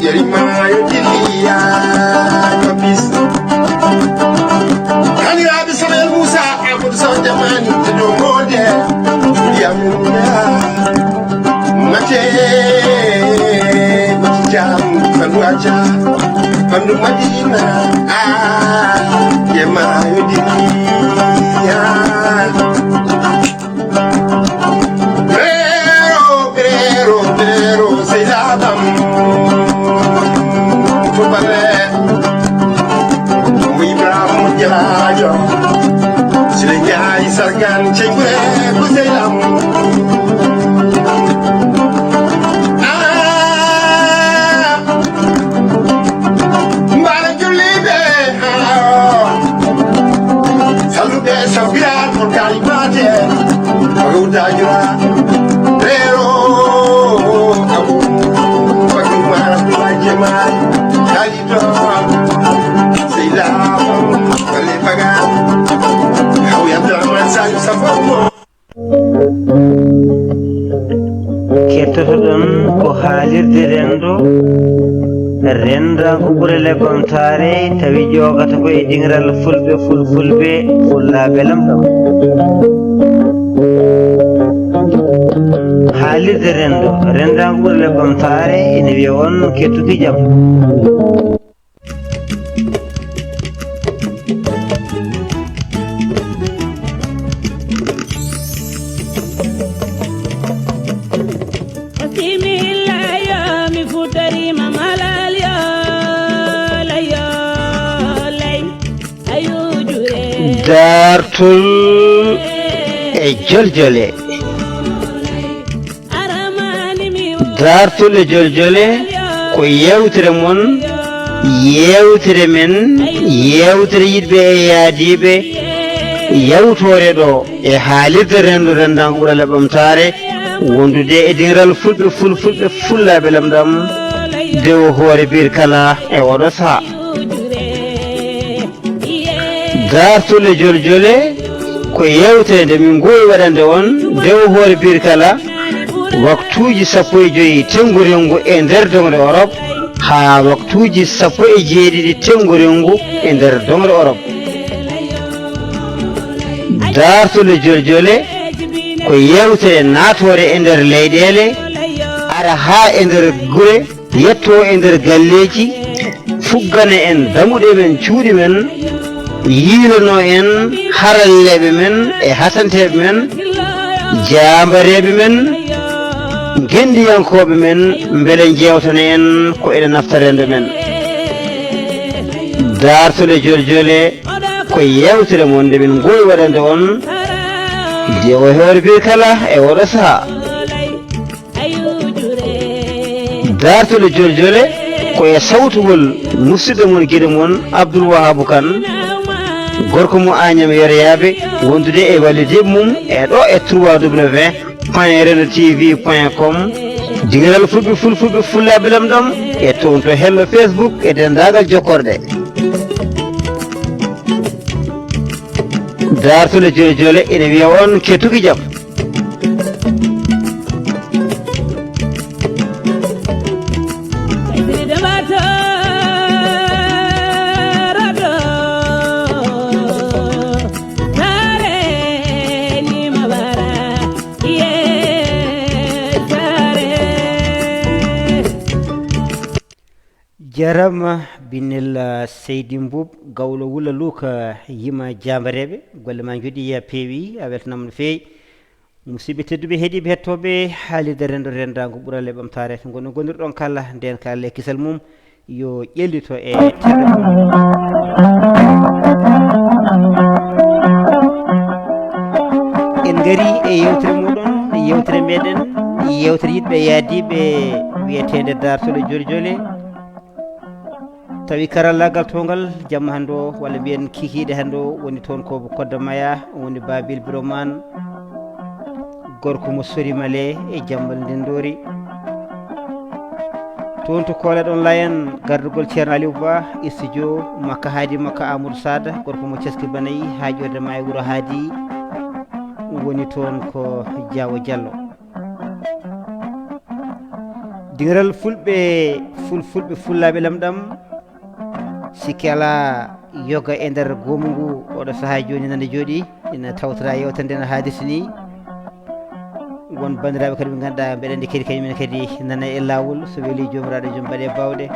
Yerima Yotilia Kapis Kani Rabi Samuel Musa Abu Sanjaman to do more there Yamuya Mate Jam Panuaja Panu Madina Yema Yotilia Pero se adam Fubale Muy bravo Jalajo Silenya Isargan Chengwe Kuselam Mbara Julibe Salute Sabian Kalibate Rudajura Pero kettotoɗon ko haalirde renda ko ɓurele bamtare tawi jogata ko e ɗingral fulɓe fulfulɓe fullaɓe lamɗam haalirde renda ko ɓurele bamtare ene wiya on kettuki jaam dartul e joljole dartul e joljole ko yewtere mon yewtere men yewtere yidɓe e yaadiɓe yewtore ɗo e haalirde rendango ɓurale ɓamtare wondude e dinral fulɓe fulfulɓe fullaɓe lamɗam dewo hoore bir kala e oɗo saha dartule joljole ko yewtede min goyi waɗande on dewo hoore bir kala waktuji 15 tengurengu e nder dongre Europe ha waktuji 17 tengurengu e nder dongre Europe dartule joljole ko yewtere natore e nder leyɗele ara ha e nder gure yetto e nder galleji fuggana en damuɗe men cuuɗi men yiilano en haralleɓe men e hasanteɓe men jambareɓe men gendiyankoɓe men beele jewtana en ko ene naftarende men dartole joljole ko yewtere mon nde min goyi waɗande on dewo hoore bir kala e oɗo saha dartole joljole ko e sawtugol musidɗo mon guiɗo mon Abdoul Wahabou Kane gorko mo Agname Yoroyaɓe wondude e wallide mum e ɗo e www.renotv.com dingal fulɓe fulfulɓe fullaɓe lamɗam e toon to hello Facebook e dendagal jokkorɗe dartule joljole ene wiya on kettuki jaam jarama binel Seydi Mboup gawlo wula luka yima jambareɓe golle ma jooɗi ya peewi a weltanama no feewi musidɓe tedduɓe heeɗiɓe hettoɓe haalirde rendago ɓurale ɓamtare to gonno gonirɗon kala nden kalle kisal mum yo ƴellito e terɗe en gari e yewtere muɗon yewtere meɗen yewtere yidɓe yaadiɓe wiyetede dartole joljole tawi karallagal tongal jamma hande o walla mbiyen kikiɗe hande o woni toon ko Kodda Maya woni Babil Biromane gorko mo Sorimale e Jambal Ndendori toon to koleɗon layen gardugol ceerno Aliou Ba studio makka haadi makka Amadou Sada gorko mo Ceski Banayi haajorde ma e wuuro haadi woni toon ko Diawo Diallo dingiral fulɓe fullaɓe lamɗam sikki ala yoga e nder gomu ngu oɗo saaha joni nande jooɗi ina tawtora yewtere nde no haadisi ni won bandiraɓe kadi ɓe ganduɗa mbeɗa andi kadi kañumen kadi nana e lawol so weeli jomiraɗo joom mbaɗe bawɗe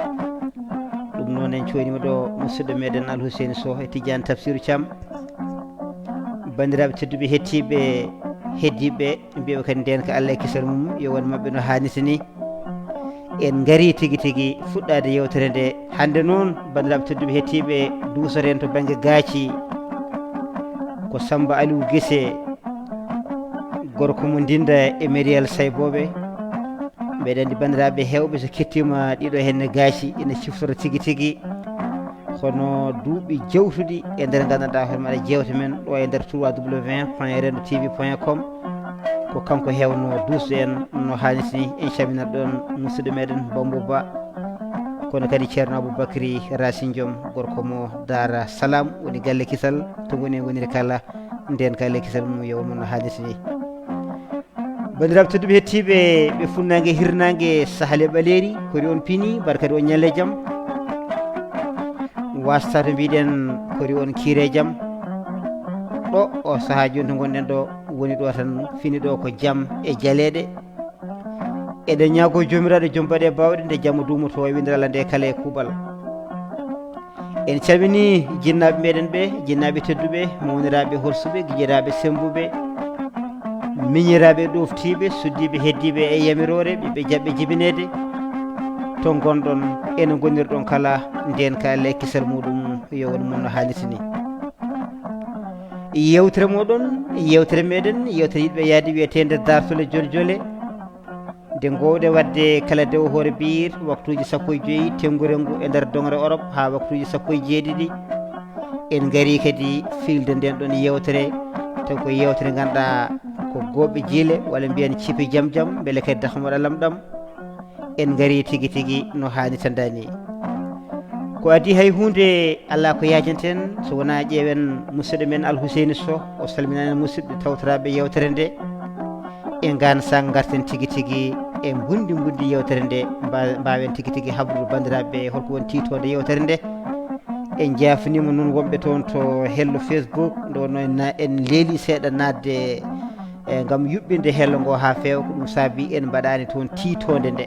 ɗum noon en coynima ɗo musidɗo meɗen Alhousseyni Sow e Tidiane Tafsirou Thiam bandiraɓe tedduɓe hettiɓe heddiɓe mbiyaɓe kadi nden ko Allah e kisal mum yo won mabɓe no hannirta ni en gari tigui tigui fuɗɗade yewtere nde hande noon bandiraɓe tedduɓe hettiɓe duusoten to banggue Gathie ko Samba Aliou Guissé gorko mo dinda e Marial Sayboɓe mbeɗa andi bandiraɓe hewɓe so kettima ɗiɗo henne Gathie ina ciftora tigui tigui kono duuɓi jewtuɗi e nder gandanɗa hoore maɗa jewte men ɗo e nder www.rendotv.com ko kanko hewno duusde en no hannirta ni en calminat ɗon musidɗo meɗen Bambo Ba kono kadi ceerno Aboubacry Racine Diom gorko mo Dara Salam woni galle kisal to goni e goniri kala nden galle kisal mum yewmo no hannirta ni bandiraɓe tedduɓe hettiɓe ɓe funnague hirnague sahale ɓaleri kori on piini mbar kadi on ñalle jaam wasta to mbiɗen kori on kiire jaam ɗo o saaha joni to gonɗen ɗo woni ɗo tan fini ɗo ko jaam e jaleɗe eɗen ñaago jomiraɗo joom mbaɗe bawɗe nde jamma dumoto e windir Allah nde kala e kuuɓal en calmini jinnaɓe meɗen ɓe jinnaɓe tedduɓe mawniraɓe horsuɓe guiƴiraɓe sembuɓe miñiraɓe ɗoftiɓe suddiɓe heddiɓe e yamirore ɓiɓɓe jaɓɓe jibinede to gonɗon ene gonirɗon kala nden ka Allah e kisal muɗum yo won mum no hannirta ni yewtere moɗon yewtere meɗen yewtere yiɗɓe yaade wiyetede dartole jole jole nde gowɗe wadde kala dewo hoore biir waktuji 15 tenngure ngu e nder dongre Europe ha waktuji 17 en gari kadi filde nden ɗon yewtere taw ko yewtere ganduɗa ko goɓe jiile walla mbiyen ciipe jaam jaam beele kadi dahmoɗa lamɗam en gari tigui tigui no hannirta dani ko adi hay hunde ala ko yajanten so wona ƴeewen musidɗo men Alhousseyni Sow o salminani musidɓe tawtoraɓe yewtere nde e gansa garten tigui tigui e bundi yewtere nde mbawen tigui tigui habrude bandiraɓe holko woni titode yewtere nde en jafnima noon wonɓe toon to hello Facebook nde wonno en leeli seeɗa nadde e gam yuɓɓinde hello ngo ha feewa ko ɗum saabi en mbaɗani toon titode nde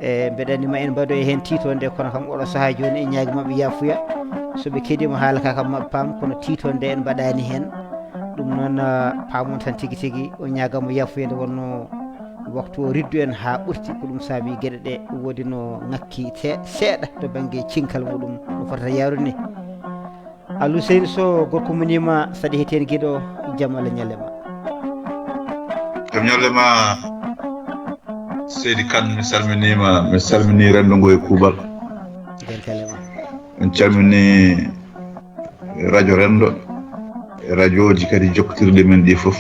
e mbeɗa andi ma en mbaɗo e hen titode nde kono kam oɗo saaha joni e ñaagui mabɓe yafuya soɓe keeɗima haala ka kam mabɓe paam kono titode nde en mbaɗani hen ɗum noon paamon tan tigui tigui o ñagamo yafuya nde wonno waktu o riddu en ha ɓurti ko ɗum saabi gueɗe ɗe woodi no ngakki seeɗa to banggue cinkal muɗum no fotata yarude ni Alhousseyni Sow gorko munima saɗa heeti hen guiɗo jaam Allah ñallema jam ñallema Seydi Kane mi salmini rendo ngo e kuuɓal en calmini radio rendo e radio ji kadi jokkotirɗe men ɗi foof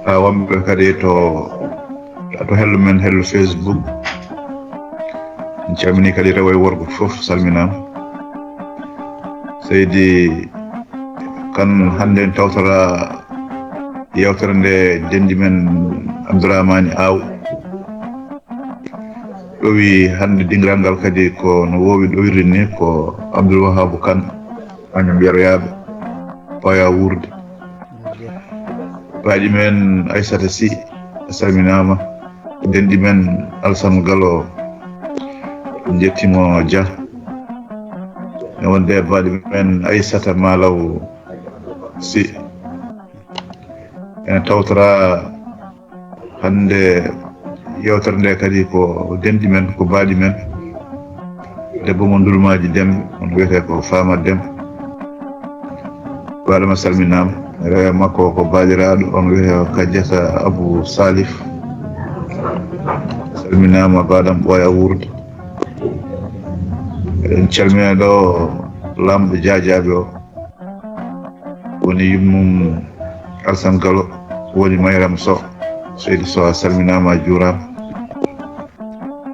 ha wonɓe kadi to hello men hello Facebook en calmini kadi rewo e worgo foof salminama Seydi Kane hande en tawtora yewtere nde dendi men Abdourahmane Aw ɗowi hande dingiral ngal kadi ko no wowi ɗowirde ni ko Abdoul Wahab Kane año mbiyeroyaɓe Paya Wurde baaɗi men Aissata Sy salminama dendi men Alassane Gallo jettimo Dia ne wonde baaɗi men Aissata Malaw Sy ene tawtora hande yewtere nde kadi ko dendi men ko baaɗi men debbo mo Ndulmaji Dembe on wiyete ko Fama Dembe baɗama salminama rewe makko ko baɗiraɗo on wiyete Kadiata Abou Salif salminama baɗam Ɓooya Wurde eɗen calmina ɗo lamɗo Diadiaɓe o woni yummum Alassane Gallo woni Mayram Sow Seydi Sow a salminama a juurama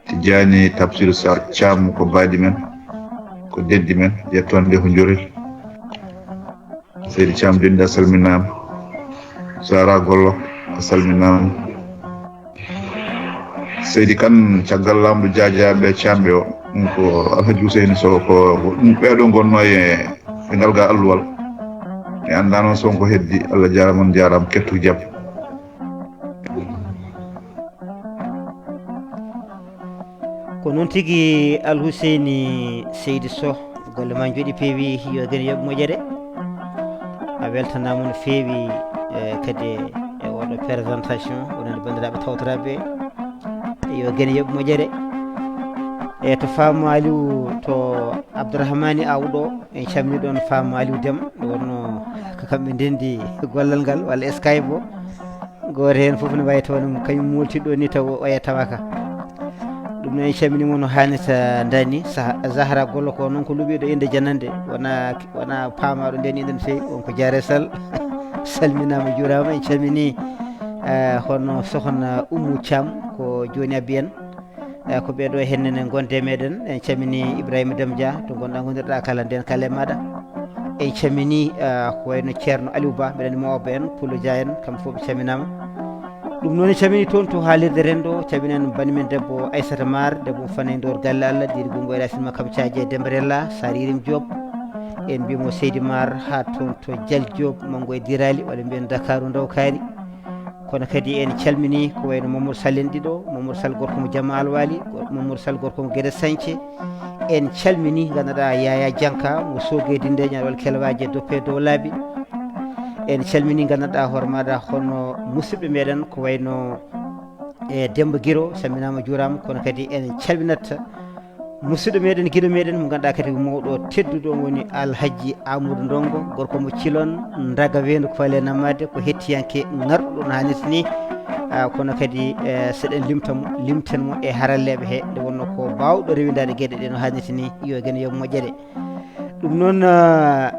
Tidiani Tafsirou Thiam ko baaɗi men ko deddi men ƴettonde ko jorel Seydi Thiam dendi a salminama Sara Gollo a salminama seydi kan caggal lamɗo jaajaɓe camɓe o ɗum ko alhaji Ouseyni Sow ko ɗum ɓeeɗo gonno e ngal ga alluwal mi annda noon sonko heddi Allah jarama on jarama kettu jaam. ko noon tigui Alhuseyni Seydi Sow golle ma jooɗi peewi yo gene yoɓ moƴƴere a weltanama no feewi kadi e oɗo présentation wonande bandiraɓe tawtoraɓe yo gene yoɓ moƴƴere e to Fama Aliou to Abdourahmani Awɗo en calmini ɗon Fama Aliou Déme ɗo wonno ko kamɓe ndendi gollal ngal walla Skype o goto hen foof ne wawi tawno kañum moltiɗo ni taw oya tawaka ɗum noon en calminimo no hannirta dani Zahra Gollo ko noon ko luɓiɗo inde janande wona pamaɗo nden inde no fewi wonko Diaré Sall salminama juurama en calmini hono sokhna Oumou Thiam ko joni abbi en ko ɓeɗo hennene gonde meɗen en calmini Ibrahima Deme Dia to gonɗa gondirɗa kala nden kala maɗa en calmini ko wayno ceerno Aliou Ba mbiɗa andi mawba en Poulo Dia en kamɓe foof ɓe calminama ɗum noon calmini toon to haalirde rendo calminen banimen debbo Aissata Mar debbo fane dor galle Allah diri gongo e rasinma kam thiaji e Dembarella Saririm Diop en mbimo Seydi Mar ha toon to Dial Diop mango e Dirali walla mbiyen Dakaru Dawkari kono kadi en calmini ko wayno Mamadou Sall en ɗiɗo Mamadou Sall gorko mo Jamma Alwali Mamadou Sall gorko mo Guédé Sañthie en calmini ganduɗa Yaya Dianka mo Sogedi Ndeñal walla Kelwaji e Doppe dow laabi en calmini ganduɗa hoore maɗa hono musidɓe meɗen ko wayno e Demba Guiro salminama juurama kono kadi en calminat musidɗo meɗen guiɗo meɗen mo ganduɗa kadi ko mawɗo tedduɗo woni Alhaji Amadou Ndongo gorko mo Cilon Ndaga Wendu ko faale namade ko hettiyanke ngarɗuɗo no hannirta ni kono kadi seɗen limten mo e haralleɓe he nde wonno ko bawɗo rewidade gueɗe ɗe no hannirta ni yo gene yo moƴƴere ɗum noon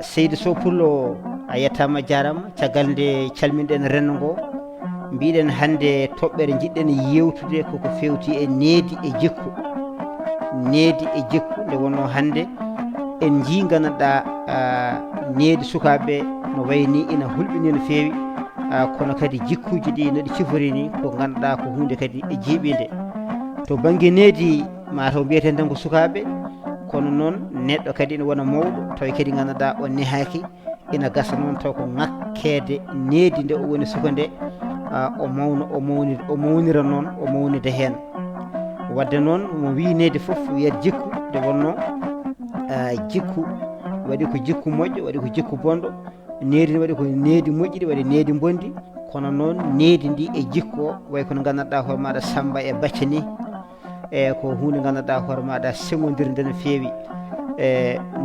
Seydi Sow Pullo a yettama jarama caggal nde calminɗen rendo ngo mbiɗen hande toɓɓere jiɗɗen yewtude koko fewti e needi e jikku nde wonno hande en jii ganduɗa needi sukaɓe no wayni ina hulɓini no fewi kono kadi jikkuji ɗi noɗi cifori ni ko ganduɗa ko hunde kadi e jiiɓide to banggue needi mataw mbiyeten tan ko sukaɓe kono noon neɗɗo kadi ina wona mawɗo tawi kadi ganduɗa o nehaki ina gasa noon taw ko ngakkede needi nde o woni suka nde o mawnira noon o mawnida hen wadde noon mo wi needi foof wiyat jikku nde wonno jikku waɗi ko jikku moƴƴo waɗi ko jikku bonɗo needi ne waɗi ko needi moƴƴiɗi waɗi needi bondi kono noon needi ndi e jikku o way kono gandanɗa hoore maɗa Samba e Bacca ni e ko hunde gandanɗa hoore maɗa segodirde no fewi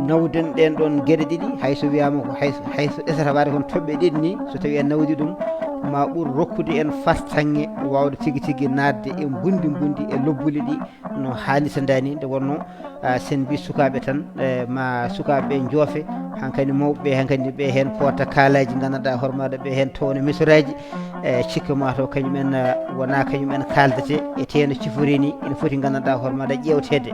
nawden ɗen ɗon gueɗe ɗiɗi hayso wiyama ko hayso ɗesata waade kono toɓɓe ɗiɗi ni so tawi en nawdi ɗum ma ɓuur rokkude en fastange wawde tigui nadde e bundi e lobbuli ɗi no hannirta dani nde wonno sen mbi sukaɓe tan ma sukaɓe joofe hankkadi mawɓe hankkadi ɓe hen poota kaalaji gandanɗa hoore maɗa ɓe hen towno misuraji cikka mataw kañumen wona kañumen kaldete e teno cifori ni ene foti gandanɗa hoore maɗa ƴewtede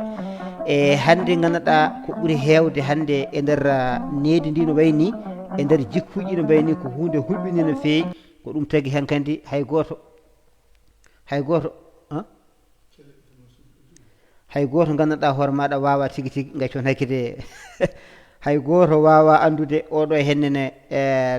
e hande gandanɗa ko ɓuuri hewde hande e nder needi ndi no wayni e nder jikkuji no wayni ko hunde hulɓini no fewi ko ɗum tagui hen kandi hay goto gandanɗa hoore maɗa wawa tigui gaccon hakkide hay goto wawa andude oɗo hennene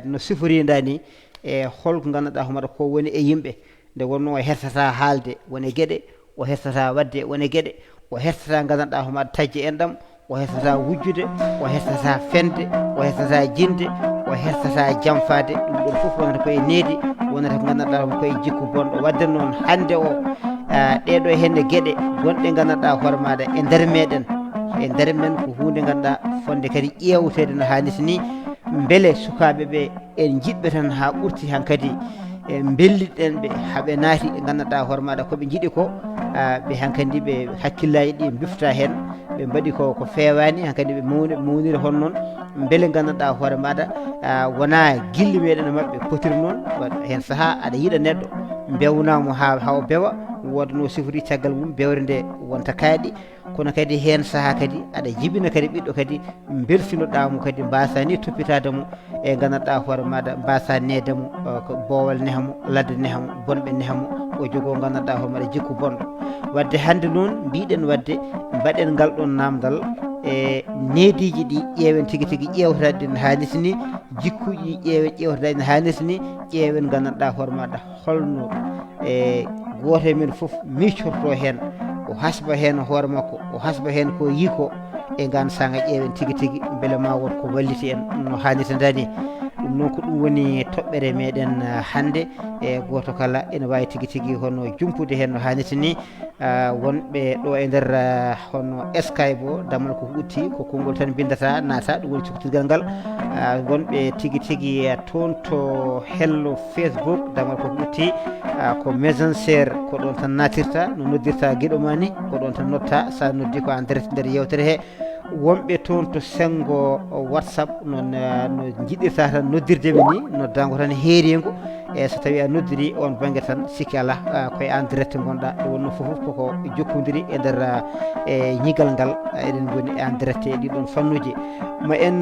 no siforida ni e holko gandanɗa hoore maɗa ko woni e yimɓe nde wonno o hersata haalde wone gueɗe o hersata wadde wone gueɗe o hersata gandanɗa hoore maɗa tajje en ɗam o hersata wujjude o hersata fende o hersata jinde o hersata jamfade ɗum ɗon foof wonata koye needi wonata ko gandanɗa koye jikku bonɗo wadde noon hande o ɗeɗo henne gueɗe gonɗe gandanɗa hoore maɗa e nder meɗen ko hunde ganduɗa fonde kadi ƴewtede no hannirta ni beele sukaɓeɓe en jiɗɓe tan ha ɓurti hankkadi belliɗen ɓe haaɓe naati e gandanɗa hoore maɗa koɓe jiiɗi ko ɓe hankkadi ɓe hakkillaji ɗi bifta hen ɓe mbaɗi ko fewani hankkadi ɓe mawniri hon noon beele gandanɗa hoore maɗa wona guille meɗen e mabɓe potiri noon hen saaha aɗa yiiɗa neɗɗo bewnamo ha o bewa wooda no sifori caggal mum bewre nde wonta kaaɗi kono kadi hen saaha kadi aɗa jibina kadi ɓiɗɗo kadi beltinoɗamo kadi mbasa ni toppitademo e gandanɗa hoore maɗa mbasa nedemo ko boowal nehamo ladde nehamo bonɓe nehamo o jogo gandanɗa hono waɗa jikku bonɗo wadde hande noon mbiɗen wadde mbaɗen ngal ɗon namdal e neediji ɗi ƴeewen tigui tigui ƴewtade no hannirta ni jikkuji ƴeewen ƴewtade no hannirta ni ƴeewen gandanɗa hoore maɗa holno e goto e men foof miccoto hen o hasba hen hoore makko o hasba hen ko yi ko e gan sanga ƴeewen tigui tigui beele ma won ko walliti en no hannirta dani ɗum noon ko ɗum woni toɓɓere meɗen hannde e goto kala ene wawi tigui tigui hono jumpude hen no hannirta ni wonɓe ɗo e nder hono Skype o damal ko utti ko konngol tan bindata naata ɗum woni coktirgal ngal wonɓe tigui tigui toon to hello Facebook damal ko utti ko messenger ko ɗon tan natirta no noddirta gueɗo ma ni ko ɗon tan notta sa noddi ko en direct nder yewtere he wonɓe toon to sengo WhatsApp no jiɗirta tan noddirdemi ni noddago tan heerigo e so tawi a noddiri on banggue tan sikki ala koye en direct gonɗa ɗum wonno foof koko jokkodiri e nder e ñigal ngal eɗen goni en direct e ɗiɗon fannuji ma en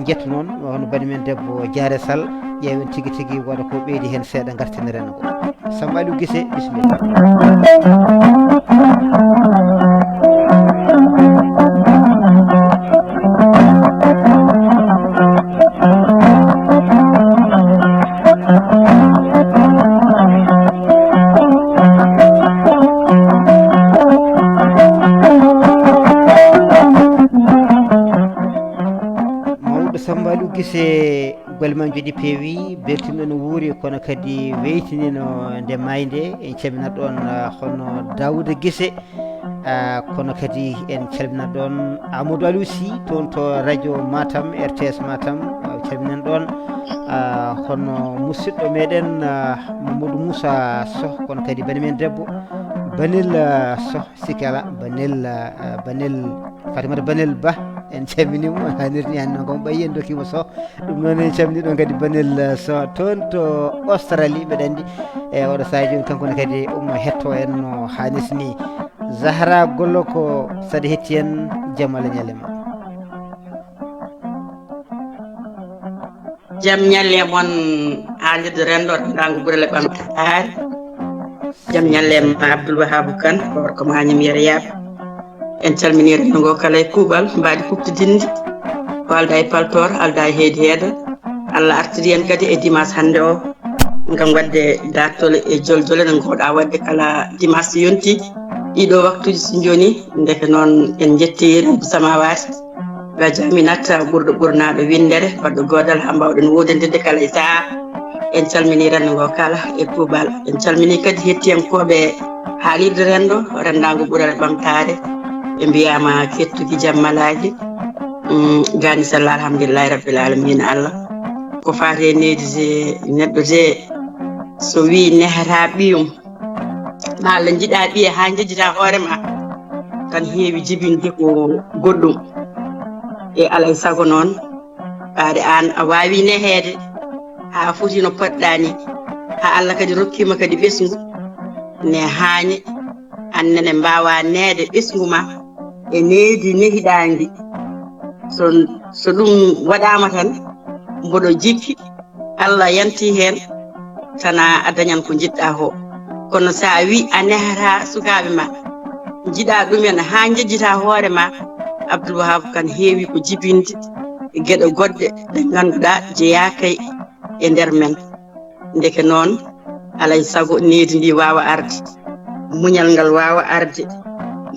jetto noon hono banimen debbo Diaré Sall ƴeewen tigui tigui waɗa ko ɓeydi hen seeɗa gartiniren ngo Samba Aliou Guissé bisimilla Samba Aliou Guissé golle ma jooɗi peewi beltino no wuuri kono kadi weytinino nde mayde en calminat ɗon hono Daouda Guissé kono kadi en calminat ɗon Amadou Aliou Sy toon to radio Matam RTS Matam calminen ɗon hono musidɗo meɗen Mamadou Moussa Sow kono kadi banimen debbo Banel Sow sikki ala Banel Fatimata Banel Ba en calminimo hannirni hande noon komo ɓayi en dokkimo Sow ɗum noon en calmini ɗon kadi Banel Sow toon to Australie mbeɗa andi e oɗo sahaa joni kankone kadi omo hetto en no hannirta ni Zahra Gollo ko saɗa hetti en jaam Allah ñalema jaam ñalle moon haalirde rendoɗo dango ɓurele ɓamtare jaam ñalle ma Abdoul Wahabou Kane gorko ma Agname Yero Yaaɓe en calmini rendo ngo kala e kuuɓal mbaɗi huftidinde ko alda e paltor alda e heedi heeda Allah artiri en kadi e dimanche hannde o ngam wadde dartole e joljole nde gowɗa wadde kala dimanche yonti ɗiɗo waktuji so joni ndeke noon en jetti Rabbi Samawati ga jaminat ɓurɗo ɓurnaɗo windere baɗɗo godal ha mbawɗen wodandede kala e saaha en calmini rendo ngo kala e kuuɓal en calmini kadi hettiyankoɓe haalirde rendo rendago ɓurere ɓamtare ɓe mbiyama kettuki jammalaji gani sallah alhamdulillahi rabbil alamina Allah ko fate e needi neɗɗo te so wi nehata ɓiyum ma Allah jiiɗa ɓiye ha jejjita hoorema tan heewi jibinde ko goɗɗum e alay saago noon ɓaade an a wawi nehede ha foti no poɗɗani ha Allah kadi rokkima kadi ɓesgu ne haani annene mbawa neede ɓesgu ma e needi nehiɗandi so ɗum waɗama tan mboɗo jikki Allah yanti hen tana a dañan ko jiɗɗa ho kono sa wi a nehata sukaɓe ma jiɗa ɗumen ha jejjita hoore ma Abdoul Wahabou Kane heewi ko jibinde gueɗe goɗɗe ɗe ganduɗa jeeyakay e nder men ndeke noon alay saago needi ndi wawa arde muñal ngal wawa arde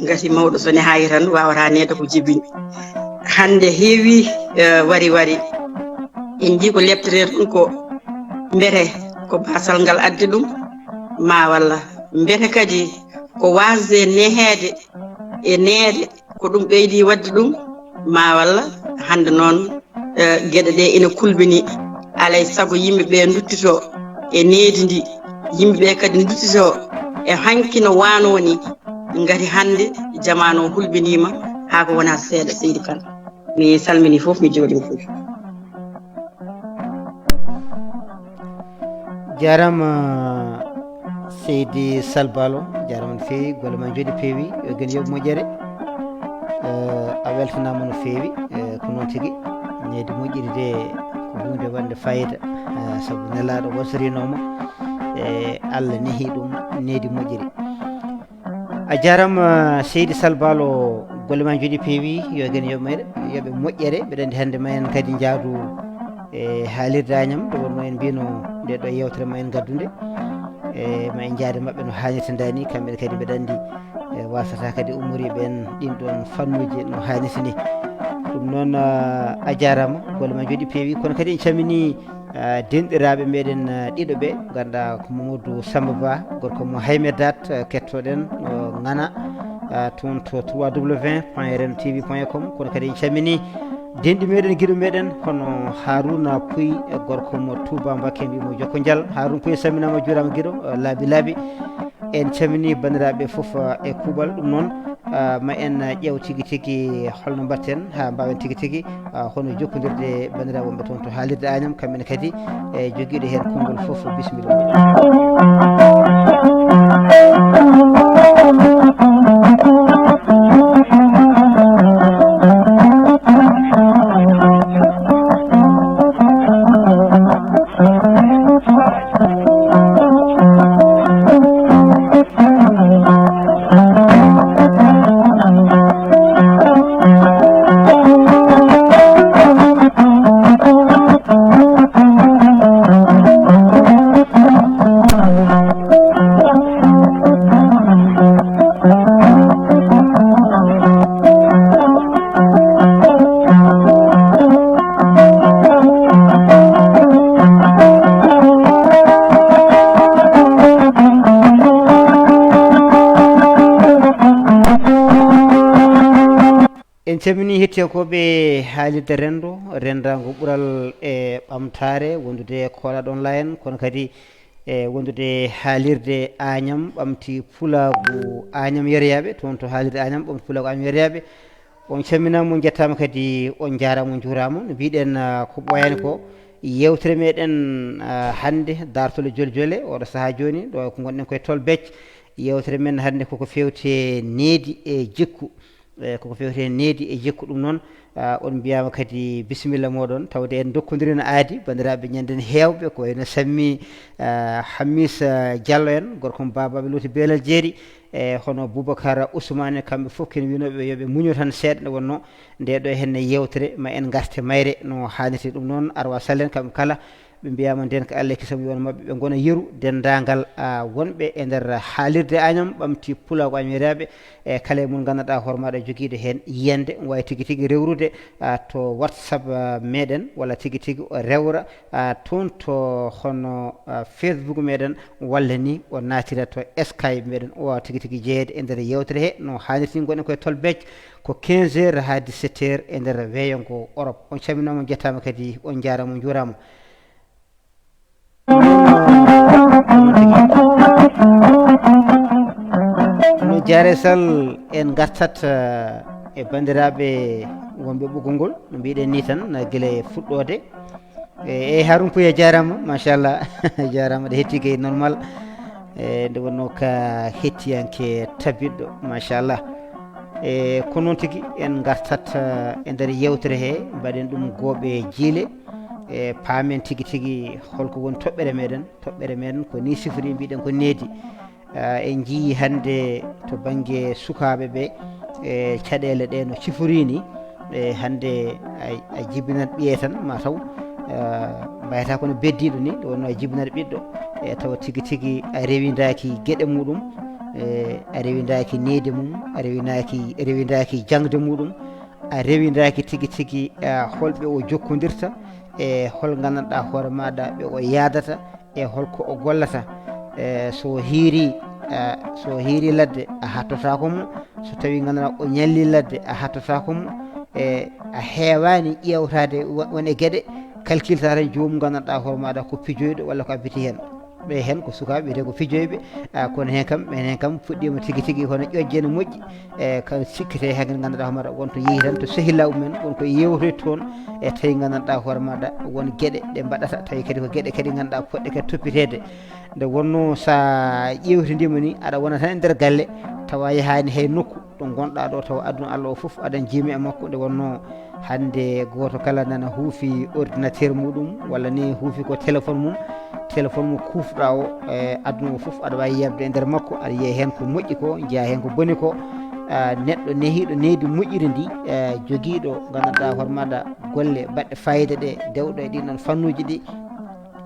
gati mawɗo so nehayi tan wawata nede ko jibini hande heewi wari en jii ko lebtere ɗum ko mbete ko basal ngal addi ɗum ma walla mbete kadi ko wasde nehede e neede ko ɗum ɓeydi wadde ɗum ma walla hande noon gueɗe ɗe ina kulbini alay saago yimɓeɓe duttito e needi ndi yimɓeɓe kadi duttito e hanki no wano ni ngati hande jamanu hulbinima ha ko wona seeɗa Seydi Kane mi salmini foof mi jooɗima foof jarama Seydi Salbalo jarama no feewi golle ma jooɗi peewi yo guen yoɓ moƴƴere a weltanama no feewi ko noon tigui needi moƴƴiri de ko hunde wande fayida saabu nelaɗo wasrinoma e Allah neehi ɗum needi moƴƴiri. A jarama seydi Salbalo, golle ma jooɗi peewi yo gen yoɓe moƴƴere. Mbeɗa andi hannde ma en kadi jaadu e haalirde Agname nde wonno en mbino nde ɗo yewtere ma en gaddude ma en jaade mabɓe no hannirta dani kamɓe kadi mbeɗa andi wasata kadi ummoriɓe en ɗin ɗon fannuji no hannirta ni. ɗum noon a jarama golle ma jooɗi peewi kono kadi en calmini denɗiraɓe meɗen ɗiɗo ɓe ganduɗa ko Mamadou Samba Ba gorko mo Haymedat kettoɗen Ngana toon to www.rentv.com kono kadi en calmini denɗi meɗen guiɗo meɗen hono Harouna Pouy gorko mo Touba Mbacké mbimo jokko dial. Harouna Pouy salminama juurama guiɗo laabi en calmini bandiraɓe foof e kuuɓal. ɗum noon ma en ƴeew tigui tigui holno mbatten ha mbawen tigui tigui hono jokkodirde bandiraɓe wonɓe toon to haalirde Agname kamɓene kadi e joguiɗo hen konngol foof bisimilla. calmini hettiyankoɓe haalirde rendago ɓuural e ɓamtare wondude koolaɗo online kono kadi e wondude haalirde Agname ɓamti pulagu Agname yereyaɓe toon to haalirde Agname ɓamti pulagu Agname yereyaɓe. On calminama on jettama kadi on jarama on juurama no mbiɗen ko ɓoyani ko yewtere meɗen hande dartole jole jole oɗo saaha joni ɗo ko gonɗen koye Tolbecce. Yewtere men hande koko fewte needi e jikku koko fewte needi e jikku. ɗum noon on mbiyama kadi bisimilla moɗon tawde en dokkodiri no aadi bandiraɓe ñanden hewɓe ko wayno Sammi Hammisa Diallo en gorko mo babaɓe loti Belal Jeeri e hono Boubacar Ousmane kamɓe foof kene winoɓe yoɓe muño tan seeɗa nde wonno nde ɗo henne yewtere ma en garte mayre no hannirte. ɗum noon arwa sallen kamɓe kala ɓe mbiyama nden ko Allah kisam yon mabɓe ɓe gona yeru dendagal wonɓe e nder haalirde Agname ɓamti pulago Agname yereyaɓe e kala e mun ganduɗa hoore maɗa joguiɗo hen yiyande wawi tigui tigui rewrude to WhatsApp meɗen walla tigui tigui o rewra toon to hono Facebook meɗen walla ni o natira to Skype meɗen o wawa tigui tigui jeeyede e nder yewtere he no hannirta ni gonɗen koye Tolbecce ko 15 heures ha 17 heures e nder weyongo Europe. On calminama on jettama kadi on jarama on juurama. no jaare sall en gartat e bandiraɓe wonɓe ɓoggol ngol no mbiɗen ni tan guila fuɗɗode e Harouna Pouy a jarama machallah jarama ɗe hetti kay normal e nde wonno ka hettiyanke tabidɗo machallah e ko noon tigui en gartat e nder yewtere he mbaɗen ɗum gooɓe jiile e paamen tigui tigui holko woni toɓɓere meɗen ko ni sifori mbiɗen ko needi en jii hande to banggue sukaɓe ɓe e caɗele ɗe no ciforini e hande a jibinat ɓiye tan ma taw mbayata kono beddiɗo ni ɗo wonno a jibinat ɓiɗɗo e tawa tigui tigui a rewidaki gueɗe muɗum a rewidaki needi mum a rewidaki jangde muɗum a rewidaki tigui tigui holɓe o jokkodirta e hol gandanɗa hoore maɗa ɓe o yadata e holko o gollata so hiiri ladde a hattotakomo so tawi ganduɗa o ñalli ladde a hattotakomo e a heewani ƴewtade won e gueɗe calculta tan jomum gandanɗa hoore maɗa ko pijoyɗo walla ko abbiti hen ɓe hen ko sukaɓe wiyete ko fijoyɓe kono hen kam fuɗɗima tigui tigui hono ƴojje ne moƴƴi e ka sikkete hen gandanɗa hoore maɗa wonto yeehi tan to sehilaw mumen wonko yewtoyta toon e tawi gandanɗa hoore maɗa won gueɗe ɗe mbaɗata tawi kadi ko gueɗe kadi ganduɗa poɗɗe kadi toppitede nde wonno sa ƴewtidima ni aɗa wona tan e nder galle tawa yahani hay nokku ɗo gonɗa ɗo tawa aduna Allah o foof aɗan jiimi e makko nde wonno hande goto kala nana huufi ordinateur muɗum walla ni huufi ko téléphone mum téléphone mo kufɗa o e aduna o fof aɗa wawi yebde e nder makko aɗa yiiya hen ko moƴƴi ko jeeya hen ko boni ko neɗɗo nehiɗo neydi moƴƴiri ndi joguiɗo gandanɗa hoore maɗa golle baɗɗe fayida ɗe dewɗo e ɗin ɗon fannuji ɗi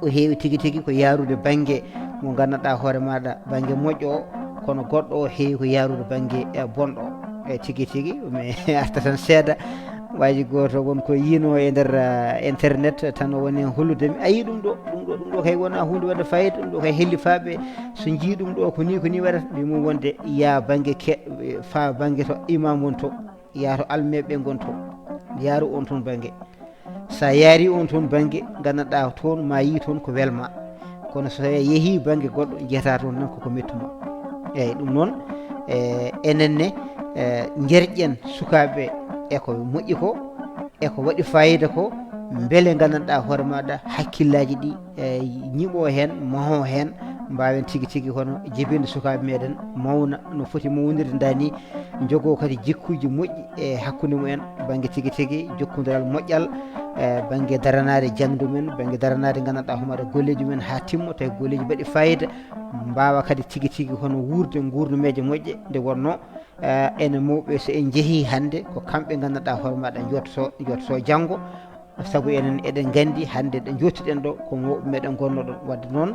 o heewi tigui tigui ko yarude banggue mo gandanɗa hoore maɗa banggue moƴƴo o kono goɗɗo o heewi ko yarude banggue bonɗo o e tigui tigui mi arta tan seeɗa waji goto wonko yino e nder internet tan o woni holludemi ayi ɗum ɗo kay wona hunde wadde fayida ɗum ɗo kay hellifaɓe so jii ɗum ɗo ko ni waɗata mimum wonde ya banggue fa banggue to imam won to ya to almeɓe gon to yaaru on toon banggue sa yaari on toon banggue gandanɗa toon ma yi toon ko welma kono so yeehi banggue goɗɗo jeeta toon nan koko mettuma eyyi ɗum noon enenne jerƴen sukaɓe eko moƴƴi ko eko waɗi fayida ko beele gandanɗa hoore maɗa hakkillaji ɗi ñiɓo hen maho hen mbawen tigui tigui hono jibinde sukaɓe meɗen mawna no foti mawnude dani jogo kadi jikkuji moƴƴi e hakkude mumen banggue tigui tigui jokkodiral moƴƴal banggue daranade jangde mumen banggue daranade gandanɗa homaɗa golleji mumen ha timmo tawi golleji mbaɗi fayida mbawa kadi tigui tigui hono wurde gurnumeje moƴƴe nde wonno ene mawɓe so en jeehi hande ko kamɓe gandanɗa hoore maɗa jottoto janggo saabu enen eɗen gandi hande ɗo jottuɗen ɗo ko mawɓe meɗen gonno ɗon wadde noon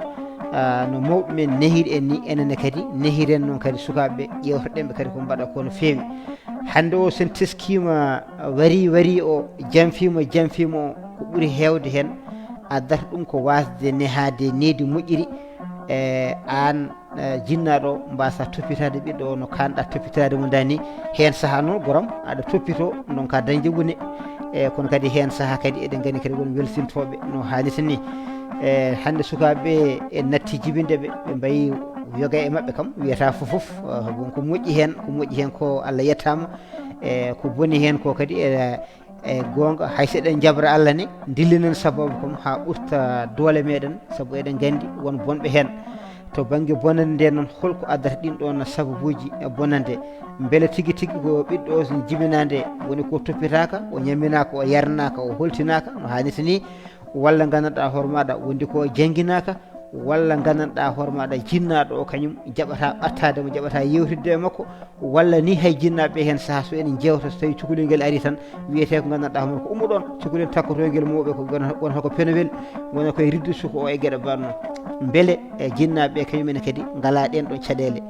no mawɓe men nehiri en ni enenne kadi nehiren noon kadi sukaɓeɓe ƴewtoɗenɓe kadi ko mbaɗa ko no fewi hande o sen teskima wari o janfima o ko ɓuuri hewde hen addata ɗum ko wasde nehade neydi moƴƴiri an jinnaɗo mbasa toppitade ɓiɗɗo o no kanɗa toppitade mo dani hen saaha noon goram aɗa toppito donka dañde woni kono kadi hen saaha kadi eɗen gandi kadi won welsintoɓe no hannirta ni hande sukaɓe en natti jibindeɓe ɓe mbayi yoga e mabɓe kam wiyata fofoof wonko moƴƴi hen ko Allah yettama ko boni hen ko kadi e gonga hayso eɗen jabra Allah ni dillinen sababu kam ha ɓurta doole meɗen saabu eɗen gandi won bonɓe hen to banggue bonande nde noon holko addata ɗin ɗon sababuji bonande beele tigui tigui ko ɓiɗɗo o so jibinade woni ko toppitaka o ñamminaka o yarnaka o holtinaka no hannirta ni walla gandanɗa hoore maɗa wondi ko jangguinaka walla gandanɗa hoore maɗa jinnaɗo o kañum jaɓata ɓattademo jaɓata yewtidde e makko walla ni hay jinnaɓe hen saaha so enen jewta so tawi cukalel ngel ari tan wiyete ko gandanɗa hoore ko ummoɗon cukalel takkotoguel mawɓe ko wona ko penowel wona koye ridde suka o e gueɗe banno beele e jinnaɓe kañumene kadi ngala ɗen ɗon caɗele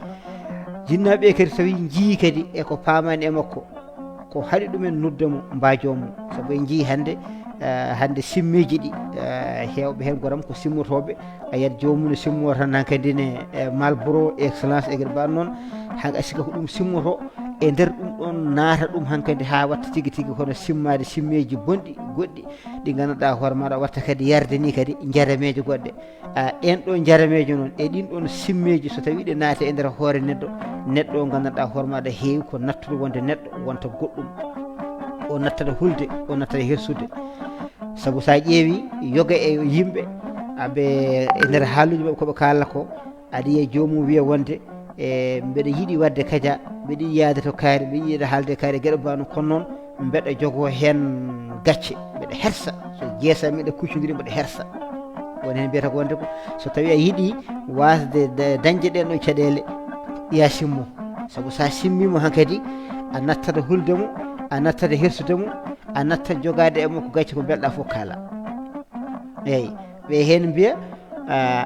jinnaɓe kadi tawi jii kadi eko pamani e makko ko haɗi ɗumen noddamo mbajomo saabu en jii hande simmiji ɗi hewɓe hen goram ko simmotoɓe a yiyat jomum ne simmo tan hankkadi ne Malboro excellence e gueɗe mbaɗ noon haga sika ko ɗum simmoto e nder ɗum ɗon naata ɗum hankkadi ha watta tigui tigui hono simmade simmeji bonɗi goɗɗi ɗi gandanɗa hoore maɗa watta kadi yarde ni kadi jarameje goɗɗe ɗen ɗo jarameje noon e ɗin ɗon simmeji so tawi ɗe naati e nder hoore neɗɗo o gandanɗa hoore maɗa heewi ko nattude wonde neɗɗo wonta goɗɗum o nattata hulde o nattata hersude saabu sa ƴeewi yoga e yimɓe aɓe e nder haaluji maɓe koɓe kalata ko aɗa yiya jomum wiya wonde mbeɗa yiiɗi wadde kadia mbeɗa yiiɗi yaade to kaari mbeɗa yiiɗi haalde kaari gueɗe mbano kono noon mbeɗa jogo hen gacce mbeɗa hersa so jeesami mbeɗa kuccodiri mbeɗa hersa woni hen mbiyata ko wonde ko so tawi a yiiɗi wasde dañde ɗen ɗon caɗele ya simmo saabu sa simmimo hankkadi a nattata huldemo a nattata hersudemo a natta jogade e makko gacce ko belɗa fof kaala eyyi ɓe hen mbiya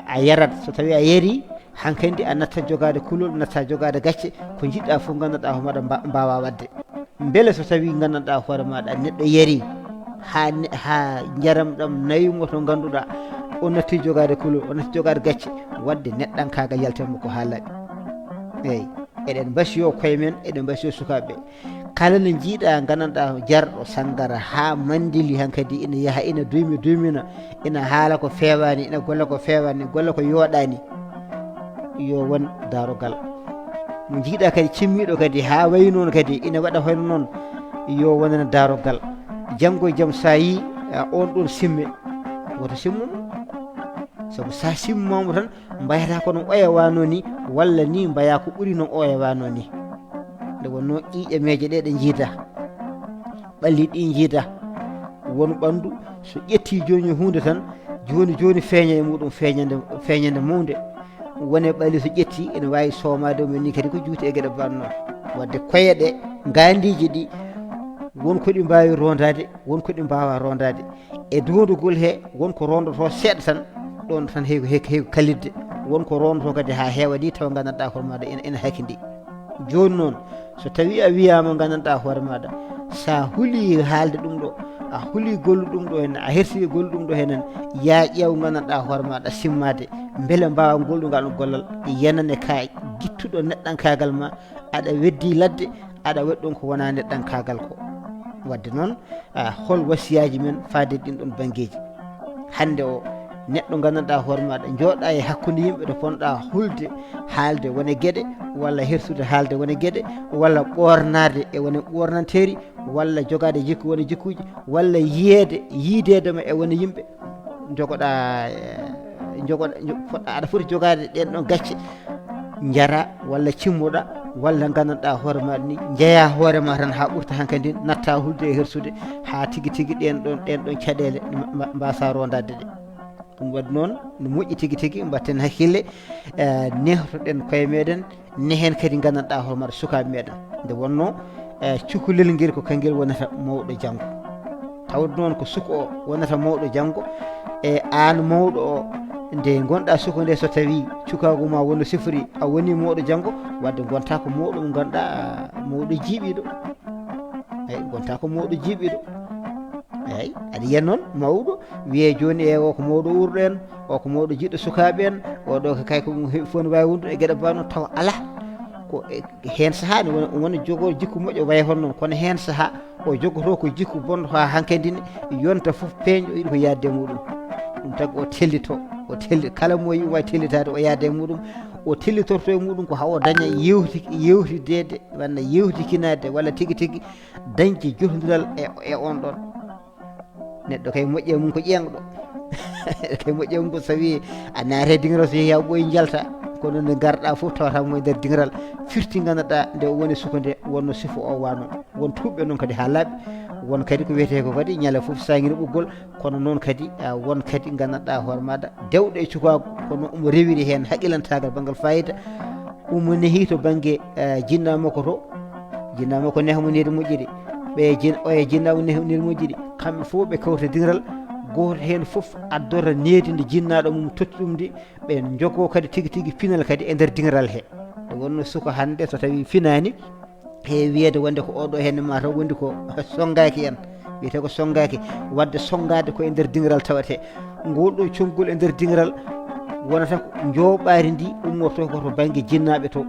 a yarat so tawi a yari hankkadi a natta jogade kulol natta jogade gacce ko jiɗɗa fof gandanɗa ho maɗa mbawa wadde beele so tawi gandanɗa hoore maɗa neɗɗo yari ha jaram ɗam nawimo to ganduɗa o natti jogade kulol o natti jogade gacce wadde neɗɗan kaga yaltanmo ko ha laaɓi eyyi eɗen mbasiyo koye men eɗen mbasiyo sukaɓeɓe kala no jiiɗa gandanɗa jarɗo sangara ha mandili hankkadi ina yaaha ina duymina ina haala ko fewani ina golla ko fewani golla ko yooɗani yo won darogal mo jiiɗa kadi cimmiɗo kadi ha wayi noon kadi ina waɗa hono noon yo wonane darogal janggo e jaam sa yi on ɗon simme woto simmuno saabu sa simmamo tan mbayata kono oyewano ni walla ni mbaya ko ɓuuri noon oyewano ni nde wonno ƴiƴameje ɗe jiida ɓalli ɗi jiida won ɓandu so ƴetti joni hunde tan joni feeña e muɗum feeñande mawde wone ɓali so ƴetti ene wawi soomade men ni kadi ko juuti e gueɗe bannoon wadde koye ɗe gandiji ɗi wonko ɗi mbawi rondade wonko ɗi mbawa rondade e dondugol he wonko rondoto seeɗa tan ɗon tan heewi kalidde wonko rondoto kadi ha heewa ɗi tawa gandanɗa hoore maɗa ene hakkidi joni noon so tawi a wiyama gandanɗa hoore maɗa sa huuli haalde ɗum ɗo a huuli gollu ɗum ɗo hen a hersi gollu ɗum ɗo henen ya ƴeew gandanɗa hoore maɗa simmade beele mbawa gollugal gollal yenane ka guittuɗo neɗɗankagal ma aɗa weddi ladde aɗa waɗi ɗon ko wona neɗɗankagal ko wadde noon hol wasiyaji men faade ɗin ɗon banggueji hande o neɗɗo gandanɗa hoore maɗa jooɗa e hakkude yimɓe ɗo ponɗa hulde haalde wone gueɗe walla hersude haalde wone gueɗe walla ɓornade e wone ɓornanteri walla jogade jikku wone jikkuji walla yiidedema e wone yimɓe jogoɗa aɗa foti jogade ɗen ɗon gacce jara walla cimmoɗa walla gandanɗa hoore maɗa ni jeeya hoorema tan ha ɓurta hankkadi natta hulde e hersude ha tigui ɗen ɗon caɗele mbasa rondade ɗe ɗum waɗi noon no moƴƴi tigui mbatten hakkille nehtoɗen koye meɗen nehen kadi gandanɗa hoore maɗa sukaɓe meɗen nde wonno cukalel ngel ko kanguel wonata mawɗo janggo tawde noon ko suka o wonata mawɗo janggo e an mawɗo o nde gonɗa suka nde so tawi cukagu ma wonno sifori a woni mawɗo janggo wadde gonta ko mawɗo mo ganduɗa mawɗo jiiɓiɗo eyi gonta ko mawɗo jiiɓiɗo eyi aɗa yiya noon mawɗo wiye joni e o ko mawɗo urɗo en o ko mawɗo jiɗɗo sukaɓe en oɗo ko kay ko fof ne wawi wondude e gueɗe bano tawa ala ko hen saaha ne wona jogo jikku moƴƴo way hon noon kono hen saaha o jogoto ko jikku bonɗo ha hankkadi ne yonta foof peeñɗo yiɗi ko yadde muɗum ɗum tagi o tellito kala mo yiɗi wawi tellitade o yaade muɗum o tellitorto e muɗum ko hawo daña yewtidede walla yewtikinade walla tigui dañde jotodiral e on ɗon neɗɗo kay moƴƴe mum ko ƴeŋɗo kay moƴƴe mum ko so wi a naate dingiral so yeehi a ɓooyi jalta kono nde garɗa foof tawatamo e nder dingiral firti ganduɗa nde woni suka nde wonno sifo o wano won tuɓɓe noon kadi ha laaɓi won kadi ko wiyete ko kadi ñala foof saguiri ɓoggol kono noon kadi won kadi gandanɗa hoore maɗa dewɗo e cukagu kono omo rewiri hen haqqilantagal banggal fayida omo neehi to banggue jinnamakko to jinnamakko nehmonide moƴƴiri ɓe jinnamu nehmonide moƴƴiri kamɓe foof ɓe kawta dingiral goto hen foof addora nedinde jinnaɗo mum totti ɗum de ɓe jogo kadi tigui pinal kadi e nder dingiral he nde wonno suka hande so tawi finani he wiyede wonde ko oɗo henne mataw wondi ko songaki en wiyete ko songaki wadde songade ko e nder dingiral tawate ngol ɗo conngol e nder dingiral wonata ko jooɓari ndi ummoto koto banggue jinnaɓe to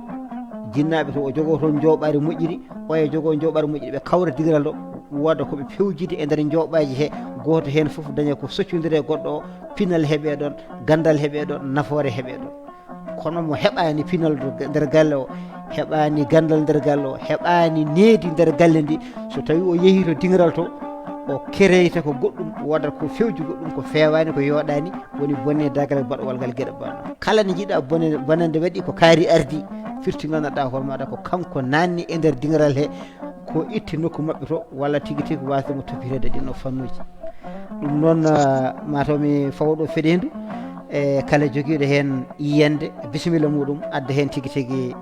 o jogo toon jooɓari moƴƴiri o e jogo jooɓari moƴƴiri ɓe kawra dingiral ɗo woda koɓe pewjide e nder jooɓaji he goto hen foof daña ko soccodiri e goɗɗo o pinal heeɓe ɗon gandal heeɓe ɗon nafoore heeɓe ɗon kono mo heɓani pinal nder galle o heɓani gandal nder galle o heɓani needi nder galle ndi so tawi o yeehi to dingiral to o kereyta ko goɗɗum wodat ko fewji goɗɗum ko fewani ko yooɗani woni bonne dagal baɗowal ngal gueɗe banno kala ne jiiɗa bonande waɗi ko kaari ardi firti gandanɗa hoore maɗa ko kanko nanni e nder dingiral he ko itti nokku mabɓe to walla tigui wasdemo toppitede ɗin o fannuji ɗum noon mataw mi fawɗo feɗendu e kala joguiɗo hen yiyande bisimilla muɗum adda hen tigui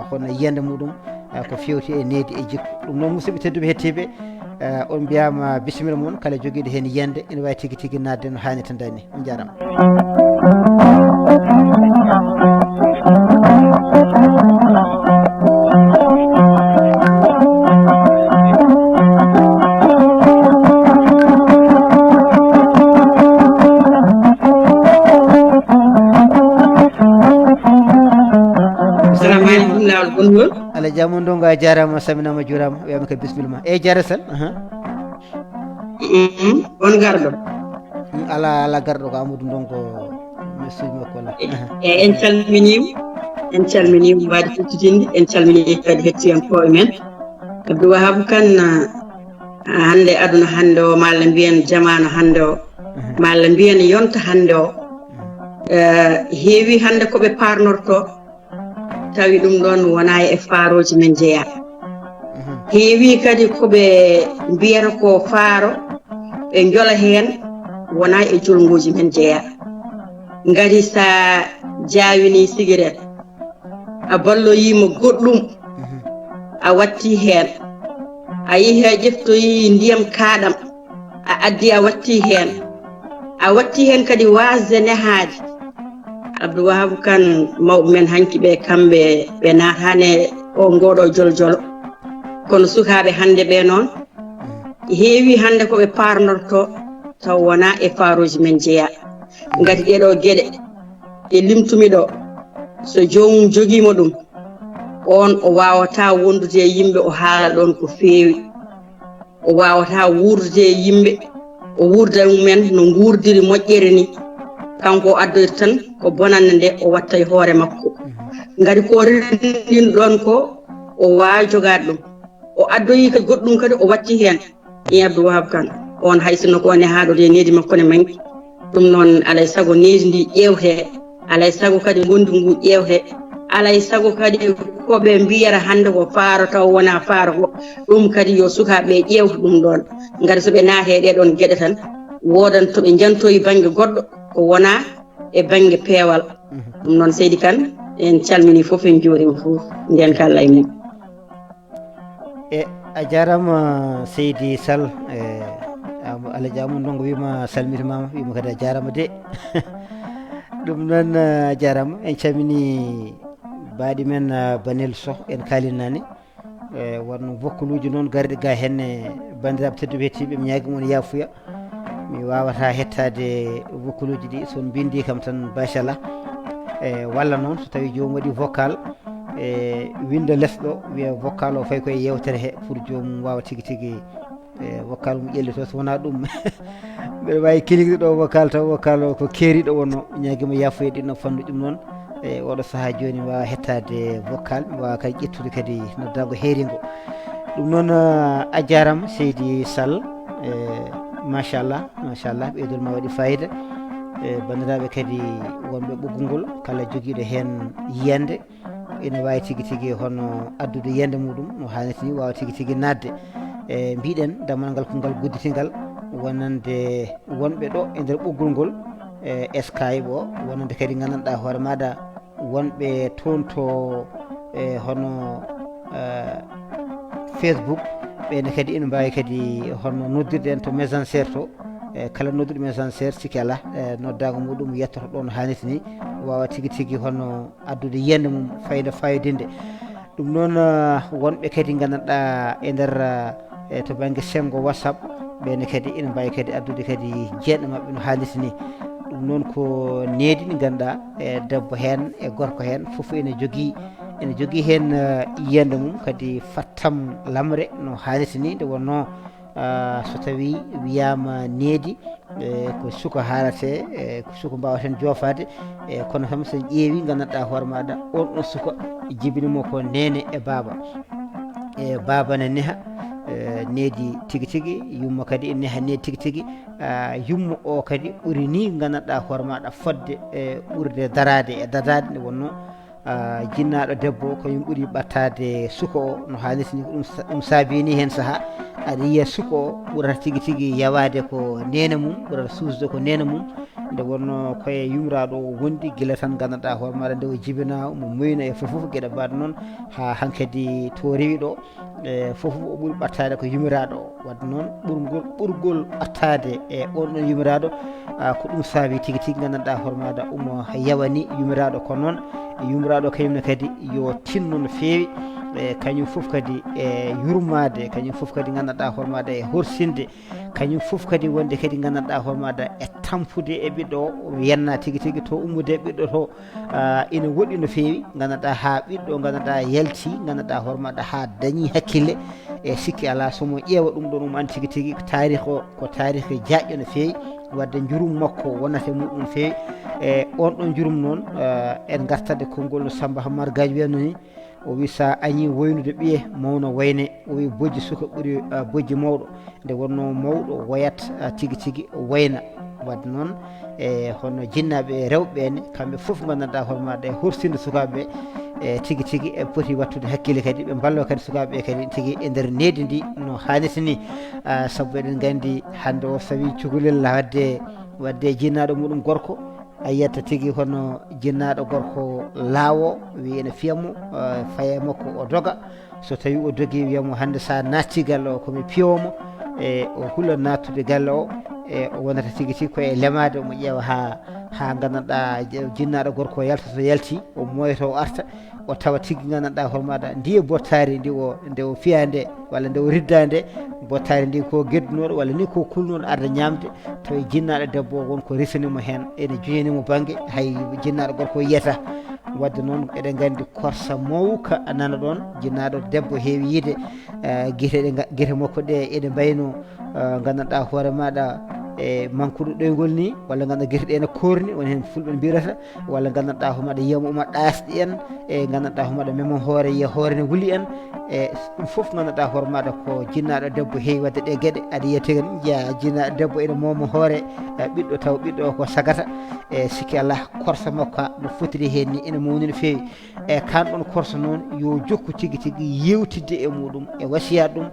hono yiyande muɗum ko fewti e needi e jikku ɗum noon musidɓe tedduɓe hettiɓe on mbiyama bisimilla moon kala joguiɗo hen yiyande ene wawi tigui nadde no hannirta dani on jarama Allah jaam on dongo a jarama saminama jurama wiyama kadi bisimilla ma e jarasal on garɗo ala garɗo ko Amadou Ndongo message makko wala en calminima waadi futtitinde en calmini kadi hettiyankoɓe men Abdou Wahab Kane hande aduna hande o malla mbiyen jamanu hande o malla mbiyen yonta hande o heewi hande koɓe parnorto tawi ɗum ɗon wona e faaroji men jeeya heewi kadi koɓe mbiyata ko faaro ɓe jola hen wona e jolngoji men jeeya ngari sa jaawini cigarette a balloyimo goɗɗum a watti hen a yehi a ƴeftoyi ndiyam kaɗam a addi a watti hen kadi wasde nehaade Abdou Wahab Kane mawɓe men hanki ɓe kamɓe ɓe natane o ngoɗo joljolo kono sukaɓe hande ɓe noon heewi hande koɓe parnorto taw wona e faaruji men jeeya ngati ɗeɗo gueɗe ɗe limtumi ɗo so jomum joguimo ɗum on o wawata wondude e yimɓe o haala ɗon ko feewi o wawata wurde e yimɓe o wurda mumen no gurdiri moƴƴere ni kanko o addoyta tan ko bonande nde o watta e hoore makko ngati ko rendin ɗon ko o wawi jogade ɗum o addoyi kadi goɗɗum kadi o watti hen Abdou Wahab Kane on haysino ko ne haɗo de needi makko ne manki ɗum noon alay sago needi ndi ƴewte alay sago kadi gondi ngu ƴewte alay sago kadi koɓe mbiyata hande ko faaro taw wona faaro ko ɗum kadi yo sukaɓe ƴewta ɗum ɗon ngati soɓe naate ɗeɗon gueɗe tan wodan toɓe jantoyi banggue goɗɗo ko wona e banggue peewal ɗum noon Seydi Kane en calmini foof en juurima foof nden kala e mum e a jarama Seydi Sall Allah jaamum ndongo wima salmitimama wima kadi a jarama de ɗum noon a jarama en calmini baɗi men Banel Sow en kalinani wonno vokkuluji noon garɗi ga henne bandiraɓe tedduɓe hettiɓe mi ñaagui moon yafuya mi wawata hettade vokkuluji ɗi son bindi kam tan machallah walla noon so tawi jomum waɗi vocal winda less ɗo wiya vocal o fayi koye yewtere he pour jomum wawa tigui tigui vocal mum ƴellito so wona ɗum mbeɗa wawi kiligde ɗo vocal taw vocal o ko keeriɗo wonno ñaguima yafuya ɗinno fannu ɗum noon oɗo saaha joni mi wawa hettade vocal mi wawa kadi ƴettude kadi noddago heeringo ɗum noon a jarama Seydi Sall machallah ɓeydol ma waɗi fayida bandiraɓe kadi wonɓe ɓoggol ngol kala joguiɗo hen yiyande ene wawi tigui tigui hono addude yiyande muɗum no hannirta ni wawa tigui tigui nadde mbiɗen dammal ngal ko ngal gudditigal wonande wonɓe ɗo e nder ɓoggol ngol Skype o wonande kadi gandanɗa hoore maɗa wonɓe toon to hono Facebook ɓenne kadi ene mbawi kadi hono noddirde en to messenger to kala nodduɗo messenger sikki ala noddago muɗum yettoto ɗon hannirta ni wawa tigui tigui hono addude yiyande mum fayida fayodinde ɗum noon wonɓe kadi gandanɗa e nder to banggue sengo WhatsApp ɓenne kadi ene mbawi kadi addude kadi jeeɗe mabɓe no hannirta ni ɗum noon ko needi ɗi ganduɗa e debbo hen e gorko hen foof ene jogui hen yiyande mum kadi fattam lamre no hannirta ni nde wonno so tawi wiyama needi ko suka haalate ko suka mbawaten jofade kono kam sen ƴeewi gandanɗa hoore maɗa on ɗon suka jibinimo ko nene e baba ne neha needi tigui tigui yumma kadi ene neha needi tigui tigui yumma o kadi ɓuuri ni gandanɗa hoore maɗa fodde ɓurde darade e dadade nde wonno jinnaɗo debbo kañum ɓuuri ɓattade suka o no hannirta ni ko ɗum saabini hen saaha aɗa yiiya suka o ɓurata tigui tigui yawade ko nene mum ɓurata susde ko nene mum nde wonno koye yumraɗo o wondi guila tan gandanɗa hoore maɗa nde o jibina omo moyna e fofoof gueɗe mbaɗe noon ha hankkadi to rewi ɗo fofoof o ɓuuri ɓattade ko yumiraɗo o wadde noon ɓurgol ɓattade e on ɗon yumiraɗo ko ɗum saabi tigui tigui gandanɗa hoore maɗa omo yawani yumiraɗo kono noon yumiraɗo kañumne kadi yo tinno no feewi kañum foof kadi e yurmade kañum foof kadi gandanɗa hoore maɗa e horsinde kañum foof kadi wonde kadi gandanɗa hoore maɗa e tampude e ɓiɗɗo o yenna tigui tigui to ummude ɓiɗɗo to ina woɗɗi no feewi gandanɗa ha ɓiɗɗo gandanɗa yalti gandanɗa hoore maɗa ha dañi hakkille e sikki ala somo ƴeewa ɗum ɗon andi tigui tigui tarih o ko tarih jaƴƴo no feewi wadde jurum makko wonata e muɗum no feewi e on ɗon jurum noon en gartade konngol no Samba Hammar Gaji wiyatno ni o wi sa añi woynude ɓiye mawno wayne o wi bojji suka ɓuuri bojji mawɗo nde wonno mawɗo woyat tigui tigui wayna wadde noon e hono jinnaɓe rewɓene kamɓe foof gandanɗa hoore maɗa e horsinde sukaɓeɓe e tigui tigui e poti wattude hakkille kadi ɓe ballo kadi sukaɓeɓe kadi tigui e nder needi ndi no hannirta ni saabu eɗen gandi hande o so tawi cukalel wadde jinnaɗo muɗum gorko a yiyata tigi hono jinnaɗo gorko laawo wi ene fiyamo faye makko o doga so tawi o dogi wiyamo hande sa natti galle o komi piyomo o huula nattude galle o o wonata tigi tigi koye lemade omo ƴeewa ha gandanɗa jinnaɗo gorko o yalta so yalti o moyto o arta o tawa tigui gandanɗa hoore maɗa ndi e bottari ndi nde o fiya nde walla nde o ridda nde bottari ndi ko geddunoɗo walla ni ko kulnoɗo arde ñamde tawi jinnaɗo debbo o wonko risanimo hen ene joyanimo banggue hay jinnaɗo gorko yiyata wadde noon eɗen gandi korsa mawka nana ɗon jinnaɗo debbo heewi yiide guite makko ɗe ene mbayno gandanɗa hoore maɗa e mankuɗo ɗoygol ni walla ganduɗa guite ɗe ne korni woni hen fulɓe mbirata walla gandanɗa homaɗa yiyama oma ɗasɗi en e gandanɗa homaɗa memo hoore yiya hoore ne wuuli en e ɗum foof gandanɗa hoore maɗa ko jinnaɗo debbo heewi wadde ɗe gueɗe aɗa yiya tigi jiya jinnaɗo debbo ene mooma hoore ɓiɗɗo taw ɓiɗɗo o ko sagata e sikki Allah korsa makko no fotiri hen ni ene mawni no feewi e kanɗon korsa noon yo jokku tigui tigui yewtidde e muɗum e wasiyat ɗum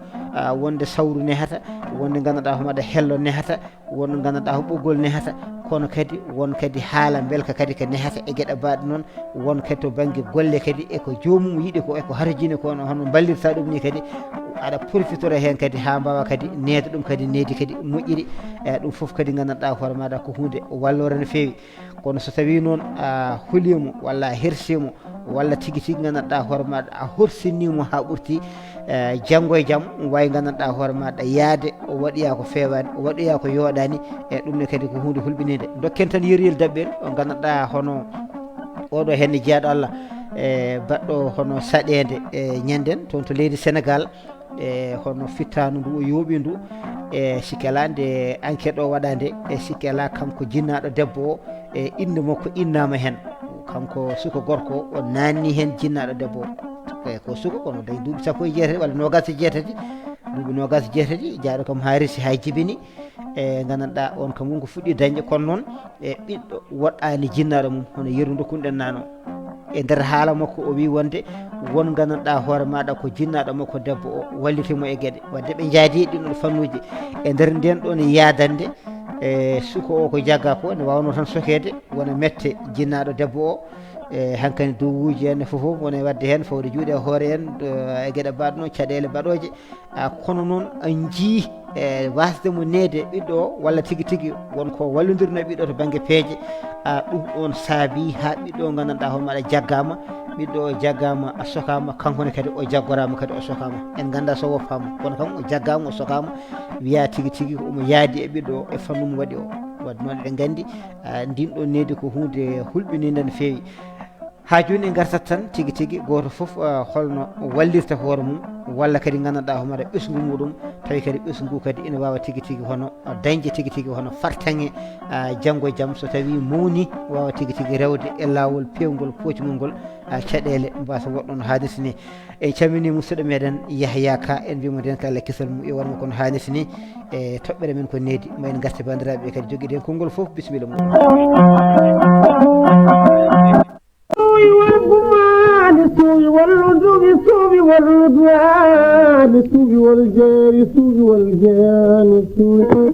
wonde sawru nehata wonde gandanɗa homaɗa hello nehata wonde gandanɗa ko ɓoggol nehata kono kadi won kadi haala belka kadi ko nehata e gueɗe mbaɗe noon won kadi to banggue golle kadi eko jomum yiiɗi ko eko harjini ko hono ballirta ɗum ni kadi aɗa profitore hen kadi ha mbawa kadi neede ɗum kadi needi kadi moƴƴiri e ɗum foof kadi gandanɗa hoore maɗa ko hunde wallore no feewi kono so tawi noon a hulimo walla a hersimo walla tigui tigui gandanɗa hoore maɗa a horsinimo ha ɓurti janggo e jaam wawi gandanɗa hoore maɗa yaade o waɗoya ko fewani o waɗoya ko yooɗani e ɗum ne kadi ko hunde hulɓinide dokken tan yeriyel dabɓel o gandanɗa hono oɗo henne jeeyaɗo Allah e baɗɗo hono saɗede e ñanden toon to leydi Sénégal e hono fittanu ndu o yooɓi ndu e sikki ala nde enquête o waɗa nde e sikki ala kanko jinnaɗo debbo o e inde makko innama hen kanko suka gorko o nanni hen jinnaɗo debbo o e ko suka kono dañi duuɓi sappo e jeetati walla nogas e jeetati duuɓi nogas e jeetati jaaɗo kam ha resi hay jibini e gandanɗa on kam wonko fuɗɗi dañde kono noon e ɓiɗɗo woɗɗani jinnaɗo mum hono yeru dokkunoɗen nano e nder haala makko o wi wonde won gandanɗa hoore maɗa ko jinnaɗo makko debbo o wallitimo e gueɗe wadde ɓe jaadi ɗinɗon fannuji e nder nden ɗon yadande e suka o ko jagga ko ne wawno tan sokede wona mette jinnaɗo debbo o e hankkadi dowuji en fofoof wona wadde hen fawde juuɗe hoore en e gueɗe mbaɗe noon caɗele mbaɗoje kono noon en jii e wasdemo neede ɓiɗɗo o walla tigui tigui wonko wallodirno ɓiɗɗo to banggue peeje ɗum ɗon saabi ha ɓiɗɗo o gandanɗa hoore maɗa jaggama ɓiɗɗo o jaggama a sokama kankone kadi o jaggorama kadi o sokama en ganda so woppama kono kam o jaggama o sokama wiya tigui tigui omo yaadi e ɓiɗɗo o e fannumo waɗi o wadde noon eɗen gandi ndin ɗon needi ko hunde hulɓininde no feewi ha joni en gartat tan tigui tigui goto foof holno wallirta hoore mum walla kadi gandanɗa homaɗa ɓesgu muɗum tawi kadi ɓesgu ngu kadi ina wawa tigui tigui hono dañde tigui tigui hono fartange janggo e jaam so tawi mawni wawa tigui tigui rewde e lawol pewgol poccugol ngol caɗele mbasa woɗɗo no hannirta ni en calmini musidɗo meɗen Yahya Ka en mbimo nden ko Allah kisal mum e wonmo kono hannirta ni e toɓɓere men ko needi ma en garta bandiraɓe kadi jogui ɗen konngol foof bisimilla mum suubi walludugi suubi walludwaani suubi wal jeeri suubi wal jeyaani suubi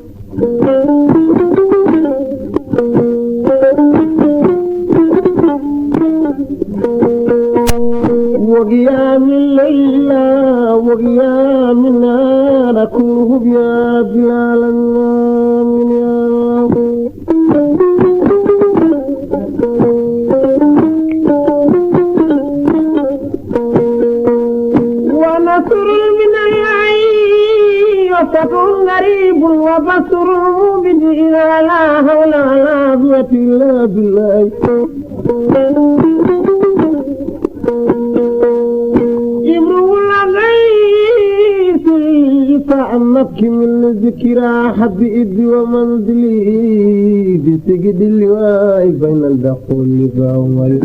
وقيام الليل وقيام النار كله يا بلال النام ونصر من العين وفتح غريب وبصر بدء لا حول ولا قوة إلا بالله فعنك من الذكرى حبيبي ومنزلي بسجد اللواء بين الدخول فأول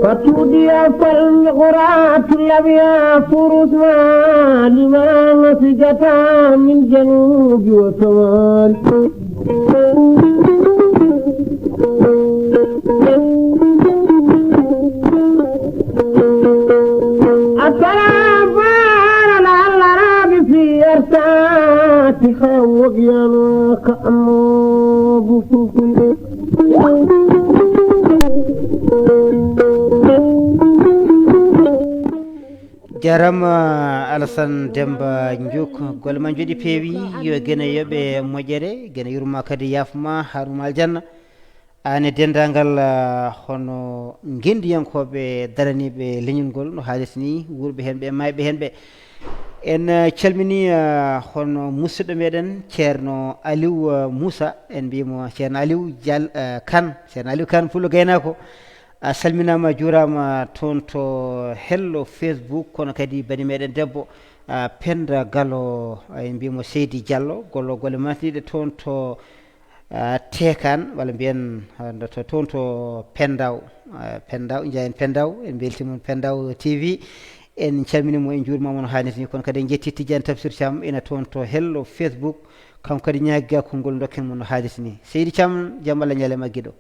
فتودي فالغرات الأبيا فرسنا لما نسجتا من جنوب وشمال السلام على العرب في ارتاتها وقيانا كأنه jarama Alassane Demba Ndiouk golle ma jooɗi peewi yo gene yoɓe moƴƴere gene yurma kadi yafma haruma aljanna an e dendagal hono gendiyankoɓe daraniɓe leñolngol no haalis ni wurɓe hen ɓe mayɓe hen ɓe en calmini hono musidɗo meɗen ceerno Aliou Moussa en mbimo ceerno Aliou Dial Kane ceerno Aliou Kane Pullo Gaynako a salminama juurama toon to hello Facebook kono kadi bani meɗen debbo Penda Gallo en mbimo Seydi Diallo gollo golle matniɗe toon to Tekan walla mbiyen to toon to Pendaw jeeyen Pendaw en beltimon Pendaw TV en calminimo en juurmamo no hannirta ni kono kadi en jetti Tidiane Tafsir Thiam ina toon to hello Facebook kanko kadi ñaagui konngol dokken mo no haalirta ni Seydi Thiam jaam Allah ñalema guiɗo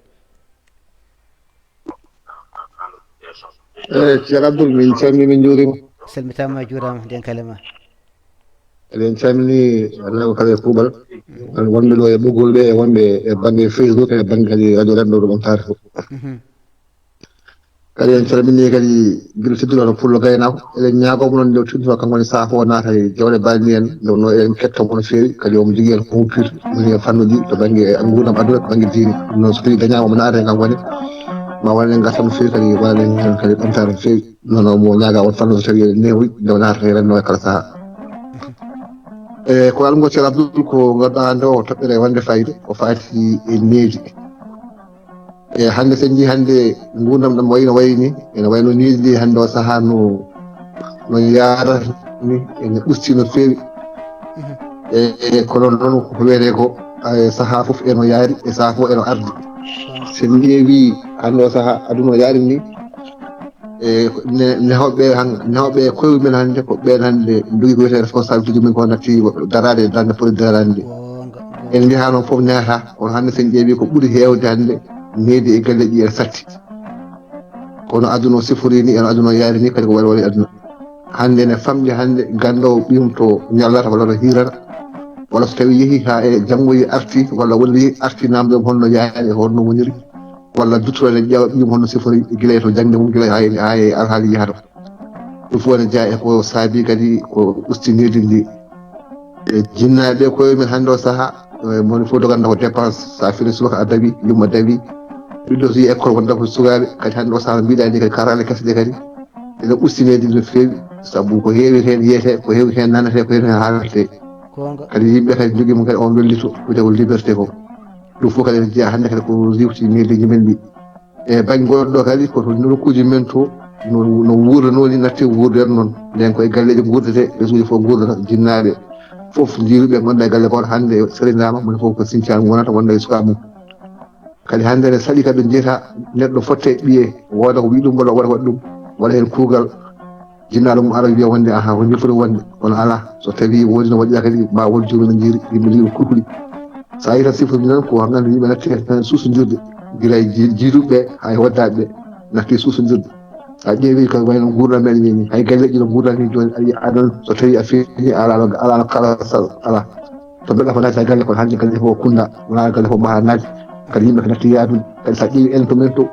ceerno Abdoul min calmini min juurima salmitama juurama nden kalema eɗen calmini allahu kala e kuuɓal wonɓe ɗo e ɓoggol ɓe e wonɓe e banggue Facebook e banggue kadi radio renɗo ɗo ɓamtare fof kadi en calmini kadi guila tedduɗo Pullo Gaynako eɗen ñagomo noon nde tedduɗo kanko woni saaha o naata e jawle balni en nde wonno eɗen kettomo no feewi kadi omo jogui en humpito woni e fannuji to banggue gurdam aduna to banggue diine ɗum noon so tawi dañama omo naata e kanko woni ma waɗanen gasa no feewi kadi waɗanen hen kadi ɓamtare no feewi noon omo ñaaga on fannu so tawi newoyi nde naata e renno e kala saaha ko algo ceerno Abdoul ko ganduɗa hande o toɓɓere wonde fayida ko fati e needi e hande sen jii hande gurdam ɗam wayno wayni ene wayno needi ndi hande o saaha no yarata ni ene ɓusti no feewi e kono noon ko wiyete ko saaha foof eno yaari e saaha fof eno ardi sen ƴeewi hande o saaha aduna o yaari ni e nehawɓe koye men hannde ko ɓen hannde jogui ko wiyete responsabilité mumen ko natti darade darde poti darande nde en jeeha noon foof nehata kono hannde sen ƴeewi ko ɓuuri hewde hannde needi e galle ɗi en satti kono aduna o sifori ni eno aduna o yaari ni kadi ko waɗi aduna hannde ne famɗi hannde gandowo ɓiyum to ñallata walla to hirata walla so tawi yeehi ha e janggoyi arti walla walla yeehi arti namdom holno yaari e holno woniri walla dutorede ƴeewa ɓiyum holno sifori guila to jangde mum guila ha e alhaali yahata ɗum fof ne jeeya e ko saabi kadi ko ustinirde ndi e jinnaɓe koyemen hannde o saaha moni fof doganda ko dépense sa fini subaka a dawi yumma dawi ɓiɗɗo so yi école wonda ko sukaɓe kadi hannde o saaha mbiɗa ni kadi karale kese ɗe kadi ene ustinede no feewi saabu ko heewi hen yiyete ko heewi hen nanete ko heewi hen haalate kadi yimɓe kadi joguimo kadi on wellito wiyete ko liberté ko ɗum fof kadi ene jeeya hannde kadi ko riwti neediji men ɗi e banggue goɗɗo kadi koto nokkuji men to no wuurdanoni natti wuurdere noon nden koye galleji gurdete ɓesguji fof gurdata jinnaɓe fof jiruɓe gonɗa e galle goto hannde saɗinama moni fof ko sincani wonata wonda e suka mum kadi hannde ne saaɗi kadi ɗo jeeta neɗɗo fotte ɓiye wooda ko wi ɗum walla waɗa waɗa ɗum waɗa hen kuugal jinnaɗo mum ara wiya wonde aha woni foti wonde kono ala so tawi woodi no waɗiɗa kadi ma won jomum no jiiri yimɓe liiɓe kurkuɗi sa yi tan sifori noon ko ganda yimɓe natti tan suusodirde guila e jiiruɓeɓe hay waddaɓeɓe natti suusodirde sa ƴeewi ko wayno gurdam meɗen ni hay galleji no gurdam ni joni ayi aɗon so tawi a fini alano kala ala to mbeɗa ko naati ha galle kono hannde galle fof kunda wona galle fof maha naati kadi yimɓe ko natti yaadude kadi sa ƴeewi en to men to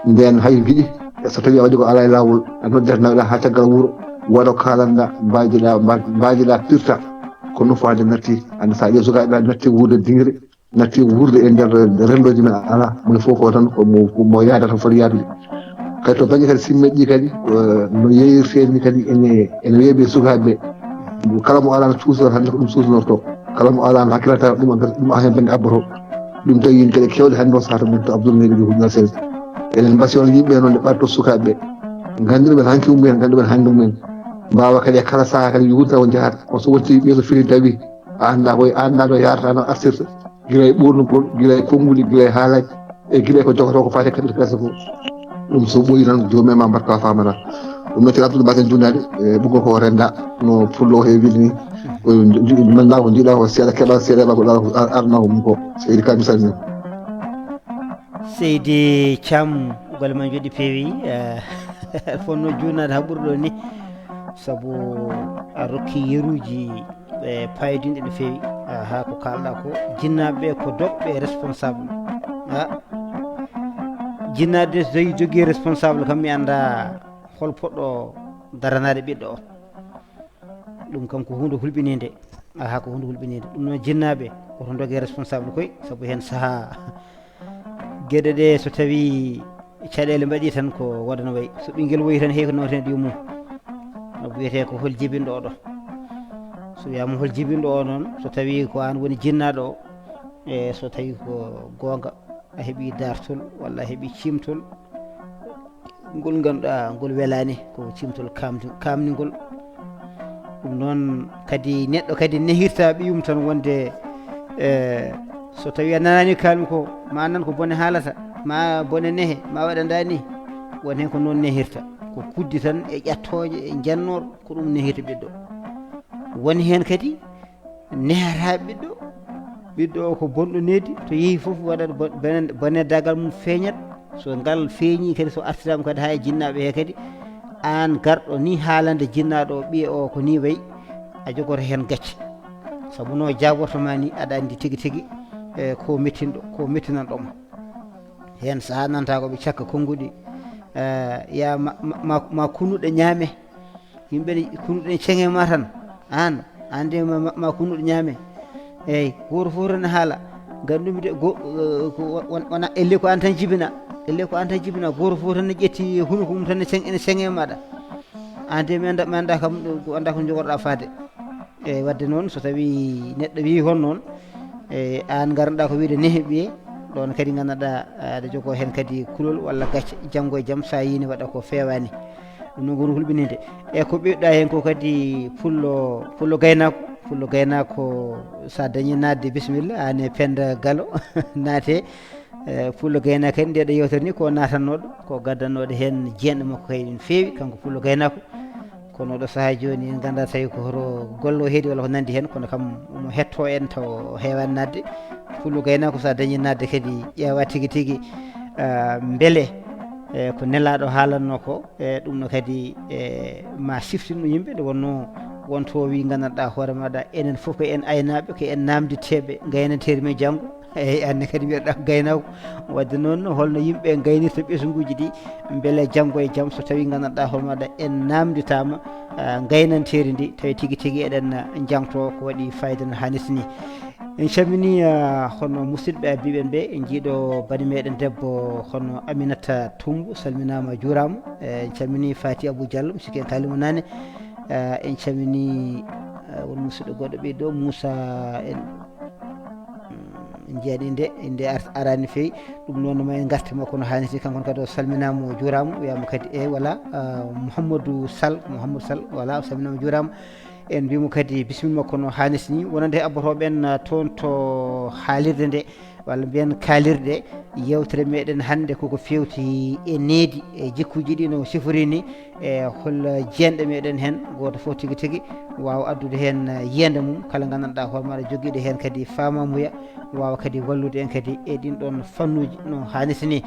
nden hay giɗi so tawi a waɗi ko ala e lawol a noddata nawɗa ha caggal wuuro woɗa ko kalanɗa mbajiɗa pirta ko noon fo hannde natti hannde sa ƴeewi sukaɓe natti wurde dingre natti wurde e nder rendoji men ala moni fof ko tan mo yaadata foti yaadude kadi to banggue kadi simmeɗɗi kadi no yeeyirte ni kadi ene weeɓe sukaɓeɓe kala mo alano cuusor hannde ko ɗum suusnorto kala mo alano hakkilata ɗum a hen banggue abboto ɗum tawi yin kadi kewɗe hannde o sahata men to Abdoul neɗi huɗinal sel enen mbasi on yimɓe noon nde ɓatto sukaɓeɓe ganduɗumen hanki mumen ganduɗumen hannde mumen mbawa kadi e kala saaha kadi wurta o jahata on so wonti ɓeeso fini dawi a anda koye anda ɗo yarata no artirta guila e ɓurnugol guila e konnguli guila e haalaji e guila e ko jogoto ko fati kaɓirta pesa fof ɗum so ɓooyi tan jomum ma mbatta famata ɗum noon Abdoul mbasen jundade e ɓuggol ko renda no pullo he wiide ni manda ko jiiɗa ko seeɗa keɓa seeɗa ko arna ko mum ko seydi ka misal ni seydi Thiam golle ma joɗi peewi fonno junade ha ɓuuri ɗo ni saabu a rokki yeruji payidinɗe no feewi ha ko kalɗa ko jinnaɓeɓe ko doɓɓe responsable jinnade so tawi jogui responsable kam mi anda hol poɗɗo daranade ɓiɗɗo o ɗum kam ko hunde hulɓinide ha ko hunde hulɓinide ɗum noon jinnaɓe oto dogue responsable koye saabu hen saaha gueɗe ɗe so tawi caɗele mbaɗi tan ko waɗano wayi so ɓinguel woyi tan heewi ko naweteno ɗi mum no wiyete ko hol jibinɗo oɗo so wiyama hol jibinɗo o noon so tawi ko an woni jinnaɗo o e so tawi ko gonga a heeɓi dartol walla a heeɓi cimtol ngol ganduɗa ngol welani ko cimtol kamnigol ɗum noon kadi neɗɗo kadi nehirta ɓiyum tan wonde so tawi a nanani kalmi ko ma nan ko bone haalata ma bone nehe ma waɗanda ni won hen ko noon nehirta ko kuddi tan e ƴattoje e jannor ko ɗum nehirta ɓiɗɗo woni hen kadi nehata ɓiɗɗo o ko bonɗo neddi to yeehi foof waɗat bone dagal mum feeñat so ngal feeñi kadi so artirama kadi ha e jinnaɓe he kadi an garɗo ni haalande jinnaɗo o ɓiye o ko ni wayi a jogoto hen gacce saabu no jabortoma ni aɗa andi tigui tigui ko mettinɗo ko mettinanɗoma hen saaha nanta koɓe cakka konnguɗi ya ma kunuɗe ñaame yimɓe kunuɗe ceŋe ma tan an de ma kunuɗe ñaame eyyi goto fof tan haala gandumi de wona elle ko an tan jibina goto fof tan ne ƴetti hunuko mum tan ene ceŋe maɗa an de mi anda kam anda ko jogorɗa faade eyyi wadde noon so tawi neɗɗo wi hon noon an garnoɗa ko wiide nehe ɓiye ɗon kadi ganduɗa aɗa jogo hen kadi kulol walla gacce janggo e jaam sa yini waɗa ko fewani ɗum noon goni hulɓinide e ko ɓeɗɗa hen ko kadi pullo gaynako sa dañi nadde bisimilla an e Penda Gallo naate pullo gaynako kadi ndeɗo yewtere ni ko natannoɗo ko gaddannoɗo hen jeenɗo makko kadi no fewi kanko pullo gaynako kono ɗo saaha joni en ganda tawi ko hoto gollo heedi walla ko nandi hen kono kam omo hetto en taw hewani nadde pullo gaynako sa dañi nadde kadi ƴeewa tigui tigui beele ko nelaɗo haalanno ko ɗum no kadi ma siftinno yimɓe nde wonno wonto wi gandanɗa hoore maɗa enen foof ko en aynaɓe ko en namdeteɓe gaynateeri men janggo eyyi anne kadi mbiyeɗa ko gaynako wadde noon holno yimɓe gaynirta ɓesguji ɗi beele janggo e jaam so tawi gandanɗa hoore maɗa en namdetama gaynanteri ndi tawi tigui tigui eɗen jangto ko waɗi fayida no hannirta ni en calmini hono musidɓe abiɓen ɓe en jiiɗo bani meɗen debbo hono Aminata Tumbu salminama juurama en calmini Fati Abou Diallo mi sikki en kalimo nane en calmini won musidɗo goɗɗo ɓiɗɗo Moussa en jeeyaɗi nde arani no fewi ɗum noon ma en gartima kono hannirta kankone kadi o salminama o juurama wiyama kadi voilà Mouhamadou Sall voilà o salminama juurama en mbimo kadi bisimilla makko no hannirta ni wonande abbotoɓen toon to haalirde nde walla mbiyen kaalirde yewtere meɗen hannde koko fewti e needi e jikkuji ɗi no sifori ni e hol jeenɗe meɗen hen goto fof tigui tigui wawa addude hen yiyande mum kala gandanɗa hoore maɗa joguiɗo hen kadi famamuya wawa kadi wallude en kadi e ɗin ɗon fannuji no hannirta ni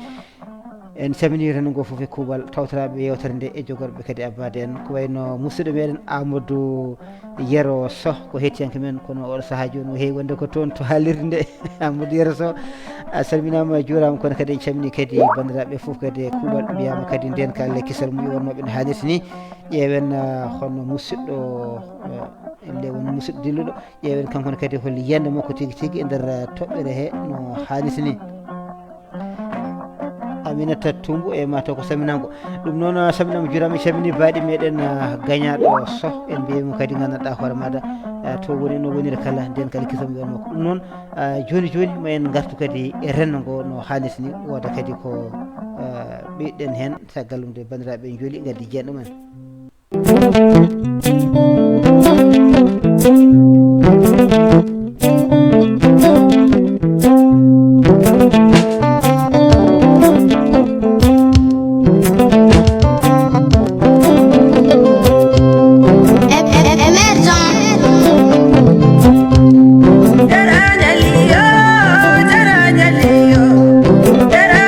en calmini rendo ngo foof e kuuɓal tawtoraɓe yewtere nde e jogorɓe kadi abbade en ko wayno musidɗo meɗen Amadou Yero Sow ko hettiyanke men kono oɗo saaha joni o heewi wonde ko toon to haalirde nde Amadou Yero Sow a salminama a juurama kono kadi en calmini kadi bandiraɓe foof kadi e kuuɓal mbiyama kadi nden ka Allah kisal mum wonnoɓe no hannirta ni ƴeewen hono musidɗo nde won musidɗo dilluɗo ƴeewen kankone kadi hol yiyande makko tigui tigui e nder toɓɓere he no hannirta ni Aminata Tumbu e mataw ko saminango ɗum noon saminama juurama calmini baɗi meɗen gañaɗo Sow en mbiyamo kadi gandanɗa hoore maɗa to woni no woniri kala nden kala kisam yon makko ɗum noon joni ma en gartu kadi e rendo ngo no hannirta ni woda kadi ko ɓeyɗen hen caggal ɗum de bandiraɓe en jooli gaddi jeenɗo men Dara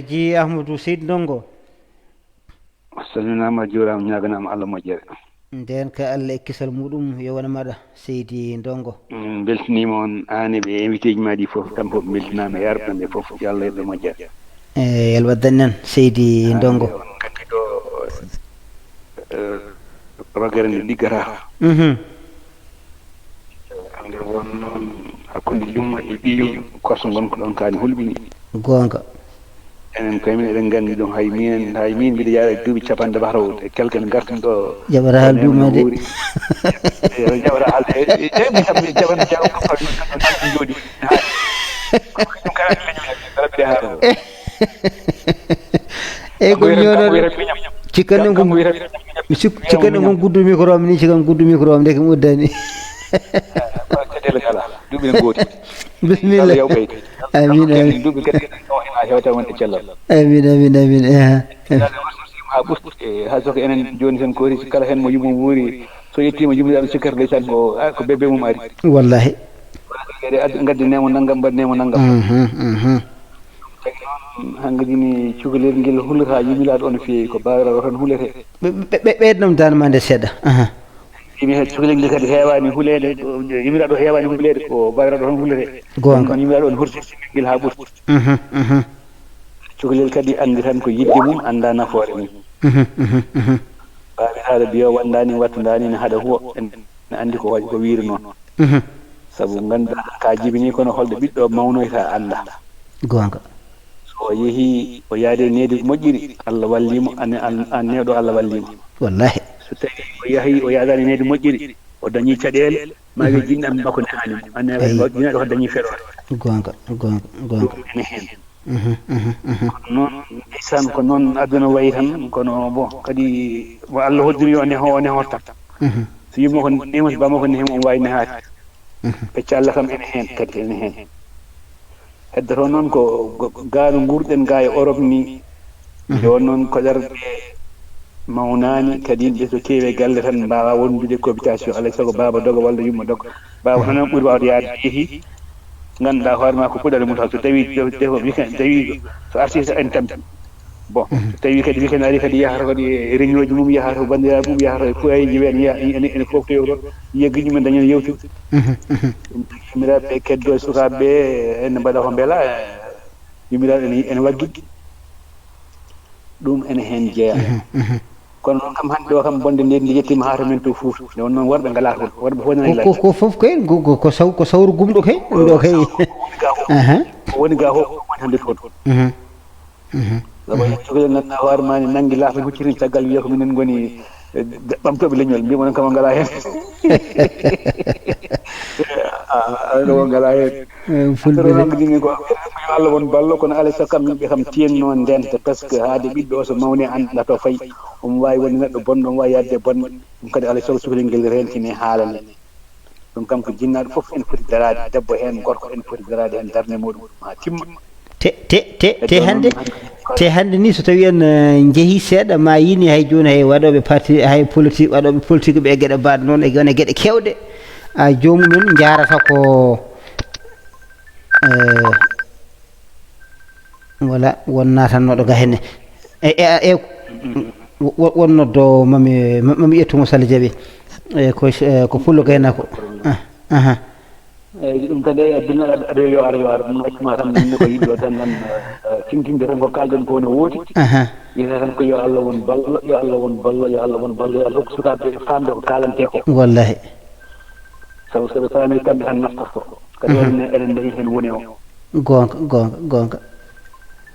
Haji Ahmadou Seyd Ndongo salminama juurama ñaganama Allah moƴƴere nden ka Allah e kisal muɗum yo wona maɗa Seydi Ndongo beltinima on an e ɓe invité ji ma ɗi foof kam fof beltinama e arɓe fof yo Allah yeɓe moƴƴere yal waddan nen Seydi Ndongo on gandi ɗo rogere nde ɗiggata ande won noon hakkude jumma e ɓiyu korso gonko ɗon kaani hulɓini gonga enen koye min eɗen gandi ɗum hay min mbiɗa yaara duuɓi capanɗe bataw e quelque ne gartumi ɗo jaɓata haal duuma de jaɓata haalde mi tammi jaɓata jooɗi ɗum kala leñol haala eyyi ko ñooɗo cikkanɗe gon guddu micro am ni cikkan guddu micro am ndeke mi uddani caɗele ngala duuɓi ne gooti bisimilla amin amin duuɓi kadi ha hewta wonde cellal amin ha ɓusti ha soko enen joni tan koori kala hen mo yumum wuuri so yettima jumiraɗo sikkata ndeysan ko bébé mum ari wallahi kadi gaddi nemo naggam mbaɗ nemo naggam tagi noon hangadini cukalel ngel hullata yumilaɗo on feewi ko bawiraɗo tan hulete ɓeydnam danma nde seeɗa imi he cukalel ngel kadi heewani hulede yumiraɗo heewani hulede ko bawiraɗo tan hullete gonga on yumiraɗo on hurti ngel ha ɓurti cukalel kadi andi tan ko yidde mum anda nafoore mum bawi haala biyo wandani wattudani ne haɗa huwa ne andi ko waɗi ko wiiri noon saabu ganduɗa ka jibini kono holɗo ɓiɗɗo mawnoyta anda gonga so yeehi o yaade needi moƴƴiri Allah wallimo an newɗo Allah wallimo wallahi so tawi o yahi o yaadani needi moƴƴiri o dañi caɗele ma wi jinɗam makko ne hani mo jinnaɗo ko dañi feɗore gonga ene hen noon ndeysan ko noon aduna wayi tan kono bon kadi mo Allah hoddiri o nehorta so yimmo ko nehmo bamma ko nehmo on wawi nehaade pecca Allah kam ene hen kadi ene hen heddoto noon ko gaano gurɗen ga e Europe ni joni noon koɗarɓe mawnani kadi yimɓe so keewi galle tan mbawa wondude cohabitation alay sago baba doga walla yumma doga baba hono ɓuuri wawde yaade yeehi ganduɗa hoore ma ko puɗɗare mum taw so tawi tawi so arti en tampi bon so tawi kadi weekend ari kadi yahata kadi e réunion ji mum yahata bandiraɓe mum yahata e foyaji wen ene fof to yewto yegguiji men dañen yewtude yimiraɓe keddo e sukaɓeɓe ene mbaɗa ko beela yimiraɓe ene wagguiɗi ɗum ene hen jeeya kono noon kam hannde o kam bonde nde ndi yettima haata men to Fouta nde won noon worɓe ngala toon worɓe fof nani ladde ko fof kay ko sawru gumɗo kay ɗum ɗo kay woni ga fof woni hannde toon sabu cukalel ganduɗa hoore ma ne nanggui laafa huccitin caggal wiya ko minen goni ɓamtoɓe leñol mbimo noon kam ngala hen aɗo ngala hen fulɓeɗe ko Allah won ballo kono alay sago kam yimɓe kam tiyenno ndenta par ce que haade ɓiɗɗo o so mawni anɗa to fayi omo wawi wonde neɗɗo bonɗo omo wawi yadde bonɗo ɗum kadi alay sago cukalel ngel rentine haalane ɗum kam ko jinnaɗo foof ene foti darade debbo hen gorko ene foti darade hen darde muɗum ha timma te hande ni so tawi en jeehi seeɗa ma yini hay joni hay waɗoɓe parti hay politique waɗoɓe politique ɓe e gueɗe mbaɗe noon e wone gueɗe kewɗe a jomumen jarata ko voilà won natannoɗo ga henne e won noddo mami ƴettumo Sall Diaby ko pullo gaynako eyyi ɗum kadi adduna aɗa yo ar ɗum waccima tan minne ko yiɗɗo tan nan timtinde tan ko kalɗen ko ne wooti wiyata tan ko yo Allah won ballo yo Allah won ballo yo Allah won ballo yo Allah hokku sukaɓe famde ko kalante ko wallahi sabu soɓe paami kamɓe tan naftorto kadi eɗen dañi hen woni o gonga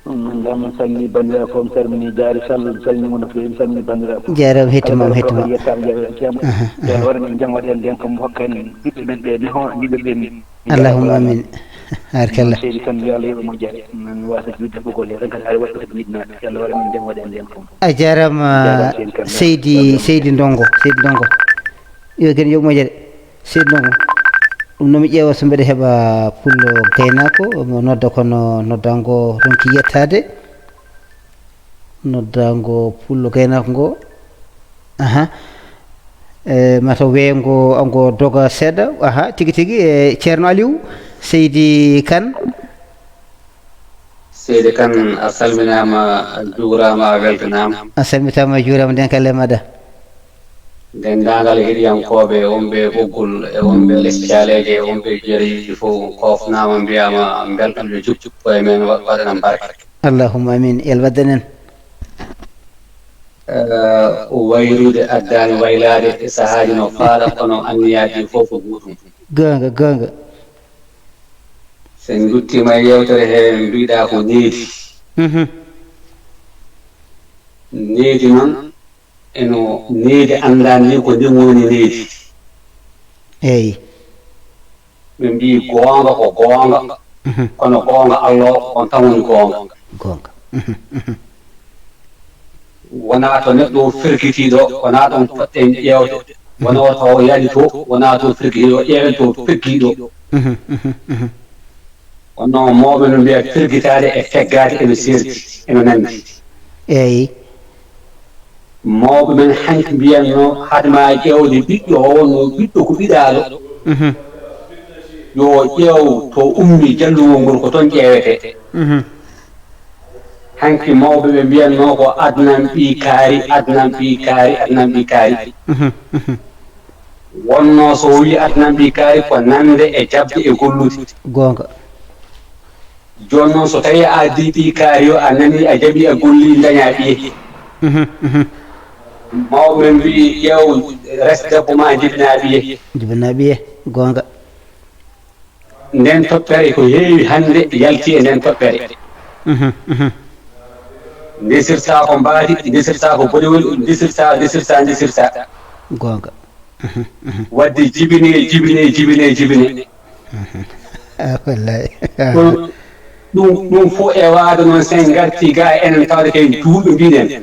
min gam salmini bandiraɓe fof mi salmini Diary Sall mi salminimo no fewi mi salmini bandiraɓe jarama hettimama yettama waɗanen jam waɗen nden kam hokka en ɓiɓɓe men ɓe neho jiɓe ɓe allahumma amin harkalla seydi tan yo Allah yoɓe moƴƴere min wasa judde ɓogol he tan kadi haɗa waɗɗo kadi yiɗnaɓe yo Allah waɗanen jam waɗen nden kam a jarama Seydi Ndongo yo kadi yoɓe moƴƴere Seydi Ndongo ɗum noon mi ƴeewa so mbeɗa heeɓa pullo gaynako mo nodda kono noddango ronki yettade noddango pullo gaynako ngo mataw weyngo ngo doga seeɗa tigui tigui e ceerno Aliou Seydi Kane seydi kan a salminama a juurama a weltanama a salmitama juurama nden kalle maɗa dendagal heɗiyankoɓe wonɓe ɓoggol e wonɓe lespiyaleje e wonɓe jereji fof kofnama mbiyama belɗamɓe juppo e men waɗana barke allahumma amin el waddanen wayrude addani waylade e sahaji no faaɗa kono anniyaji fof ko gotum gonga gonga sen duttima e yewtere he mbiɗa ko needi needi noon eno needi andani ni ko ndin woni needi eyi ɓe mbi goonga ko goonga kono goonga Allah on tan woni goonga gonga wona to neɗɗo firkitiɗo wona ɗon poɗɗen ƴewde wona o taw yaɗi to wona to firkitiɗo ƴeewen to firkiɗo wonno mawɓe no mbiya firkitade e feggade ene serti ene nandi eyi mawɓe men hanki mbiyanno hadema ƴewde ɓiɗɗo o no ɓiɗɗo ko ɓiɗaɗo yo ƴeew to ummi jallugol ngol ko toon ƴeewete hanki mawɓe ɓe mbiyanno ko adnan ɓi kaari adnan ɓi kaari adnan ɓi kaari wonno so wi adnan ɓi kaari ko nande e jabde e gollude gonga joni noon so tawi a di ɓi kaari o a nani a jaɓi a golli daña ɓiye mawɓe mbi ƴeew res debbo ma jibina ɓiye jibina ɓiye gonga nden toppere ko heewi hande yalti e nden toppere desirta ko mbaadi desirta ko boɗewol desirta gonga wadde jibine wallahi ɗum fof e waade noon sen garti ga enen tawde ken juulɓe mbiɗen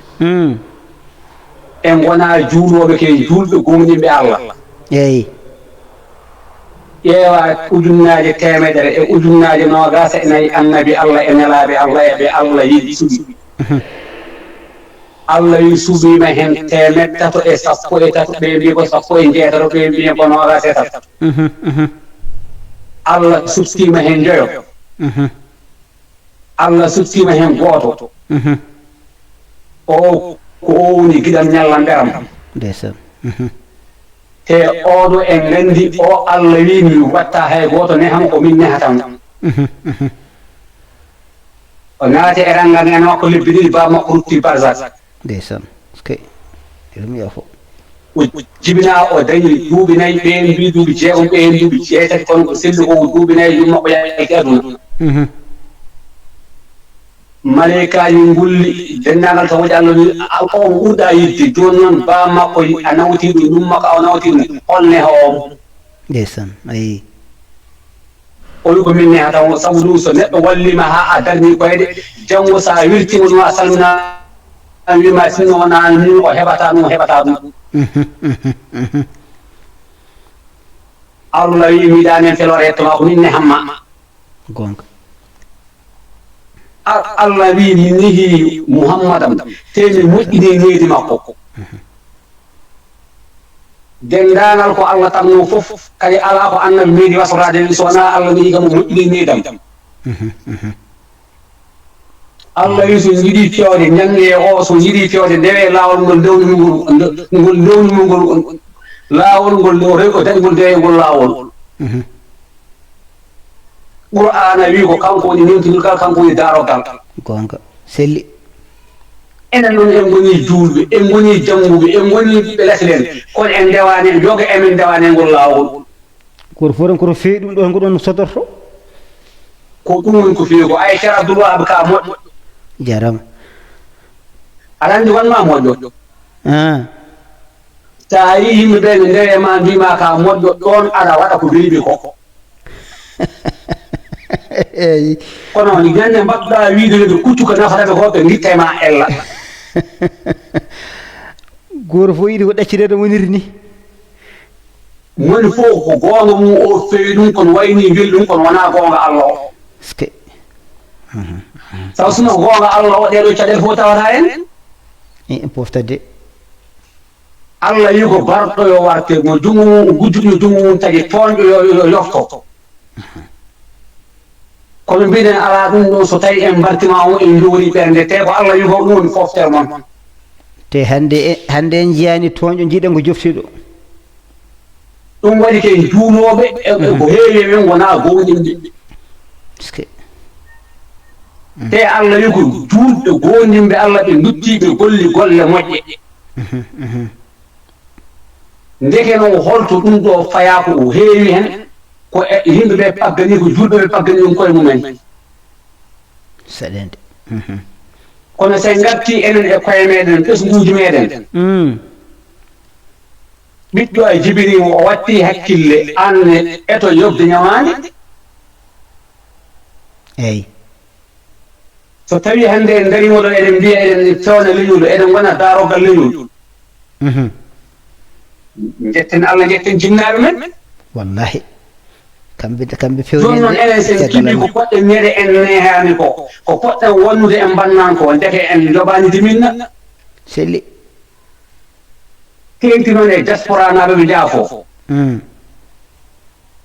en wona juuloɓe ken juulɓe gomniɓe Allah eyi ƴeewa ujunnaje temedere e ujunnaje nogasa e nayyi annabi Allah e nelaɓe Allah eɓe Allah yiɗi suuɓi Allah wi suuɓima hen 313 ɓe mbi ko 17 ɓe mbi ko nogas e tato Allah subtima hen joyo Allah subtima hen gooto o ko o woni giɗam ñalla mberam ndeysaan te oɗo en gandi o Allah wi mi watta hay gooto neham ko min nehatan o naati e rangal ngen makko lebbi ɗiɗi ba makko rutti barzak ndeysaan skay ɗum yafo o jibina o dañi duuɓi nayyi ɓen mbi duuɓi jeegom ɓen duuɓi jeetati kono ko selli ko duuɓi nayyi yum makko yaki aduna malaikaji ngulli dendagal taw waɗi Allah wi on ɓurɗa yidde joni noon ba makko a nawti ɗum ɗum makko a nawti ɗum holne hoom ndeysaan ayi o wi ko min neha tan sabu ɗum so neɗɗo wallima ha a darni koyde janggo sa wirtima ɗum a salmina wima sinno wona min o heɓata ɗum Allah wi miɗanen felore hettoma ko min nehamma gonga Allah wi mi nehi Muhammadam te mi moƴƴini neydi makko dendagal ko Allah tanno fof kadi ala ko annabi meeɗi wasorade so wona Allah nehi kam moƴƴini neydam Allah wi so jiiɗi fewde ñande o so jiiɗi fewde ndewe lawol ngol ndewnumol ngol lawol ngol o dañgol ndewe ngol lawol Qur'ana wi ko kanko woni newtinirgal kanko woni darogal gonga selli enen noon en goni juulɓe en goni janguɓe en goni ɓiɓɓe leslen kono en ndewani en joga emen ndewani ngol lawol koto fof koto feewi ɗum ɗon ko ɗon sodorto ko ɗum woni ko feewi ko ay Ceerno Abdoulwahab ka moƴƴo jarama aɗa andi wonma moƴƴo sa yi yimɓeɓe ne ndewe ma mbima ka moƴƴo ɗon aɗa waɗa ko weeɓi ko eyi kono ñande mbattuɗa wiideede kuccu ko nafataɓe ko ɓe guitte ma ella goto fof yiɗi ko ɗaccirede woniri ni moni fof ko goonga mum o feewi ɗum kono wayni weli ɗum kono wona goonga Allah o ske saw sino goonga Allah o ɗeɗo caɗele fof tawata en poftade Allah wi ko barɗo yo warte mo jungo mum gujjuɗo jungo mum tagi toonƴo yo yofto kono mbiɗen ala ɗum ɗon so tawi en mbartima o en jowri ɓernde te ko Allah yugo ɗum woni foftere mon te hande en jiyani toñƴo jiiɗen ko joftiɗo ɗum waɗi ke juunoɓe ko heewi men wona gowɗinɓe te Allah yugo juulɓe gowndinɓe Allah ɓe duttiɓe golli golle moƴƴe ndeke noon holto ɗum ɗo faya ko heewi hen ko yimɓeɓe paggani ko julɓeɓe paggani ɗum koye mumen saɗede kono sen garti enen e koye meɗen ɓesguji meɗen ɓiɗɗo e jibinimo o watti hakkille anne eto yobde ñawande eyyi so tawi hande en darimo ɗo eɗen mbiya eɗen fewna leñol eɗen gona darogal leñol jetten Allah jetten jinnaɓe men wallahi kamɓe joni noon enen sen kiɓi ko poɗɗen ñeɗe en nehani ko poɗɗen wonnude en bannan ko ndeke en joɓani diminna selli kenti noon e diaspora naɓe ɓe jaafo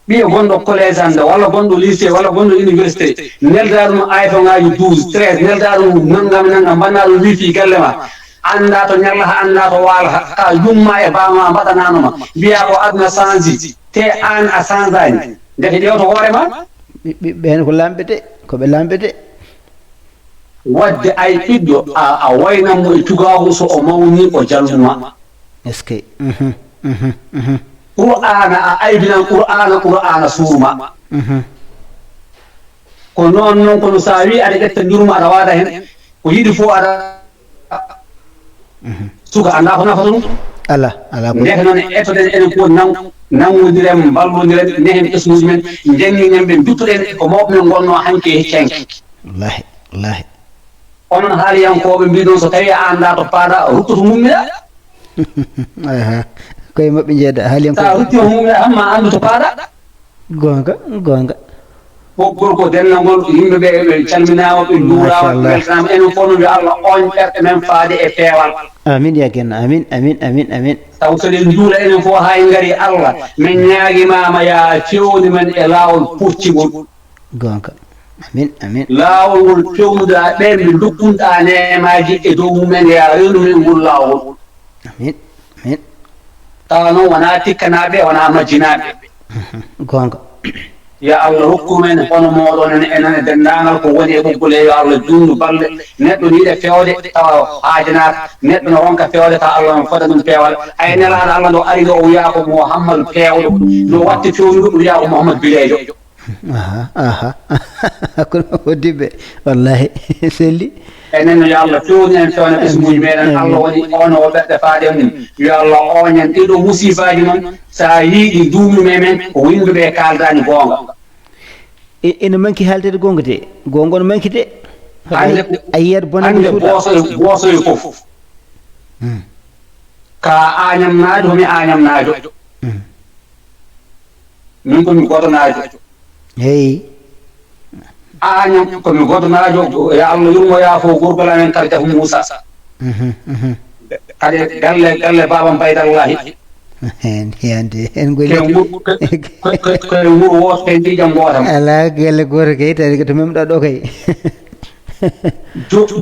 ɓiye gonɗo collége ande walla gonɗo lycée walla gonɗo université nelda ɗum iPhone ngaji 12 13 nelda ɗum naggam mbanna ɗum wifi galle ma anda to ñallata anda to waalata ka yumma e bama mbaɗananoma mbiya ko aduna change te an a change ani ndeke ƴewto hoorema ɓiɓɓe hen ko lamɓete koɓe lamɓete wadde ay ɓiɗɗo a waynanmo e tugaku so o mawni o jalluma est ce que qur'ana a aybinan qur'ana suurma ko noon kono sa wi aɗa ƴetta njurma aɗa waada hen ko yiɗi fof aɗa suka anda ko nafata ɗum ala ndeke noon ettoɗen enen fof nangodiren ballodiren nehen ɓesguji men janginen ɓe duttoɗen ko mawɓe men gonno hanke e heccanke wallahi onon haaliyankoɓe mbi ɗon so tawi a anda to paaɗa ruttoto mummiɗa koye maɓɓe jeeɗa haaliyankoɓe sa ruttima mummiɗa hamma andu to paaɗa gonga gorko dennal ngol yimɓeɓe ɓe calminama ɓe juurama ɓe weltanama enen fof no mbi Allah on ɓerɗe men faade e peewal amin ya genna amin taw soɗen juula enen fof hay gaari Allah min ñaaguimama ya fewni men e laawol puccigol gonga amin laawol ngol fewnuɗa ɓen ɓe dokkunɗa nemaji e dow mumen ya rewnu men ngol laawol amin tawa noon wona tikkanaɓe wona majjinaɓe gonga ya Allah hokkumen hono moɗon enen dendagal ko woni e ɓoggole yo Allah junnu balɗe neɗɗo ni yiɗe fewde tawa haajanaka neɗɗo no wonka fewde tawa Allah no fota ɗum peewal ay nelaɗo Allah ɗo ari ɗo o wiya ko Mouhamadou pewɗo no watti fewnuɗo ɗum wiya ko Mouhamadou bilejo kono hoddiɓe wallahi selli enen no yo Allah fewni en fewna ɓesguji meɗen Allah woni ono o ɓerɗe faaɗe mum yo Allah oñen ɗiɗo musibaji noon sa yiiɗi duumi men ko yimɓeɓe kaldani gonga ene manki haaldede gonga de gonga no manki de a yiyat bonande boosoye fof ka añamnajo homi añamnajo min komi gotonajo heyi añam komi gotonajo ya Allah yurmo yaafo gorgol amen kala defo Moussa kadi galle babam baydallahi en koye wuuro woto ken ɗijam gootam ala gelle goto kay tawde to memɗa ɗo kay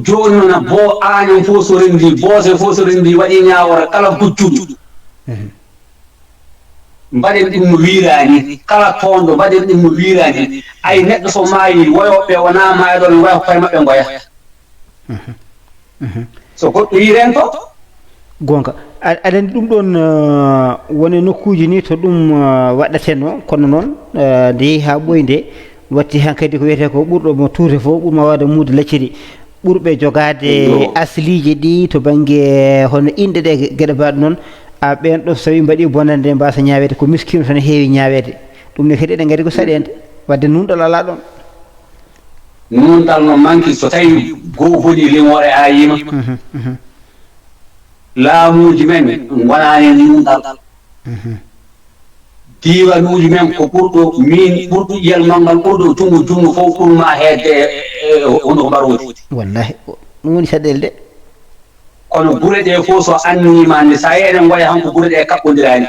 joni noon bo añam fof so rendi boose fof so rendi waɗi ñawore kala gujjuɗo mbaɗen ɗum no wiirani kala toonɗo mbaɗen ɗum no wiirani ay neɗɗo so maayi woyoɓe wona maayiɗon waya ko koye maɓɓe goya so goɗɗo yiren to gonga aɗa andi ɗum ɗon woni nokkuji ni to ɗum waɗateno kono noon nde yeehi ha ɓoyde watti hankkadi ko wiyete ko ɓurɗo mo tuute fof ɓurma wawde muude lacciri ɓurɓe jogade asliji ɗi to banggue hono inɗe ɗe gueɗe mbaɗe noon a ɓen ɗo so tawi mbaɗi bonande mbasa ñawede ko miskino tan heewi ñawede ɗum ne kadi eɗen gadi ko saɗede wadde nunɗal ala ɗon nunɗal no manki so tawi goo hoɗi limore a yima laamuji men gonani nunɗal diwanuji men ko ɓurɗo min ɓurɗo ƴiyal ngal ɓurɗo jungo fof ɓurma hedde hono ko mbarodi wallahi ɗum woni saɗele de kono gure ɗe fof so annima nde sa yi eɗen goya hanko gure ɗe kaɓɓodirani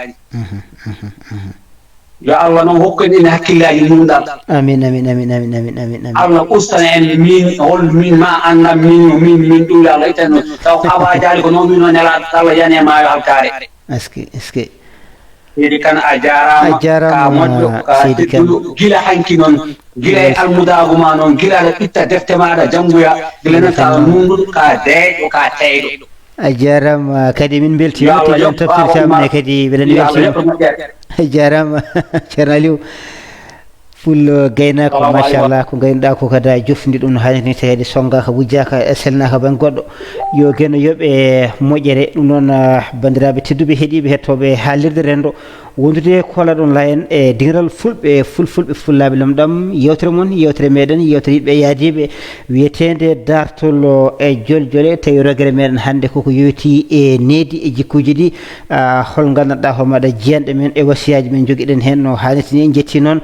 yo Allah noon hokku en hakkillaji mumɗal amin amin amin amin amin amin amin Allah ustana en min hol min ma annam min ɗuule Allah ittano taw awajaali ko noon mino nelaɗo Allah yani e maayo halkare eske Seydi Kane a jarama ka moƴƴo ka tedduɗo gila hanki noon gila e almudagu ma noon gila aɗa ɓitta defte maɗa janngoya gila noon tawa nunduɗo ka deeƴo ka teyɗo a jarama kadi min beltima to jom tafsirtamne kadi beɗen weltima a jarama ceerno Aliou pullo gaynako machallah ko gaynoɗa ko kada jofndi ɗum no hannirta ni tawede songaka wujjaka selnaka ban goɗɗo yo geno yooɓe moƴƴere ɗum noon bandiraɓe tedduɓe heeɗiɓe hettoɓe haalirde rendo wondude kola ɗon la en e dingiral fulɓe fulfulɓe fullaɓe lamɗam yewtere moon yewtere meɗen yewtere yiɗɓe yaadiɓe wiyetede dartol e joljole tawi rogere meɗen hannde koko yowti e needi e jikkuji ɗi hol gandanɗa homaɗa jiyanɗe men e wasiyaji men joguiɗen hen no hannirta ni jetti noon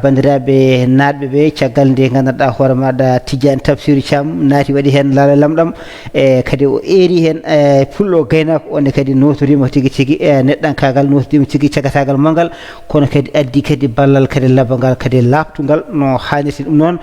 bandiraɓe natɓe ɓe caggal nde gandanɗa hoore maɗa Tidiane Tafsir Thiam naati waɗi hen laala lamɗam e kadi o eeri hen e pullo gaynako onne kadi notorima tigui tigui e neɗɗankagal notorima tigui cagatagal mangal kono kadi addi kadi ballal kadi labangal kadi labtugal no hannirta ɗum noon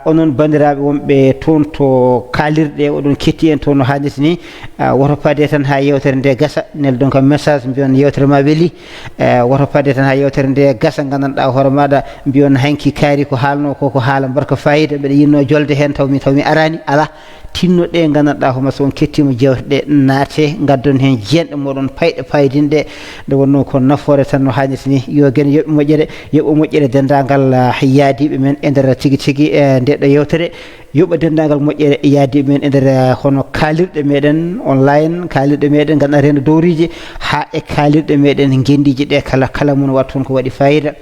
onon bandiraɓe wonɓe toon to kalirɗe oɗon ketti en toon no hannirta ni woto paade tan ha yewtere nde gasa nel donc message mbiyon yewtere ma weeli woto paade tan ha yewtere nde gasa gandanɗa hoore maɗa mbiyon hanki kaari ko haalno koko haala barka fayida mbeɗa yinno jolde hen tawmi arani ala tinnoɗe gandanɗa homa so on kettima jewteɗe naate gaddon hen jiyanɗe moɗon payɗe payidinɗe nde wonno ko nafoore tan no hannirta ni yo gen yoɓe moƴƴere dendagal yaadiɓe men e nder tigui tigui e ndeɗo yewtere yoɓa dendagal moƴƴere yaadiɓe men e nder hono kalirɗe meɗen online kalirɗe meɗen ganduɗa rendo dowriji ha e kalirɗe meɗen gendiji ɗe kala mum watta toon ko waɗi fayida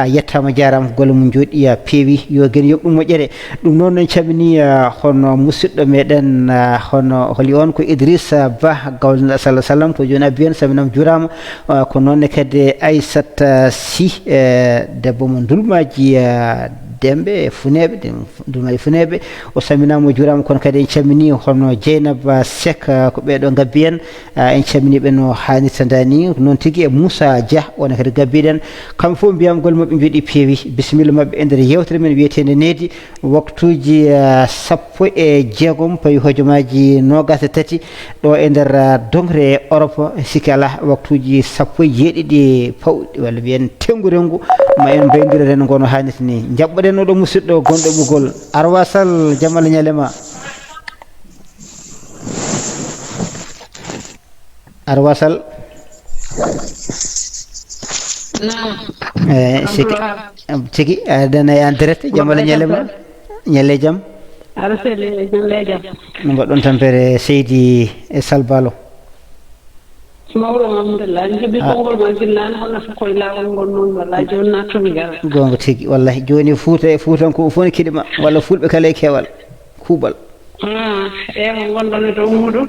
yettama jarama golle mum jooɗi peewi yo gen yoɓ ɗum moƴƴere ɗum noon en camini hono musidɗo meɗen hono holi on ko Idrissa Ba gawlinaɗo sallah sallam to joni abbiyen saminam juurama ko noonne kadi Aissata Sy debbo mo dulmaji dembe funeɓe dulmaji funeɓe o saminama o juurama kono kadi en cammini hono Dieynaba Seck ko ɓeɗo gabbi en en camminiɓe no hannirta dani noon tigui e Moussa Dia wona kadi gabbiɗen kamɓe fof mbiyama golle mabɓe jooɗi peewi bisimilla mabɓe e nder yewtere men wiyetede needi waktuji 16 pawi hojomaji 23 ɗo e nder dongre Europe sikki ala waktuji 17 pawɗi walla wiyen tengu rengu ma en mbaydira ren ngono hannirta ni jaɓɓoɗen oɗo musidɗo gonɗo ɓugol arwasal jaam Allah ñalema arwasal siki aɗana e en direct jaam Allah ñalema ñalle jaam aɗa selli ñalle jaam no mbaɗɗon tampere Seydi e Salbalo mawɗo alhamdulillah jibi kongol ma gillani hono koye lawol ngol noon walla joni nattomi gara gonga tigui wallahi joni Fouta e Foutanko fof ne kiɗima walla fulɓe kala e kewal kuuɓal ewa gonɗon e dow muɗum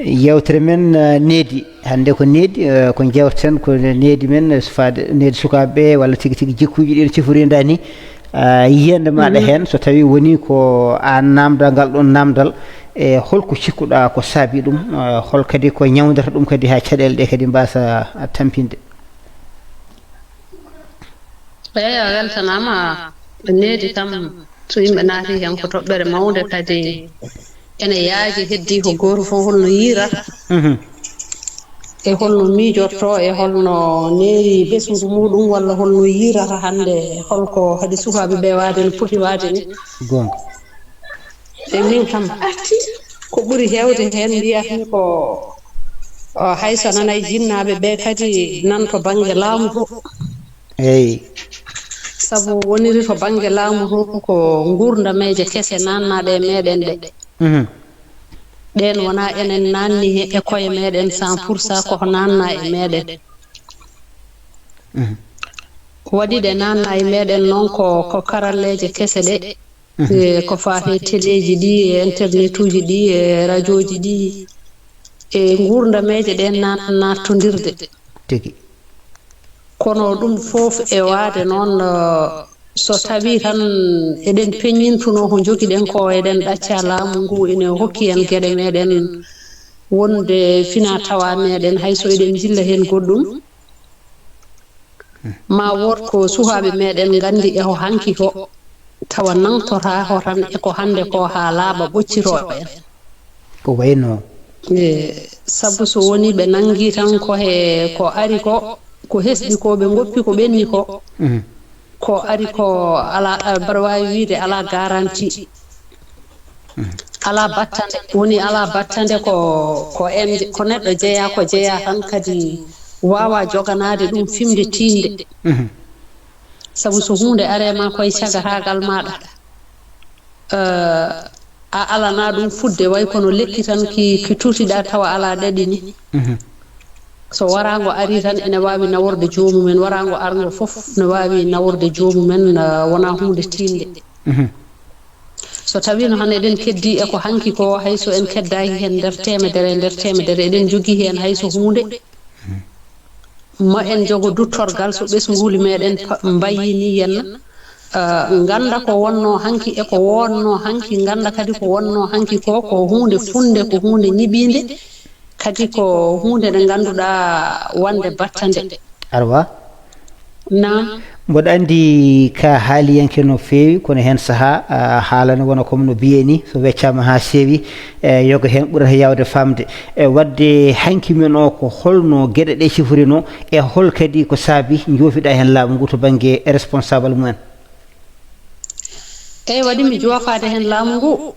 yewtere men needi hande ko needi ko jewteten ko needi men fade needi sukaɓeɓe walla tigui tigui jikkuji ɗi no ciforinda ni yiyande maɗa hen so tawi woni ko an namdal ngal ɗon namdal e holko cikkuɗa ko saabi ɗum hol kadi ko ñawdata ɗum kadi ha caɗele ɗe kadi mbasa tampinde eyi a weltanama needi kam so yimɓe naati hen ko toɓɓere mawde kadi ene yaaji heddi ko goto fof holno yiirata e holno miijorto e holno neeri ɓesngu muɗum walla holno yiirata hannde holko hadi sukaaɓe ɓe waade no poti waade ni gonga e min kam ko ɓuri heewde heen mbiyatmi ko hayso nanay jinnaaɓe ɓe kadi nan to baŋnge laamu to eyi sabu woniri to baŋnge laamu to ko nguurdameeje kese nannaɗe e meɗen ɗe ɗen wona enen nanni e koye meɗen 100% koko nanna e meɗen waɗiɗe nanna e meɗen noon ko karalleje kese ɗe ko fate téléji ɗi e internet uji ɗi e radio ji ɗi e gurdameje ɗe nattodirde tigi kono ɗum fof e waade noon so tawi tan eɗen peññintuno ko jogiɗen ko eɗen ɗacca laamu ngu ene hokki en geɗe meɗen wonde fina tawa meɗen hayso eɗen jilla hen goɗɗum ma wot ko suhaɓe meɗen gandi e ho hanki ko tawa nangtora ho tan e ko hande ko ha laaɓa ɓocciroɓe en ko wayno sabu so woni ɓe nangi tan ko ari ko hesɗi ko ɓe goppi ko ɓenni ko ari ko ala mbaɗa wawi wiide ala garanti ala battande woni ala battande ko neɗɗo jeeya ko jeeya tan kadi wawa joganade ɗum fimde tinde sabu so hunde arema koye cagatagal maɗa a alana ɗum fudde way kono lekki tan ki tutiɗa tawa ala ɗaɗi ni so warango ari tan ene wawi naworde jomumen warango argo fof ne wawi naworde jomumen wona hunde tinde so tawino han eɗen keddi e ko hanki ko hayso en keddaki hen nder temedere eɗen jogui hen hayso hunde ma en jogo duttorgal so ɓesguli meɗen mbayini henna ganda ko wonno hanki e ko wonno hanki ganda kadi ko wonno hanki ko hunde funde ko hunde ñiɓinde kadi ko hunde nde ganduɗa wande battande arwa na mboɗo andi ka haaliyanke no feewi kono hen saaha haalane wona comme no biye ni so weccama ha seewi yoga hen ɓurata yawde famde wadde hanki men o ko holno gueɗe ɗe siforino e hol kadi ko saabi joofiɗa hen laamu ngu to banggue responsable mumen eyi waɗi mi joofade hen laamu ngu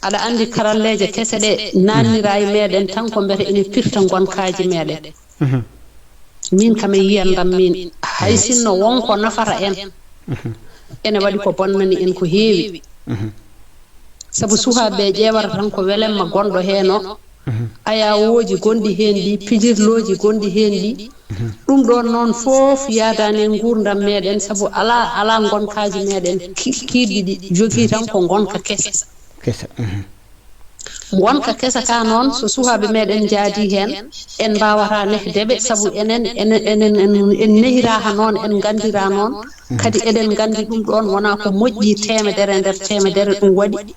aɗa andi karalleje kese ɗe nannira e meɗen tan ko mbete ene pirta gonkaji meɗen min kam e yiyandam min hay sinno wonko nafata en ene waɗi ko bonnani en ko heewi sabu suhaɓe ƴewata tan ko welenma gonɗo hen o ayawoji gonɗi hen ɗi pijirloji gonɗi hen ɗi ɗum ɗon noon fof yadani en gurdam meɗen sabu ala gonkaji meɗen kiɗɗi ɗi jogui tan ko gonka kesa gonka kesa ka noon so suhaɓe meɗen jaadi hen en mbawata nehdeɓe sabu en nehiraha noon en gandira noon kadi eɗen gandi ɗum ɗon wona ko moƴƴi temedere nder temedere ɗum waɗi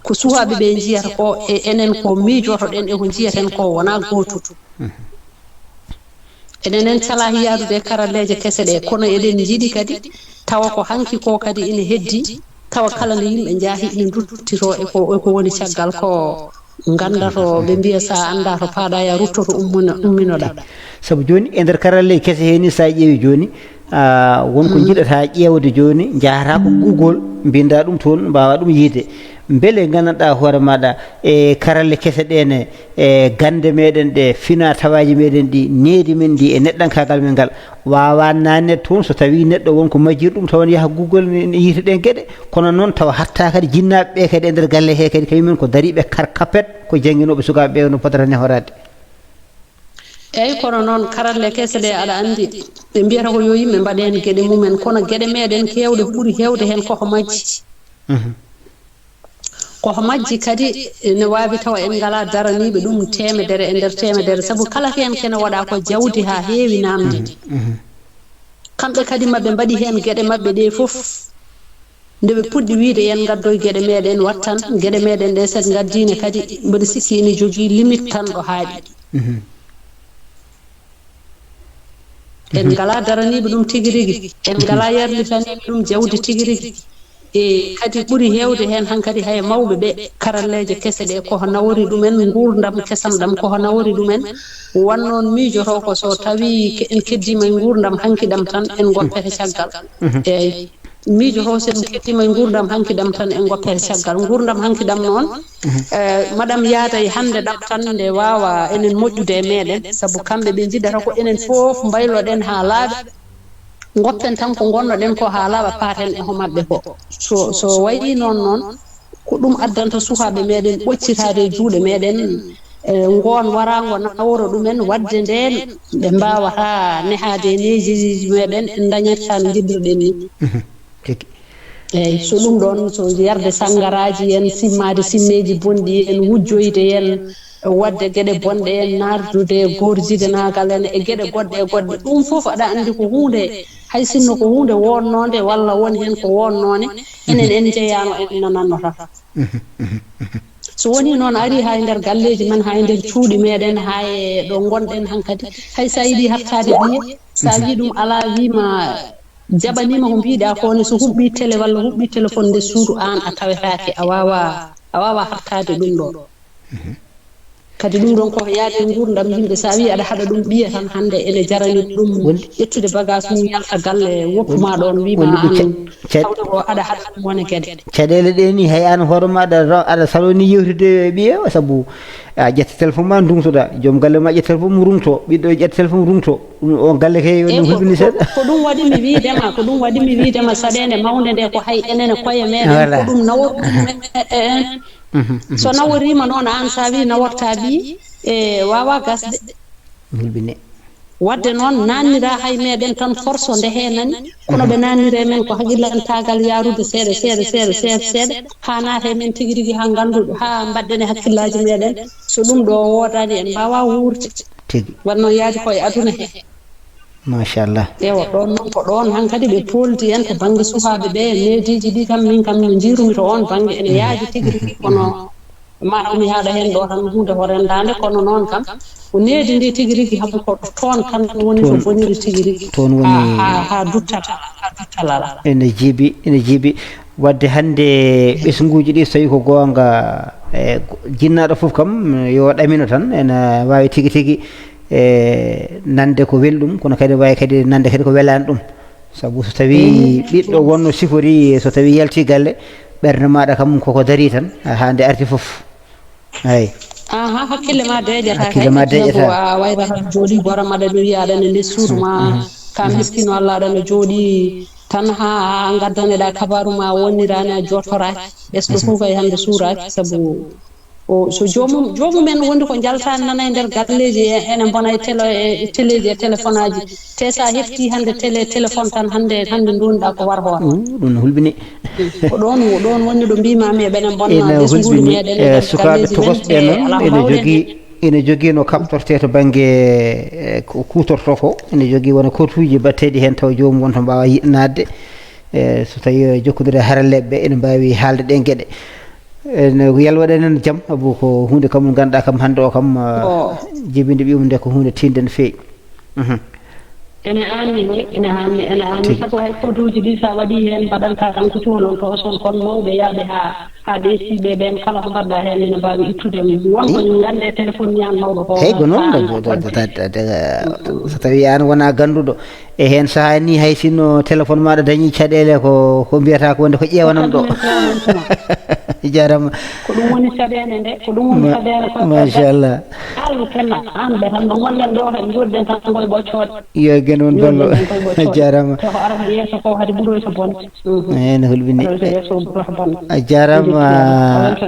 ko suhaɓe ɓe jiyata ko enen ko miijotoɗen e ko jiyaten ko wona gotum enen cala yadude karalleje kese ɗe kono eɗen jiiɗi kadi tawa ko hanki ko kadi ina heddi tawa kala nde yimɓe jaahi ina duttito e ko woni caggal ko gandato ɓe mbiya sa anda to paaɗa ya ruttoto umminoɗa sabu joni e nder karalleje kese heni sa ƴeewi joni wonko jiɗata ƴeewde joni jahata ko Google mbinda ɗum toon mbawa ɗum yiide beele gandanɗa hoore maɗa e karalle kese ɗene e gande meɗen ɗe fina tawaji meɗen ɗi needi men ndi e neɗɗankagal men ngal wawa nannet toon so tawi neɗɗo wonko majjir ɗum tawan yaaha Google ne yiita ɗen gueɗe kono noon tawa hatta kadi jinnaɓe ɓe kadi e nder galle he kadi kañumen ko dariɓe karkapet ko jangguinoɓe sukaɓe ɓe no potata nehorade eyyi kono noon karalle kese ɗe aɗa andi ɓe mbiyata ko yo yimɓe mbaɗen gueɗe mumen kono gueɗe meɗen kewɗe ɓuuri hewde hen koko majji koko majji kadi ne wawi tawa en ngala daraniɓe ɗum temedere e nder temedere saabu kala hen kene waɗa ko jawdi ha heewi namde kamɓe kadi maɓe mbaɗi hen gueɗe mabɓe ɗe foof nde ɓe puɗɗi wiide yen gaddoye gueɗe meɗen wattan gueɗe meɗen ɗe sen gaddine kadi mbeɗa sikki ene jogui limite tan ɗo haaɗi en ngala daraniɓe ɗum tigui rigui en ngala yarlitaniɓe ɗum jawdi tigui rigui e kadi ɓuuri hewde hen hankadi hay mawɓe ɓe karalleje kese ɗe koko nawori ɗumen gurdam kesam ɗam koko nawori ɗumen wannoon miijoto ko so tawi en keddima e gurdam hanki ɗam tan en goppete caggal eyyi miijoto sen keddima e gurdam hanki ɗam tan en goppete caggal gurdam hanki ɗam noon madame yaada e hande ɗam tan nde wawa enen moƴƴude e meɗen saabu kamɓe ɓe jiɗata ko enen foof mbayloɗen ha laaɓa goppen tan ko gonnoɗen ko ha laaɓa paten e homaɓɓe ko so wayi noon ko ɗum addanta sukaɓe meɗen ɓoccitade e juuɗe meɗen ngon warango naworo ɗumen wadde nden ɓe mbawata nehade neji meɗen en dañirta no jiɗirɗen ni eyyi so ɗum ɗon so yarde sangaraji en simmade simmeji bonɗi en wujjoyde en wadde gueɗe bonɗe en nardude gorjide nagal en e gueɗe goɗɗe ɗum foof aɗa andi ko hunde hay sinno ko hunde wonnode walla woni hen ko wonnone enen en jeeyano en nananno tan so woni noon ari ha nder galleji men ha nder cuuɗi meɗen ha ɗo gonɗen hankadi hay sa yiɗi haftade ɓiye sa wi ɗum ala wima jaɓanima ko mbiɗa ko ne so huɓɓi télé walla huɓɓi téléphone nde suudu an a tawetake a wawa haftade ɗum ɗo kadi ɗum ɗon koko yaade gurdam yimɓe sa wi aɗa haɗa ɗum ɓiya tan hande ene jarani ɗum ƴettude bagage mum yalta galle woppuma ɗon wima an tawde ko aɗa haɗa ɗum wone gueɗe caɗele ɗe ni hay an hoore ma aɗa saloni yewtude ɓiye saabu a ƴetta téléphone ma ndungtoɗa joom galle ma ƴetta téléphone mum rungto ɓiɗɗo ƴetta téléphone rungto on galle kay no hulɓini seeɗa ko ɗum waɗi mi wiidema saɗede mawde nde ko hay enene koye meɗen ko ɗum nawor so naworima noon an sa wi naworta ɓi e wawa gasde hulɓine wadde noon nannira hay meɗen tan force nde henani kono ɓe nannire men ko haqillantagal yarude seeɗa ha naate men tigui rigui ha ganduɗo ha mbaɗɗen e hakkillaji meɗen so ɗum ɗo wodani en mbawa wuurde tigui wanno yaadi koye aduna he machallah ewa ɗon noon ko ɗon hankkadi ɓe poldi en to banggue sukaɓe ɓe nediji ɗi kam min kam no jirumi to on banggue ene yaadi tigui rigui kono maɗami haɗa hen ɗo tan hunde ko rendade kono noon kam ko needi ndi tigui rigui haɓu ko toon tan woni to boniri tigui rigui toon woni ha duttalala ene jiibi wadde hande ɓesguji ɗi so tawi ko gonga jinnaɗo foof kam yo ɗamino tan ene wawi tigui nande ko welɗum kono kadi wawi kadi nande kadi ko welani ɗum saabu so tawi ɓiɗɗo wonno sifori so tawi yalti galle ɓerde maɗa kam koko dari tan ha nde arti foof ayi hakkille ma deƴata a wayrata jooɗi gora maɗa ɗum wiya aɗa ne nder suudu ma ka miskino Allah aɗana jooɗi tan ha gaddaneɗa kabaru ma wonnirani a jottoraki ɓesɗo fof kay hande suuraki saabu o so jomumen wondi ko jaltani nana e nder galleji ene bona e téléji e téléphone aji te sa hefti hande téléphone tan hande donnuɗa ko war hoore ɗum no hulɓini ko ɗon woni ɗo mbimami eɓenen bonna ɓesguji meɗen sukaɓe tokosɓe noon ene jogui no kaɓtorte to banggue ko kutorto ko ene jogui wona kotuji batteɗi hen taw jomum wonto mbawa nadde so tawi jokkodire haralleɓe ɓe ene mbawi haalde ɗen gueɗe ene yalwaɗenen jaam saabu ko hunde kam ganduɗa kam hande o kam jibinde ɓiwum nde ko hunde tinde no fewi ene anni sabu hay kotuji ɗi sa waɗi hen mbaɗanta tan ko tonon to son kono mawɓe yaaɓe ha ɗesiɓe ɓen kala ko mbaɗɗa hen ene mbawi ittude wonko gande téléphone ñan mawɗo ko hey ko noon so tawi an wona ganduɗo e hen saaha ni hay sinno téléphone maɗa dañi caɗele ko mbiyata ko wonde ko ƴewanam ɗo jarama ko ɗum woni caɗele nde ko ɗum woni caɗele ko machallah haala kenna an ɓe tan no gonɗen ɗo hen jurɗen tan koye ɓoccode yo gen won ballo jarama ko arata yeeso ko hade ɓuuroyto bonde ene hulɓini a jarama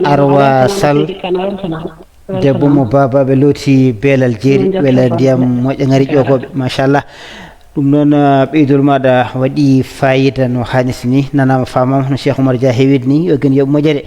Arwa Sall debbo mo babaɓe looti beelal jeeri weela ndiyam moƴƴa ngari ƴogoɓe machallah ɗum noon ɓeydol maɗa waɗi fayida no hannisi ni nanama famama no Cheikh Oumar Dia heewide ni yo gen yooɓe moƴƴere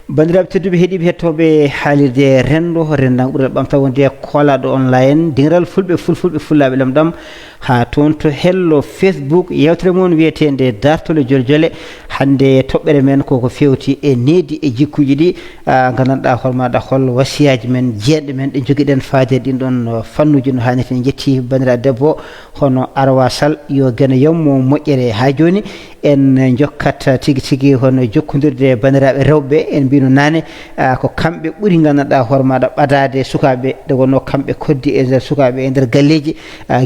bandiraɓe tedduɓe heeɗiɓe hettoɓe haalirde rendo rendan ɓuural ɓamta wonde kolaɗo online dingiral fulɓe fullaɓe lamɗam ha toon to hello Facebook yewtere moon wiyetede dartole joljole hande toɓɓere men koko fewti e needi e jikkuji ɗi gandanɗa hormaɗa hol wasiyaji men jeeɗe men ɗe joguiɗen faade ɗin ɗon fannuji no hanniti en jetti bandiraɗo debbo hono Arwa Sall yo gene yommo moƴƴere ha joni en jokkat tigui hono jokkodirde bandiraɓe rewɓe en mbino nane ko kamɓe ɓuuri gandanɗa hooremaɗa ɓadade sukaɓe nde wonno kamɓe koddi e nder sukaɓe e nder galleji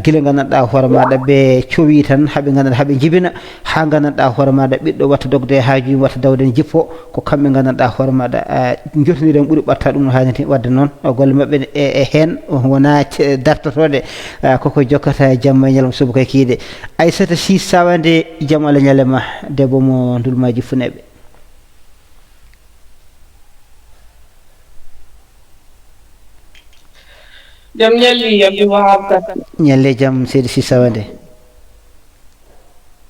guila gandanɗa hooremaɗa ɓe cowi tan haaɓe gandanɗa haaɓe jibina ha gandanɗa hooremaɗa ɓiɗɗo watta dogde e haaju mum watta dawde ne jippo ko kamɓe gandanɗa hooremaɗa jotodiren ɓuuri ɓatta ɗum no hanniti wadde noon golle mabɓe e hen wona dartotode koko jokkata jamma e ñalawma suba kay kiide Aissata Sy Sawande jaam Allah ñalema debbo mo ndulmaji funeɓe jam ñalli Abdou Wahab Kane ñalle jaam seydi Sy Sawande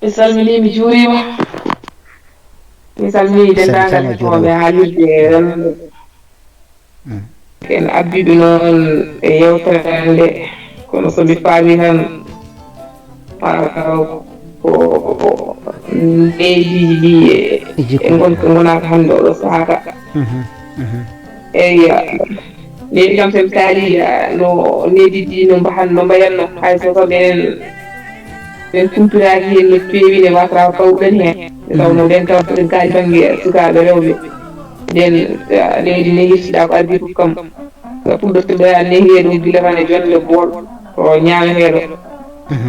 mi salmini mi juurima mi salmini dendagal heeɗoɓe haalirde Rendo en abbiɓe noon e yewtere nde kono somi faami tan ko leydi ɗi e gonka gonaka hannde oɗo sahata leydi kam sen taali no leydi no mbahan no mbayanno hay so ɓen kumturaki hen no feewi ne watra fawɗen hen tawno nden tawtoɗen kaji banggue sukaɓe rewɓe nden leydi ne yettiɗa ko ardi fof kam puɗɗortoɗo ya nehireɗo gila tan e jonde bool to ñameteɗo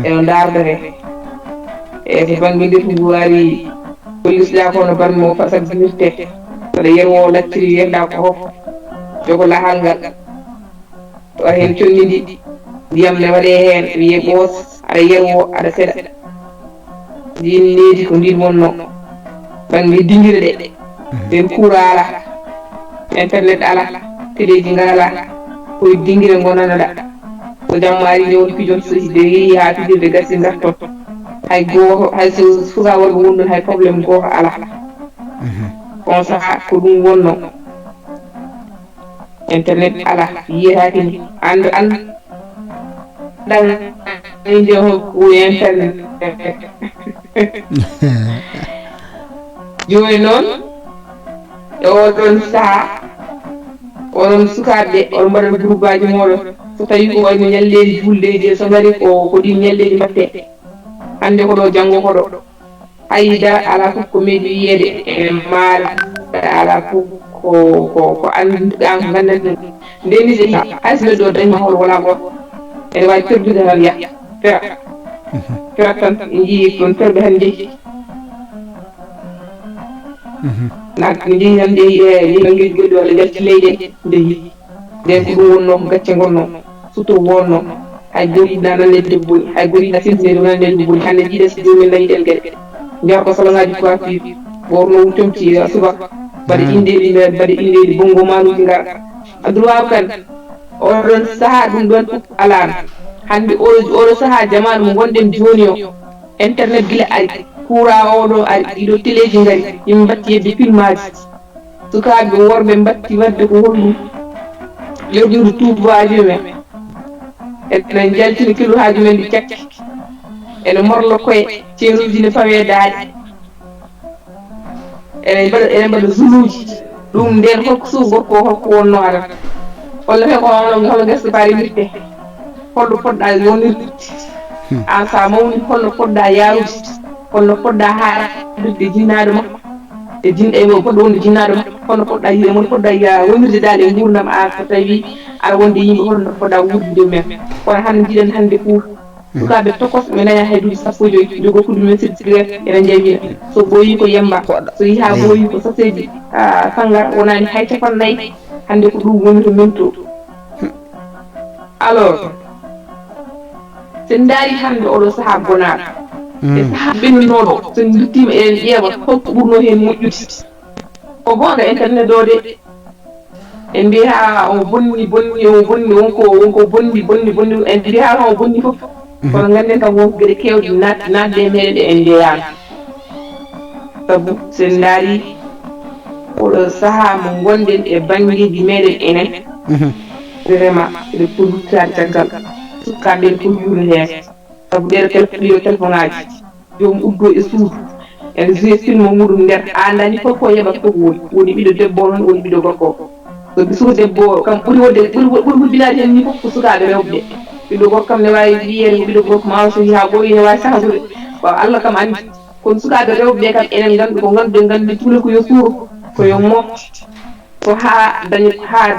eno dardate so banggue ndefugu ari kollisɗa ko no banmo fasadirte saɗa yerwo lacciri yerɗa ko hof jogo lahal ngal to hen connidi ndiyam ne waɗe hen wiye ɓoos aɗa yerwo aɗa seeɗa ndin leydi ko ndin wonno banggue dinguire ɗe nden coura ala internet ala téléji ngala koye dinguire gonanoɗa ko jammari nde woni pijon sosi de yeehi ha fijirde gassi garton hay goto hay so suka worɓe wonɗon hay probléme goto ala on saaha ko ɗum wonno internet ala yiyataki ni andan inde ko internet joni noon e oɗon saaha oɗon sukaɓe oɗon mbaɗa groupe aji moɗon so tawi ko wayno ñalleji juldeji so ngari ko ɗin ñalleji mbatte hande ko ɗo janggo ko ɗo hayda ala fof ko meeɗi wiyede e maara ala fof ko annduɗa ko gandan ɗum ndeni so hayso neɗɗo o dañma hol wona goto ene wawi perdude tan yaha fera tan jii ɗon perɓe tan jeeyi jeeyi tan jeeyi e banggueji goɗɗi walla jalti leyɗe jeeyi nden ko ɗum wonno ko gacce gonno surtout wonno hay goriɗa nannede debbo boni hay goriɗa silsinede nannede debbo boni hande jiiɗe so jomumen dañiɗen gueɗe mbiyata ko saloŋaji coiffure ɓorno wumtomti subaka mbaɗa indeɗi mbaɗa indeɗi bongo manuji gara adduwaw kan oɗon saaha ɗum ɗon alano hande oɗo saaha jamanu mo gonɗen joni o internet guila ari coura oɗo ari ɗiɗo téléji gari yimɓe mbatti yedde film aji sukaɓe worɓe mbatti wadde ko hollum lewɗiru tubaji men enen jaltini kilo haji men ɗi cakki ene morlo koye ceeruji ne fawe daaɗi ene mbaɗa zuluji ɗum nden holko suuh gorko holko wonno aɗa walla fe ko hono gesta paari mirte holɗo poɗɗa wonirde an sa mawni holno poɗɗa yarude holno poɗɗa haaɗude jinnaɗo ma e jinɗe poɗɗo wonde jinnaɗo ma holno poɗɗa yiide mon poɗɗa wonirde dal e gurdam an so tawi aɗa wonde yimɓe holno poɗɗa wurdude men kono hande jiɗen hande pour sukaɓe tokos mi daña hay duuɓi 15 jogo kudu men cigarette ene jawi so ɓooyi ko yemba so yi ha ɓooyi ko saseji sangar wonani hay capannayyi hande ko ɗum woni to men to alors sen daari hande oɗo saaha gonaɗo e saaha ɓennunoɗo sen duttima eɗen ƴeewa holko ɓurno hen moƴƴude ko gonga internet o de en mbiya o bonni wonko bonni en mbiya o bonni foof kono ganden kam wonko gueɗe kewɗe natde e meɗen ɗe en ndeyano saabu sen daari oɗo saaha mo gonɗen e banggueji meɗen enen vraiment eɗe produitade caggal sukaɓe ɗe fof juude hen saabu ɗiɗo téléphone aji jomum uddo e suudu ene joué film muɗum nder an dañi fof ko yeɓata fof woni ɓiɗɗo debbo noon woni ɓiɗɗo gorko so suka debbo kam ɓuuri hubbinade hen ni fof ko sukaɓe rewɓe ɓe ɓiɗɗo gorko kam ne wawi wiyede ko ɓiɗɗo gorko ma so ha ɓooyi ne wawi sahdude waw Allah kam andi kono sukaɓe rewɓe ɓe kam enen gandu ko ganduɗe cuule ko yo suuro ko yo mofte ko ha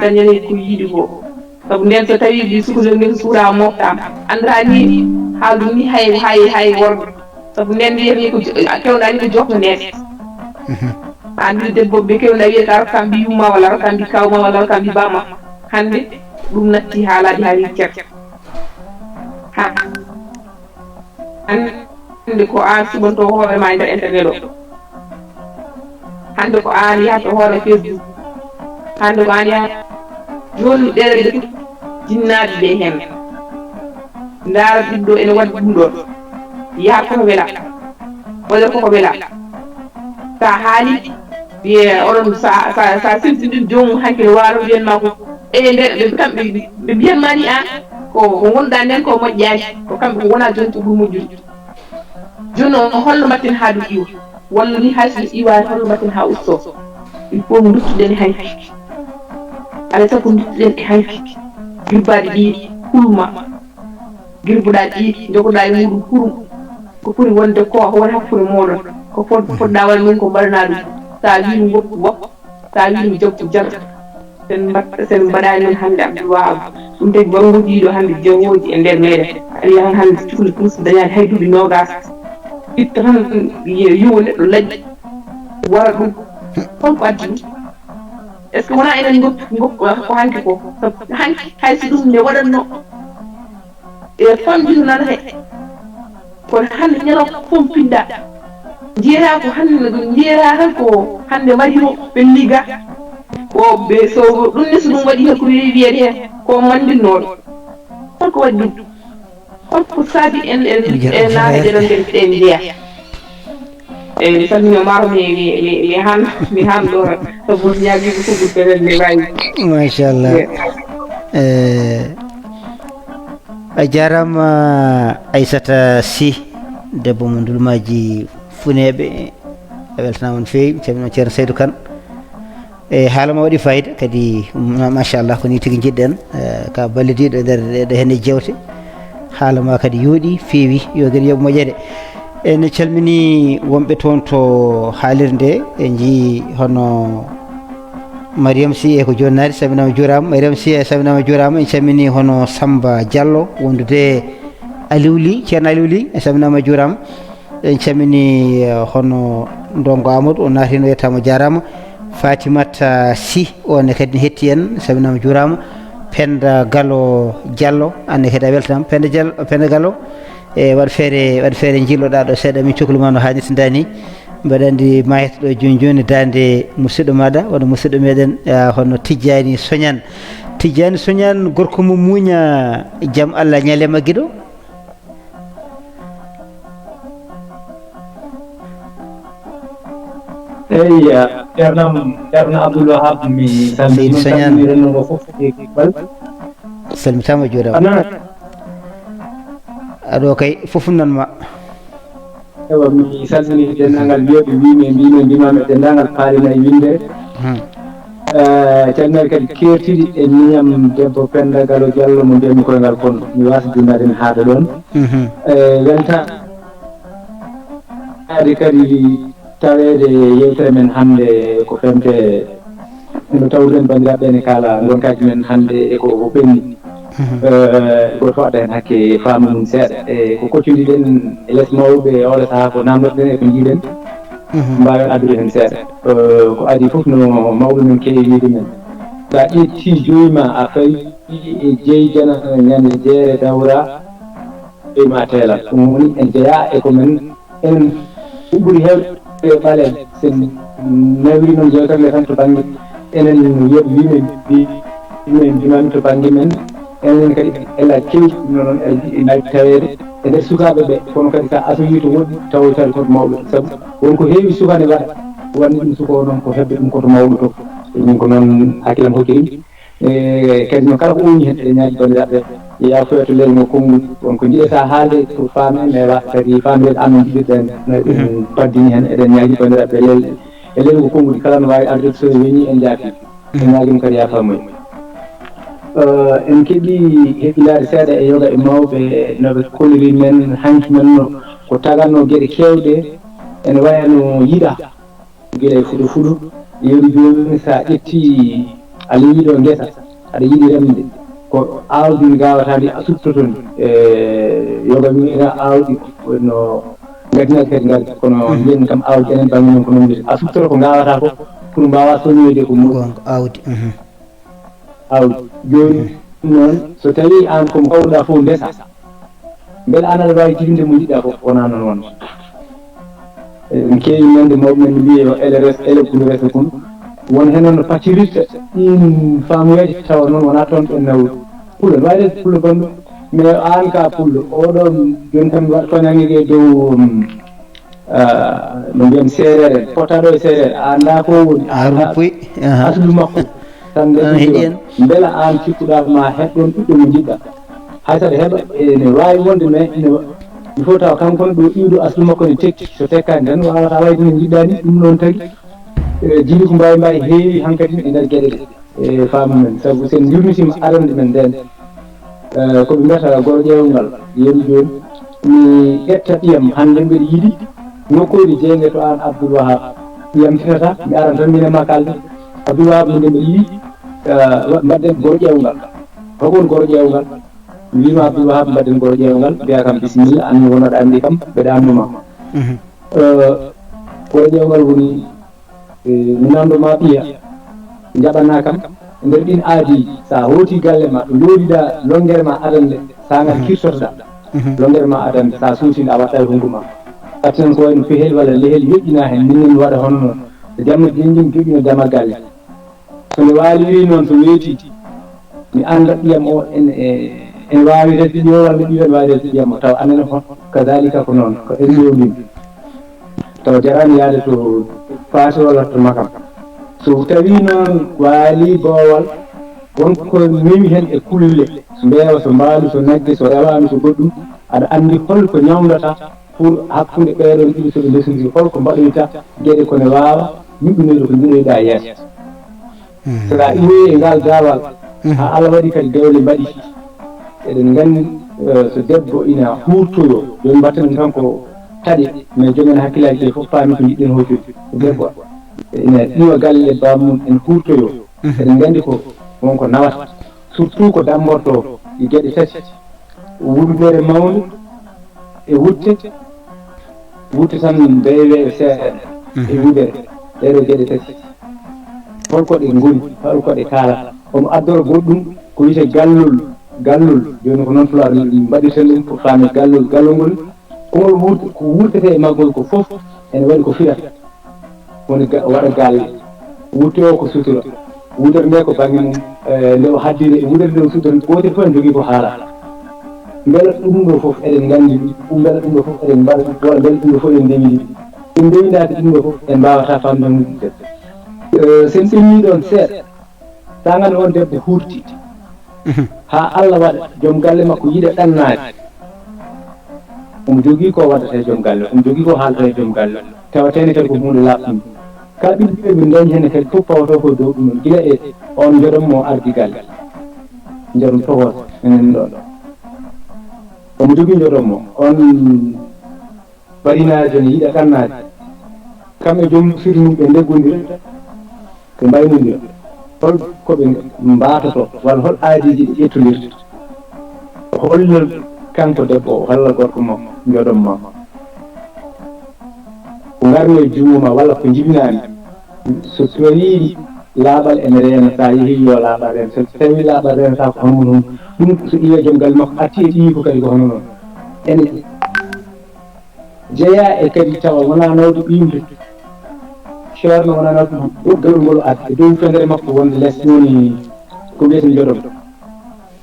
dañane ko yiiɗi ko saabu nden so tawi ɗi sukude nden suura moftama andra ni haaldum ni hay worɓe saabu nden wiyani ko kewɗa ni ko jokno nede andi debbo ɓe kewɗa wiye ka rokka mbi yumma walla rokka mbi kawma walla rokka mbi bamma hande ɗum natti haalaji ha wiccet hande ko an suɓanto hoorema e nder internet o hande ko an yahata hoore Facebook hande ko an yahata joni ɗeɗe jinnaɗe ɓe hen ndaara ɓiɗɗo ene waɗi ɗum ɗon yaha koko wela waɗa koko wela sa haali wiye oɗon sa siltiɗin jomum hakkille waalo wiyanma ko nder kamɓe ɓe mbiyanmani an ko gonɗa nden ko moƴƴani ko kamɓe ko wona joni ko ɓuuri moƴƴude joni o holno mbatten ha ɗum iwa walla ni hayso ɗum iwani holno mbatten ha usto il faut mo duttuɗen hay alay sago duttuɗen e hanki girbaɗe ɗi hulma girbuɗa ɗi jogoɗa e muɗum hurum ko ɓuri wonde ko won hakkude moɗon ko poɗɗa waɗ min ko mbaɗana ɗum sa wi goppu wop sa wi jokku jaɓa sen mbaɗani noon hannde Abdoul Wahab ɗum tagi banguji ɗiɗo hannde jewoji e nder meɗen aɗa han hannde cukalel plus dañani hay duuɓi nogas itta tan yuwo neɗɗo laƴƴi wara ɗum holko addi ɗum est ce que wona enen goppu ko hanki ko sabu hanki hay si ɗum nde waɗatno e famɗino nana he kono hannde ñalo fompinɗa jiyata ko hannde jiyata tan ko hannde marino ɓe liga o ɓe so ɗum ne so ɗum waɗi ko wiyete hen ko mandinnoɗo holko waɗi ɗum holko saabi en naane ɗeɗon nden ɗen jeeya eyyi mi salmino maaro mi han ɗo sabu ñaguiɓe fuɗɗu peren nde wawi machallah a jarama Aissata Sy debbo mo ndulmaji funeɓe a weltanama no fewi calmino ceerno Saydou Kane e haalama waɗi fayida kadi machallah ko ni tigui jiɗɗen ka ballidiɗo e nder ɗe henne jewte haalama kadi yooɗi feewi yo gueɗe yooɓe moƴƴere en calmini wonɓe toon to haalirde nde e jii hono Mariame Sy e ko jonnade saminama juurama Mariame Sy e saminama juurama en calmini hono Samba Diallo wondude Aliou ceerno Aliou Ly e saminama juurama en calmini hono Ndongo Amadou o naatino yettama jarama Fatimata Sy on kadi ne hetti en saminama juurama Penda Gallo Diallo anne kadi a weltanama Penda Gallo e waɗ feere jilloɗa ɗo seeɗa min cukaluma no hannirta dani mbaɗa andi ma hettoɗo joni dande musidɗo maɗa wona musidɗo meɗen hono Tidjani Sognane gorko mo muuña jaam Allah ñaale maggi ɗo eyi ceerno Abdoul Wahab mi salmini rennugo fof e bal salmitama jooɗama aɗo kay fof nanma ewa mi salmini denndangal wiyoɓe mbimami denndangal paalina e windere calminare kadi kertiɗi e ñiyam debbo Penda Gallo Diallo mo mbiyami koyngal kono mi wasdinnaden haada ɗon weltade kadi tawede yewtere men hannde ko femte no tawruɗen bandiraɓe ene kaala gonkaji men hannde eko ko ɓenni goto waɗa hen hakke faamu mum seeɗa e ko koccuɗiɗen e less mawɓe oɗo saaha ko namdotoɗen e ko jiiɗen mbawen addude hen seeɗa ko adi foof no mawɓe men keewi wiide men sa ƴetti joyima a fawi e jeydana ñande jeere dawra joyima teelal ɗum woni en jeeya e ko men enen ɓuuri hewde ɓalen sen nawi noon jewtere nde tan to banggue enen yoɓe wimen mbimami to banggue men enen kadi ela kewɗi noon e nawi tawede e nder sukaɓe ɓe kono kadi sa asoyi to woɗɗi taw tawde koto mawɓe saabu wonko heewi sukane waɗa wanni ɗum suko noon ko hebde ɗum koto mawɓe to min ko noon hakkilam hokkiri e kadi noon kala ko oñi hen e ñaaji bandiraɓe ya foyato lelgo konngol wonko jiɗata haalde pour faame mais kadi famede anno jiɗirɗen ɗum paddini hen eɗen ñaaji bandiraɓe e lelgo konngol kala no wawi arde so weñi en jaafi e ñaagima kadi ya famoy en keeɓi heɓilade seeɗa e yoga e mawɓe noɓe kolliri men hanki men ko taganno gueɗe kewɗe ene wayano yiiɗa gueɗe fuɗo yewri joni sa ƴetti aɗa yiiɗo guesa aɗa yiiɗi remde ko awdi ndi gawata ndi a subtoton yoga wina awdi no gadinaki kadi gardi kono mbiyen kam awdi enen banggue men ko noon mbiyete a subtoto ko gawata ko pour mbawa soñoyde ko moƴƴi awdi awdi joni noon so tawi an komo kawɗa fof ndesa beele an aɗa wawi jibinde mo jiɗɗa fof wona noon wonta en keewi nande mawɓe men mbiye yo LRS électrorese kon won hen no paccirirta ɗin famuyaji tawa noon wona toon ɓen nawru pullo wawi rede pullo gonɗo mais an ka pullo oɗo joni kam waɗa toñangue dow no mbiyam séréer potaɗo e séréer a anda ko woni aslu makko tan beele an cikkuɗa ma heɓɗon ɓiɗɗo mo jiɗɗa hay saɗa heeɓa ene wawi wonde mais il faut tawa kankone ɗo iwdu aslu makko ne tekki so tekkani tan wawata wayde no jiɗɗa ni ɗum noon tagui jiiɗi ko mbawi heewi hankkadi e nder gueɗe ɗe e faamu men sabu sen jurnitima arande men nden koɓe mbiyata goro ƴeewgal yemi joni mi ƴetta ɗiyam hande mbeɗa yiiɗi nokkuji jeeyge to an Abdoul Wahab ɗiyam tinata mi aran tan minema kalde Abdoul Wahab minde mbeɗa yiiɗi mbaɗɗen goro ƴeewgal hokon goro ƴeewgal mi wima Abdoul Wahab mbaɗɗen goro ƴeewgal mbiya kam bisimilla an wonoɗa andi kam mbeɗa annuma goro ƴeewgal woni mi namdoma ɓiya jaɓana kam nder ɗin aadi sa hooti galle ma ɗo jooɗiɗa longere ma adande sa ngal kirtotoɗa longere ma adande sa suutina a waɗɗa e hungu ma atten ko wayno fehel walla lehel yoƴƴina hen minen waɗa hono noon jamma jinjin joƴƴino jama galle so nde waliri noon so weeti mi anda ɗiyam o en wawi resde ɗi o walla ɗiɗo en wawi resde ɗiyam o taw anene hon kadalika ko noon ko en yowmin taw jarani yaade to faati walla to makam so tawi noon waali boowal wonko memi hen e kulle so mbeewa so mbaalu so nagge so rewami so goɗɗum aɗa andi holko ñawdata pour hakkude ɓeeɗon ɗiɗi soɓe ndesodiri holko mbaɗoyta gueɗe kone waawa yuɓɓinoyɗo ko jiɗoyɗa yeeso so ɗa iwoyi e ngal gaawal ha Allah waɗi kadi dewle mbaɗi eɗen nganndi so debbo ina huurtoyo joni mbatten tan ko taɗe mais jomen hakkillaji ɗe fof paami ko jiɗɗen hootude debbo ina ɗiwa galle bamum en huurtoyo eɗen nganndi ko wonko nawata surtout ko dammorto e geɗe tati wurdere mawde e wutte tan beewe seeɗa e wudere ɗeɗo geɗe tati holko ɗe ngoni holko ɗe kaalata omo addoro goɗɗum ko wiyete gallol joni ko noon pulaar mbaɗirten ɗum pour faami gallol ngol kongol ko wurtete e maggol ko fof ene waɗi ko firata woni waɗa galle wutte o ko sutura wudere nde ko bange mum nde o haddire e wudere nde o sutura gotel fof en jogui ko haalata beela ɗum ɗo fof eɗen nganndi beela ɗum ɗo fof eɗen mbaɗa walla beela ɗum ɗo fof eɗen ndewidi ɗum ndewidade ɗum ɗo fof en mbawata famde mum sen ɓenni ɗon seeɗa sa ngandi on debbo hurti ha Allah waɗa joom galle makko yiɗa ɗannade omo jogui ko waddata e joom galle omo jogui ko haaldata e joom galle tawatene kadi ko hunde labɗum kala ɓiɗɗo ɓe dañi hen kadi fof pawato ko dow ɗum gila e on joɗonmo ardi galle joɗon tohot enen ɗon omo jogui joɗonmo on baɗinade joni yiɗa ɗannade kamɓe joom firnum ɓe ndeggodira ɓe mbaynodira hol koɓe mbatoto walla hol aadiji ɗe ƴettodirta hollol kanko debbo o walla gorko mo joɗonma ko ngarno e juuma walla ko jibinami so tawi laaɓal ene reena sa yeehi yo laaɓal reen so tawi laaɓal renata ko hono noon ɗum so ɗiwe joom galle makko atti e ɗiwi ko kadi ko hono noon ene jeeya e kadi tawa wona nawde ɓimde ceerno wona nawde ɗoggal ngol adde dow fendere makko wonde less woni ko wiyete joɗom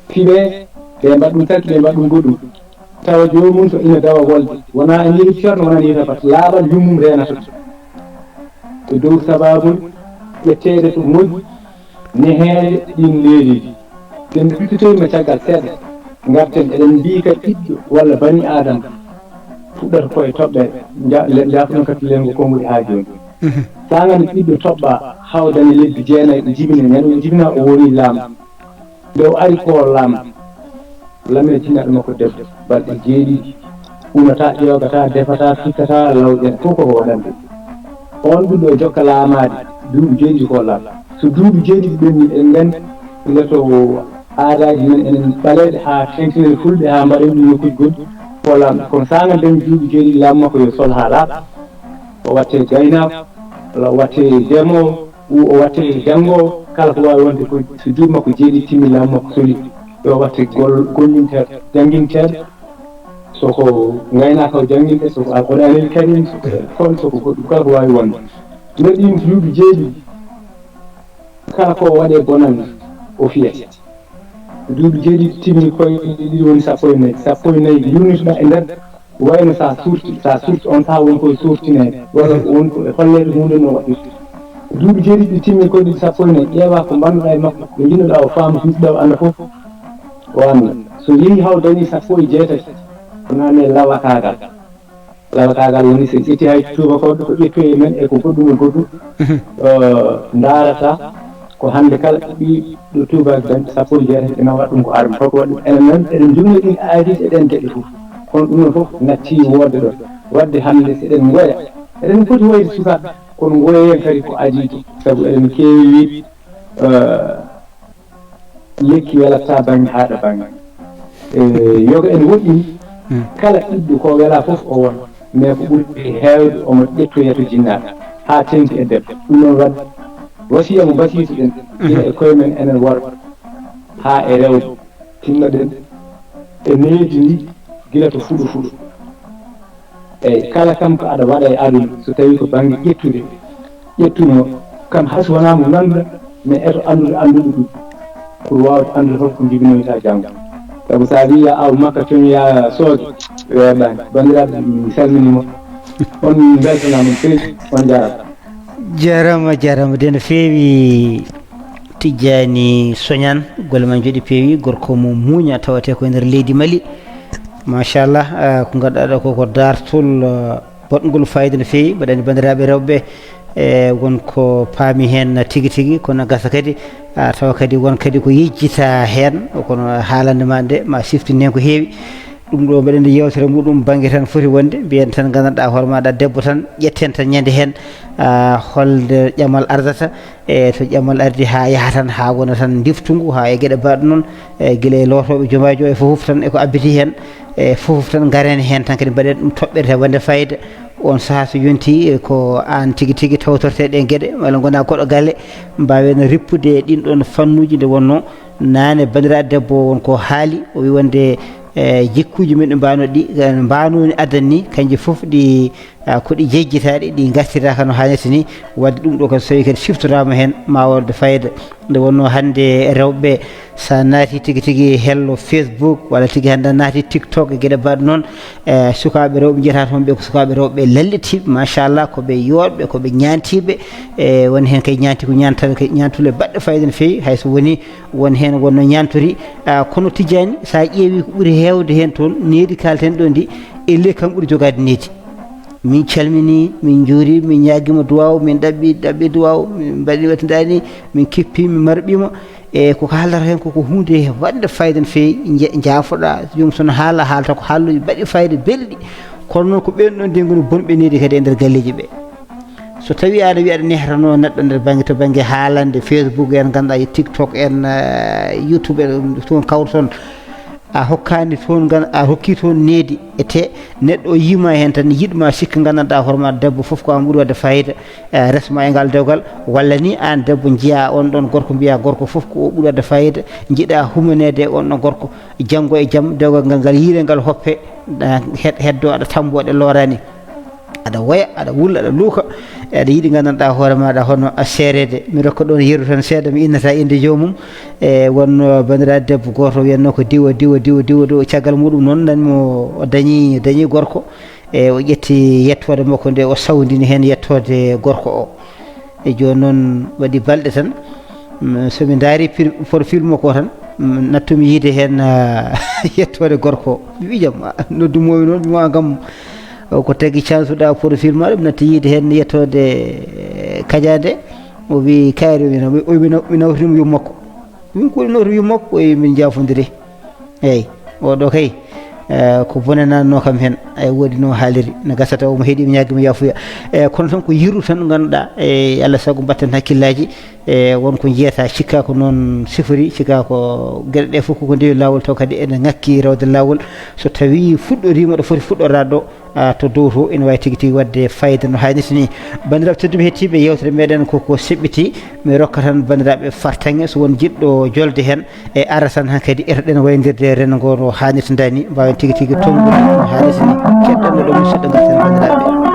fiɓe ɓe mbaɗ ɗum tati ɓe mbaɗ ɗum goɗɗum tawa jomum so ina dawa wolde wona en yiɗi ceerno wona yiyata pat laaɓal yummum renata e dow sababude ƴettede to moƴƴi neheede ɗin leeliji sen ɗuttitoyima caggal seeɗa garten eɗen mbi kadi ɓiɗɗo walla bani adama fuɗɗata koye toɓɓere jafunon kadi lengo konngudi ha joni sa ngandi ɓiɗɗo toɓɓa hawdani lebbi jeenayyi ɗo jibine ñande jibina o woni laamu nde o ari ko laamu lamine jinnaɗo makko debbo balɗe jeeɗiɗi umata ƴewgata defata fittata lawƴen fof koko waɗante on ɓiɗɗo jokka laamade duuɓi jeeɗiɗi ko laamu so duuɓi jeeɗiɗi ɓenni en gandi ndeto aadaji men enen ɓaleɗe ha tengtinere fulɓe ha mbaɗen ɗum nokkuji goɗɗi ko laamu kono sa ngandemi duuɓi jeeɗiɗi laamu makko yo sol ha laaɓa o watte gaynako walla o watte ndemowo o watte janngowo kala ko wawi wonde ko so duuɓi makko jeeɗi timmi laamu makko soli yo watte gollinteɗo jangguinteɗo soko gaynaka o jangguinte soko alqur'anil karim kon soko goɗɗum kala ko wawi wonde nder ɗin duuɓi jeeɗi kala ko waɗe bonande o fiya duuɓi jeeɗiɗi timmi koye ɗiɗi woni sappo e nayyi yurnitoɗa e nder wayno sa surti on saha woni koye surtinede walla woni ko e hollede hunde no waɗirte duuɓi jeeɗiɗi timmi koye ɗiɗi sappo e nayyi ƴeewa ko mbanduɗa e makko ɓe jinnoɗa o faama fiɗɗa o anda fof o anda so yeehi haw dañi sappo e jeetati ko nane lawakagal woni so ƴetti hay tubakoɓe ko ƴettoye men e ko goɗɗum e goɗɗum darata ko hande kala ɓi ɗo tubaji dañɓe sappo e jeetati ina waɗa ɗum ko armi holko waɗi enen noon eɗen jogno ɗin aadiji eɗen geɗe fof kono ɗum ɗon fof natti woode ɗon wadde hande so eɗen goya eɗen foti woyde sukaɓe kono goyen kadi ko adito saabu eɗen keewi wiide lekki welata banggue haɗa banggue yoga en woɗɗini kala ɓiɗɗo ko wela fof o won mais ko ɓuri heewde omo ƴettoya to jinnaɗo ha tengti e debbo ɗum noon wadde wasiya mo basiytuɗen ina e koye men enen worɓe ha e rewde tinnoɗen e needi ndi gila to fuɗo fuɗo eyyi kala kam ko aɗa waɗa e aduna so tawi ko banggue ƴettuno kam hayso wona mo ganduɗa mais eto andude ɗum pour wawde andude holko jibinoyta janggo sabu sa wi ya aw makka tomi ya sooke weeɓani bandiraɓe mi salminima on beltanama feewi on jarama de no feewi Tijjani Soñane golle ma jooɗi peewi gorko mo muuña tawate ko e nder leydi Mali machallah ko ganduɗa ɗo koko dartol boɗgol fayida no feewi mbaɗani bandiraɓe rewɓe wonko paami hen tigui tigui kono gasa kadi tawa kadi won kadi ko yejjita hen kono haalande ma nde ma siftinen ko heewi ɗum ɗo mbeɗen yewtere muɗum banggue tan foti wonde mbiyen tan gandanɗa hoore maɗa debbo tan ƴetten tan ñande hen holde ƴamal ardata e to ƴamal ardi ha yaaha tan ha wona tan diftugu ha e gueɗe baɗe noon guila e lotoɓe jomajo e fofoof tan eko abbiti hen e fofoof tan garen hen tan kadi mbaɗen ɗum toɓɓere wonde fayida on saaha so yonti ko an tigui tigui tawtorte ɗe gueɗe walla gona koɗo galle mbawen rippude ɗin ɗon fannuji nde wonno nane bandiraɗo debbo wonko haali o wi wonde jikkuji men ɗi mbano ɗi mbanoni adan ni kanƴi foof ɗi koɗi jejjitaɗi ɗi gartiraka no hannirta ni wadde ɗum ɗo kadi so tawi kadi siftorama hen ma wonde fayida nde wonno hande rewɓe sa naati tigui tigui hello Facebook walla tigui hande a naati TikTok e gueɗe mbaɗe noon sukaɓe rewɓe jiyata toon ɓe ko sukaɓe rewɓe lallitiɓe machallah koɓe yodɓe koɓe ñantiɓe e woni hen kay ñanti ko ñantule baɗɗe fayida no fewi hayso woni won hen wonno ñantori kono Tijjani sa ƴeewi ko ɓuuri hewde hen toon needi kalten ɗo ndi elle kam ɓuuri jogade needi min calmini min juuri min ñaguima duwaw min ɗaɓɓi duwaw min mbaɗi wettidani min kippi min marɓima e koko haaldata hen koko hunde wadde fayida no fewi jaafoɗa jomum sono haalta ko haalluji mbaɗi fayida belɗi kono noon ko ɓen ɗon de goni bonɓe needi kadi e nder galleji ɓe so tawi aɗa wi aɗa nehrano neɗɗo nder banggue to banggue haalande Facebook en ganduɗa e TikTok en YouTube en toon kawra toon a hokkani toon a hokki toon needi ete neɗɗo o yima hen tan yiɗma sikka gandanɗa hoorema debbo foof ko an ɓuuri wadde fayida resma e ngal dewgal walla ni an debbo jiiya on ɗon gorko mbiya gorko foof ko o ɓuuri wadde fayida jiiɗa humanede e on ɗon gorko janggo e jaam dewgal ngal yiile ngal hoppe heddo aɗa tambo ɗe lorani aɗa waya aɗa wulla aɗa luuka aɗa yiiɗi gandanɗa hoore maɗa hono seerede mi rokka ɗon yeru tan seeɗa mi innata inde jomum e wonno bandiraɗo debbo goto wiyanno ko diwa ɗo caggal muɗum noon nanimo o dañi gorko e o ƴetti yettode makko nde o sawdini hen yettode gorko o e joni noon waɗi balɗe tan somi daari profil makko tan nattumi yiide hen yettode gorko o mi wijam noddumomi noon mi gam ko tagui cansuɗa profil maɗa mi natti yiide hen yettode kadiade o wi kayri mi nawtinimo yum makko min ko nawti yum makko o min jafodiri eyyi oɗo kay ko bonenanno kam hen ay woodi no haaliri no gasata omo heeɗi mi ñaguima yafuya kono tan ko yiru tan ɗo ganduɗa e Allah saago batten hakkillaji e wonko jiyata cikka ko noon sifori cikka ko gueɗe ɗe fof koko ndewi lawol taw kadi ene ngakki rewde lawol so tawi fuɗɗorima ɗo foti fuɗɗorade ɗo to dow to ene wawi tigui tigui wadde fayida no hannirta ni bandiraɓe tedduɓe hettiɓe yewtere meɗen koko seɓɓiti mi rokka tan bandiraɓe fartange so won jiɗɗo jolde hen e ara tan han kadi etoɗen waydirde rena ngo no hannirta ndani mbawen tigui tigui tongude no hannirta ni keɗɗanno ɗo musidɗo garten bandiraɓe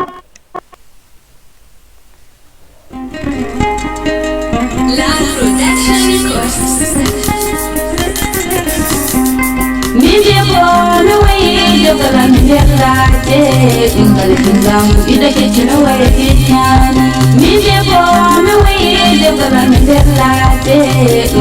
Ingal tingam ida kecil way kinyani mije bo me way de gala mendelate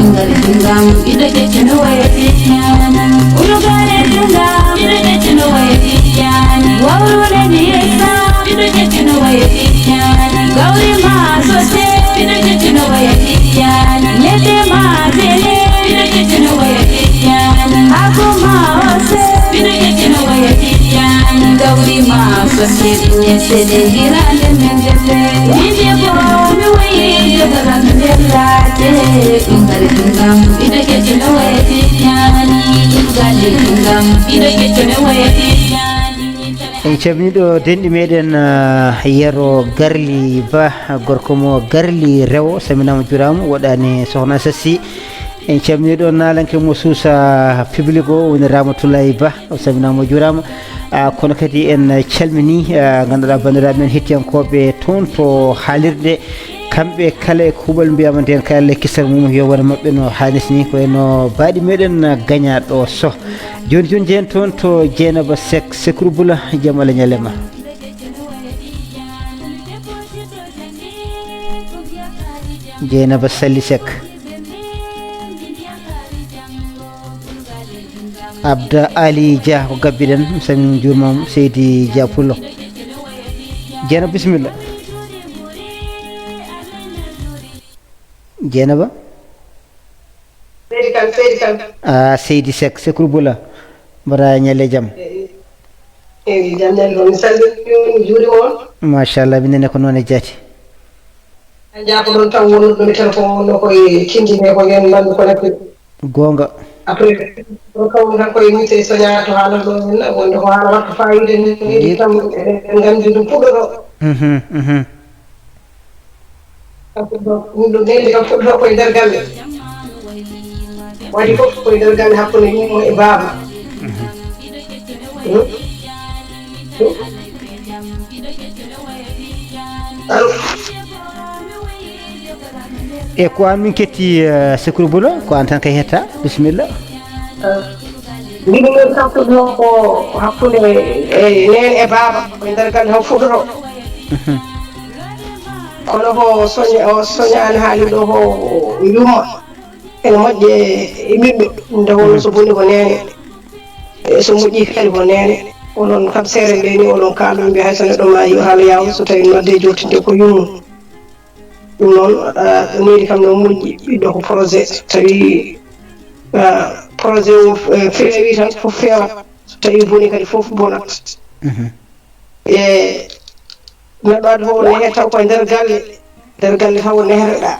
ingal tingam ida kecil way kinyani ulugare tingam ida kecil way kinyani wawre diesa ida kecil way kinyani gauri ma sote ida kecil way kinyani basir ne sede hirande men defe minde bo mi waye jabara ndellate ngal dingam ida ke no waye nyani ngal dingam ida ke no waye en cabniɗo denɗi meɗen yero garli ba gorko mo garli rewo saminama juurama woɗani sohna sassi en cabniɗo nalanke mo suusa public o woni ramatoulaye ba o saminama juurama kono kadi en calmini ganduɗa bandiraɓe men hettiyankoɓe toon to haalirde kamɓe kala e kuuɓal mbiyama nden kala kisal mum yo wona mabɓe no hannisni ko eno baaɗi meɗen gañaɗo so joni joni jeen toon to Dieynaba Seck Secrouboula jaam Allah ñalema Dieynaba Sally Seck Abda Ali Dia ko gabbiɗen samin jurmam Seydi Dia Pullo Dieynaba bisimilla Dieynaba Seydi Seck Secrouboula mbaɗa ñalle jaam eyi jam ñande ko mi salmini juuri on machallah minenne ko noon e jaati a jaako ɗon taw wonno mi téléphone wonno koye kindine ko yen mbanmi connecté goonga après o kawmi tan koye mité soña to haalal ɗo men wonde ko haala watto fayide ni tam eɗen nganndi ɗum puɗɗoto ɗum ɗo nende kam fuɗɗoto koye nder galle waɗi fof koye nder galle hakkunde yummo e baaba e ko an min ketti Secrouboula ko an tan kay hetta bisimilla mbiɗo ɗon kam fuɗɗoto ko hakkunde nene e baaba koye nder galle han fuɗɗoto kono ko soñani haali ɗo ko yumma ene moƴƴi e ɓiɓɓe nde wonno so boni ko nene so moƴƴi kadi ko nene onon kam seere nde ni onon kaalɗo mbiya hay so neɗɗo ma yo haala yawo so tawi nodde jottinde ko yummu ɗum noon needi kam no moƴƴi ɓiɗɗo ko projet so tawi projet o feewi tan fof feewat so tawi boni kadi fof bonat e neɗɗo adi fof nehe taw koye nder galle taw nehreɗa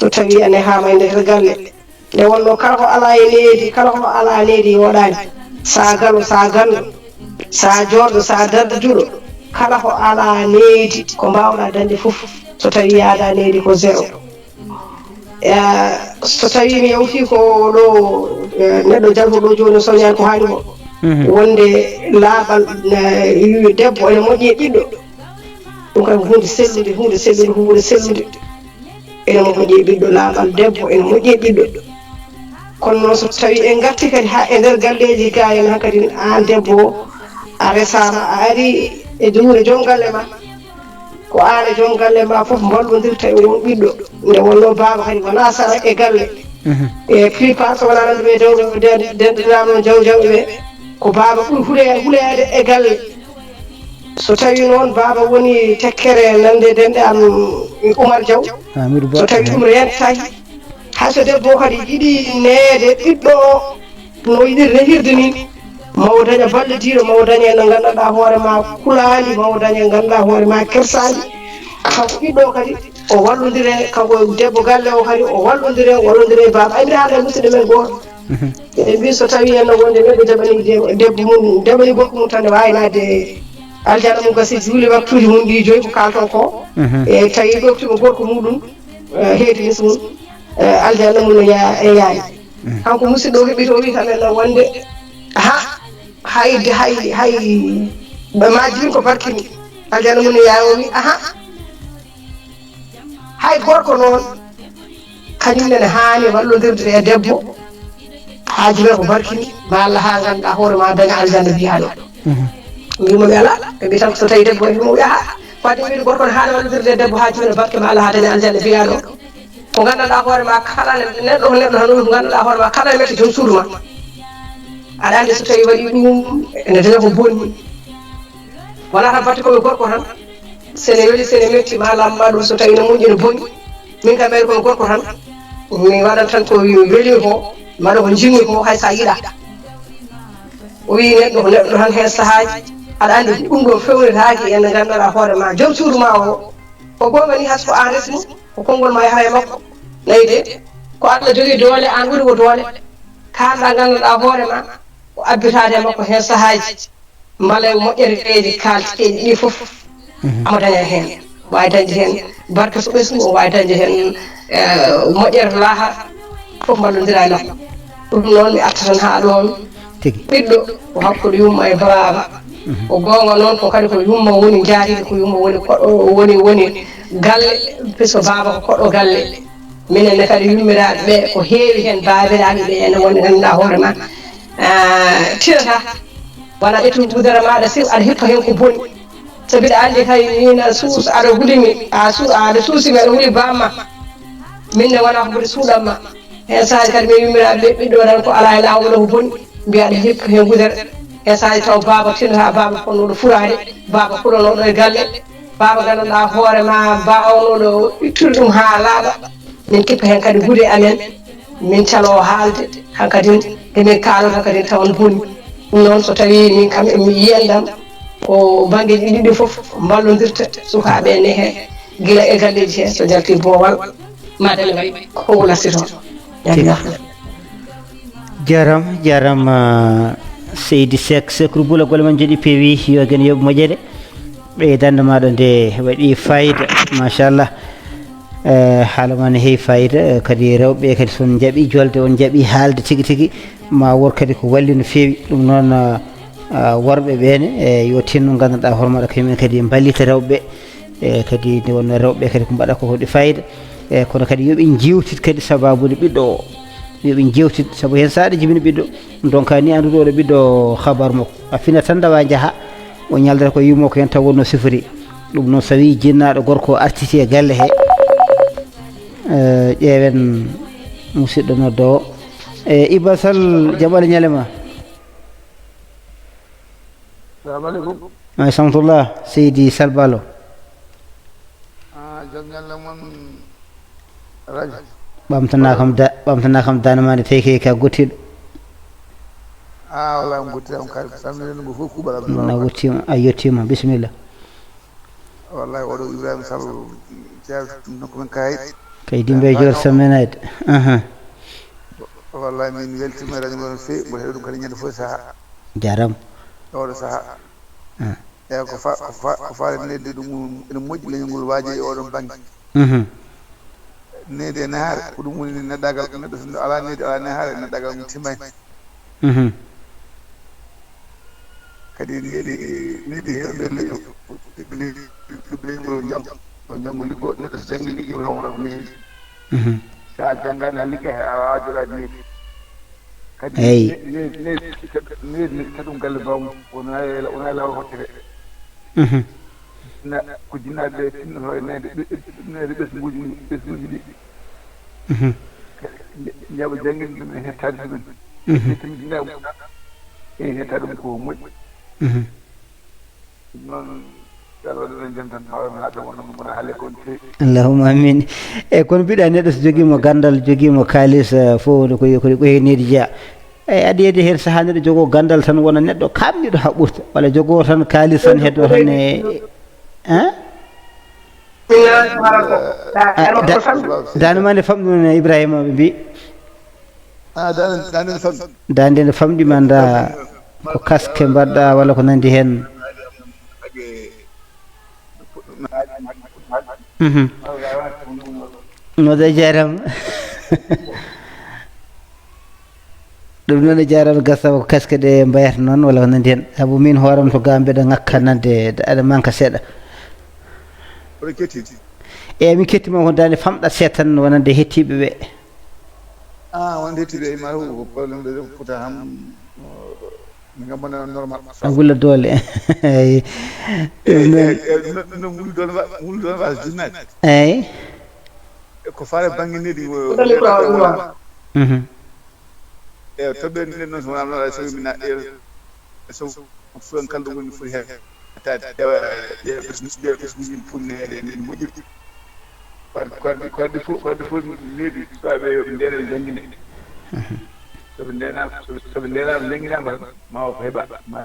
so tawi a nehama e nder galle nde wonno kala ko ala e needi kala ko ala needi yoɗani sa galo sa ganno sa jorɗo sa dardaduɗo kala ko ala needi ko mbawɗa dañde fof so tawi yaada needi ko zéro so tawi mi yawti ko ɗo neɗɗo jalhuɗo joni soñani ko haali ko wonde laaɓal debbo ene moƴƴi e ɓiɗɗo ɗum kam hunde sellude ene moƴƴi e ɓiɗɗo laaɓal debbo ene moƴƴi e ɓiɗɗo kono noon so tawi en garti kadi ha e nder galleji ga en hankkadi an debbo a resama a ari e juure joom galle ma ko an e joom galle ma fof ballodirta e won ɓiɗɗo nde wonno baaba kadi wona sara e galle e plupart so wona nanduɓe dewɓe denɗinama jawjawɓe ɓe ko baaba ɓuuri huleyade e galle so tawi noon baaba woni tekkere nande denɗe am Oumar Diaw so tawi ɗum rentaki hayso debbo kadi yiɗi neede ɓiɗɗo no yiɗiri nehirde ni mawo daña ballodiɗo mawo daña no gandanɗa hoore ma kulani mawo daña ganduɗa hoore ma kersani kanko ɓiɗɗo kadi o wallodire kanko debbo galle o kadi o wallodire baaba aymi haala musidɗo men goto e mbi so tawi henno wonde neɗɗo jaɓani debbo mum jaɓani gorko mum tan ne wawi nadde aljana mum gasi juuli waktuji mum ɗi joyi ko kalton ko e tawi ɗoftimo gorko muɗum heedinis mum aljana mum no yaani kanko musidɗo heeɓi to wi tan enen wonde hay majjiri ko barkini aljana mum no yaani o wi hay gorko noon kañum nene haani wallodirde e debbo haajime ko barkini ma Allah ha ganduɗa hoore ma daña aljana biyaɗo mbimomi ala ɓe mbi tan so tawi debbo e mbimo wi fade wiide gorko ne haani wallodirde e debbo haajime no barke ma Allah ha daña aljana biyaɗo ko gandanɗa hoore ma kala neɗɗo tan ko gandanɗa hoore ma kala mette joom suudu ma aɗa andi so tawi waɗi ɗum ene daña ko bonni wona tan batte koye gorko tan sene weeli sene metti ma lamma ɗum so tawi no moƴƴi no bonni min kam ɓeyde koye gorko tan mi waɗat tan ko welimi ko mbaɗa ko jinmi ko hay sa yiiɗa o wi neɗɗo tan hen sahaji aɗa andi ɗum ɗo fewnitaki ene ganduɗa hoore ma joom suudu ma o ko gonga ni hasko an resmo ko konngol ma yaha e makko nayi de ko Allah jogui doole an ɓuuri ko doole kalɗa ganduɗa hoore ma ko abbitade e makko hen sahaji mbala moƴƴereɗeji kalteɗi ɗi foof amo daña hen wawi dañde hen barke so ɓesgu o wawi dañde hen moƴƴere to laaha foof mballodira e nokku ɗum noon mi arta tan ha ɗon ɓiɗɗo ko hakkude yumma e baba o gonga noon ko kadi ko yumma woni jaariɗo ko yumma woni koɗɗo woni galle puisque baba ko koɗɗo galle minenne kadi yummiraɓe ɓe ko heewi hen babiraɓe ɓe ene woni ganduɗa hoore ma tirata wona ƴettude gudere maɗa si aɗa hippa hen ko boni sabi ɗa andi kay min aɗa hulimi aɗa suusimi aɗa huuli bamma minne wona ko ɓuri suuɗamma hen sahaji kadi min yummiraɓe ɓe ɓiɗɗo tan ko ala e lawol ko boni mbiya aɗa hippa hen gudere hen sahaji taw baba tinata baba fonnoɗo furade baba fuɗanoɗo e galle baba ganduɗa hoore ma bawnoɗo ittude ɗum ha laaɓa min kippa hen kadi guude amen min calo haalde hankkadi emin kaalo hankkadi tawan boni ɗum noon so tawi min kam mi yiyandam ko banggueji ɗiɗi foof ballodirta sukaɓe ne he guila e galleji he so jalti boowal madal ngal konngol arti toon jaram Seydi Seck Sekru Bula golle man jooɗi peewi yo gen yoɓe moƴƴere ɓeydande maɗa nde waɗi fayida machallah haala ma ne heewi fayida kadi rewɓe kadi son jaaɓi jolde on jaaɓi haalde tigui tigui ma wor kadi ko walli no feewi ɗum noon worɓe ɓene yo tinno ganduɗa hoore maɗa kañumen kadi ballita rewɓe kadi nde wonno rewɓe kadi ko mbaɗa ko waɗi fayida kono kadi yooɓe jewtit kadi sababude ɓiɗɗo o yooɓe jewtit saabu hen sa aɗa jibini ɓiɗɗo donc ni anduɗo oɗo ɓiɗɗo habaru makko a fina tan dawa jaaha o ñaldata ko yimmo ko hen taw wonno sifori ɗum noon so wi jinnaɗo gorko artiti e galle he ƴeewen musidɗo noddowo Iba Sall jaam Allah ñalema salamu aleykum ay samtullah Seydi Salbalo jaam ñalle moon radio ɓamtana kam danamade tawi kay ka gottiɗo wala mi gottirama kadi salminen ngo fof kuuɓal na gottima a yettima bisimilla wallahi oɗo Ibrahima Sall ceerno nokku men kayit kay dimbe jor sammenade wallahi min weltima e radio ngo no fewi mboɗo heeɗo ɗum kadi ñande fof saaha jaram oɗo saaha eyi ko faare nedde ɗum ene moƴƴi leñol ngol waaji e oɗon banggue nede e nahaare ko ɗum woni neɗɗagal neɗɗo so ala nede ala nahaare neɗɗagal mum timmani kadi nede hewɓe leñol janggo liggo neɗɗo so jangi liggo howra ko meeɗi sa janggani a ligga he a wawa jogade nedi kadi nedi kaɗum galle bawmum wona lawol hoccete ko jinnaɓe tinnoto e nede ɓesguji ɗi jaɓa jangguinde ɗum e hettade ɗumen timi jinnaɓe e hettade ɗum ko moƴƴi ɗum noon ɗaɗoɗoɗen jam tan hawrema haɗa wona haale ko no fewi allahumma amin eyyi kono mbiɗa neɗɗo so joguimo gandal joguimo kalis fof ko heynidi jeeya eyyi aɗa yeyde hen saaha neɗɗo jogo gandal tan wona neɗɗo kamɗiɗo haɓɓurta walla jogo tan kalis tan heddo tan e dande nde famɗi noon Ibrahima ɓe mbi dande nde famɗima anda ko casque mbaɗɗa walla ko nandi hen noda jarama ɗum noon e jarama gasama ko casque ɗe mbayata noon walla ko nandi hen saabu min hooram to ga mbeɗa ngakka nande aɗa manque seeɗa eyyi min kettima ko dande famɗat seeɗa tan wonande hettiɓe ɓe wonde hettiɓe ma ko probléme de fota ham mi gambana normal a gulla doole eyyi no wuli doole wasa jinnade eyyi ko faare banggue nedi eyyi toɓɓe nden noon so wona noon so mina so fulan kalɗo woni foti hettade ƴeewa ɓesguji punnede nden moƴƴiri wadde fof needi sukaɓe yoɓe ndene jangguine soɓe ndenama jangguinama ma ko heeɓa ma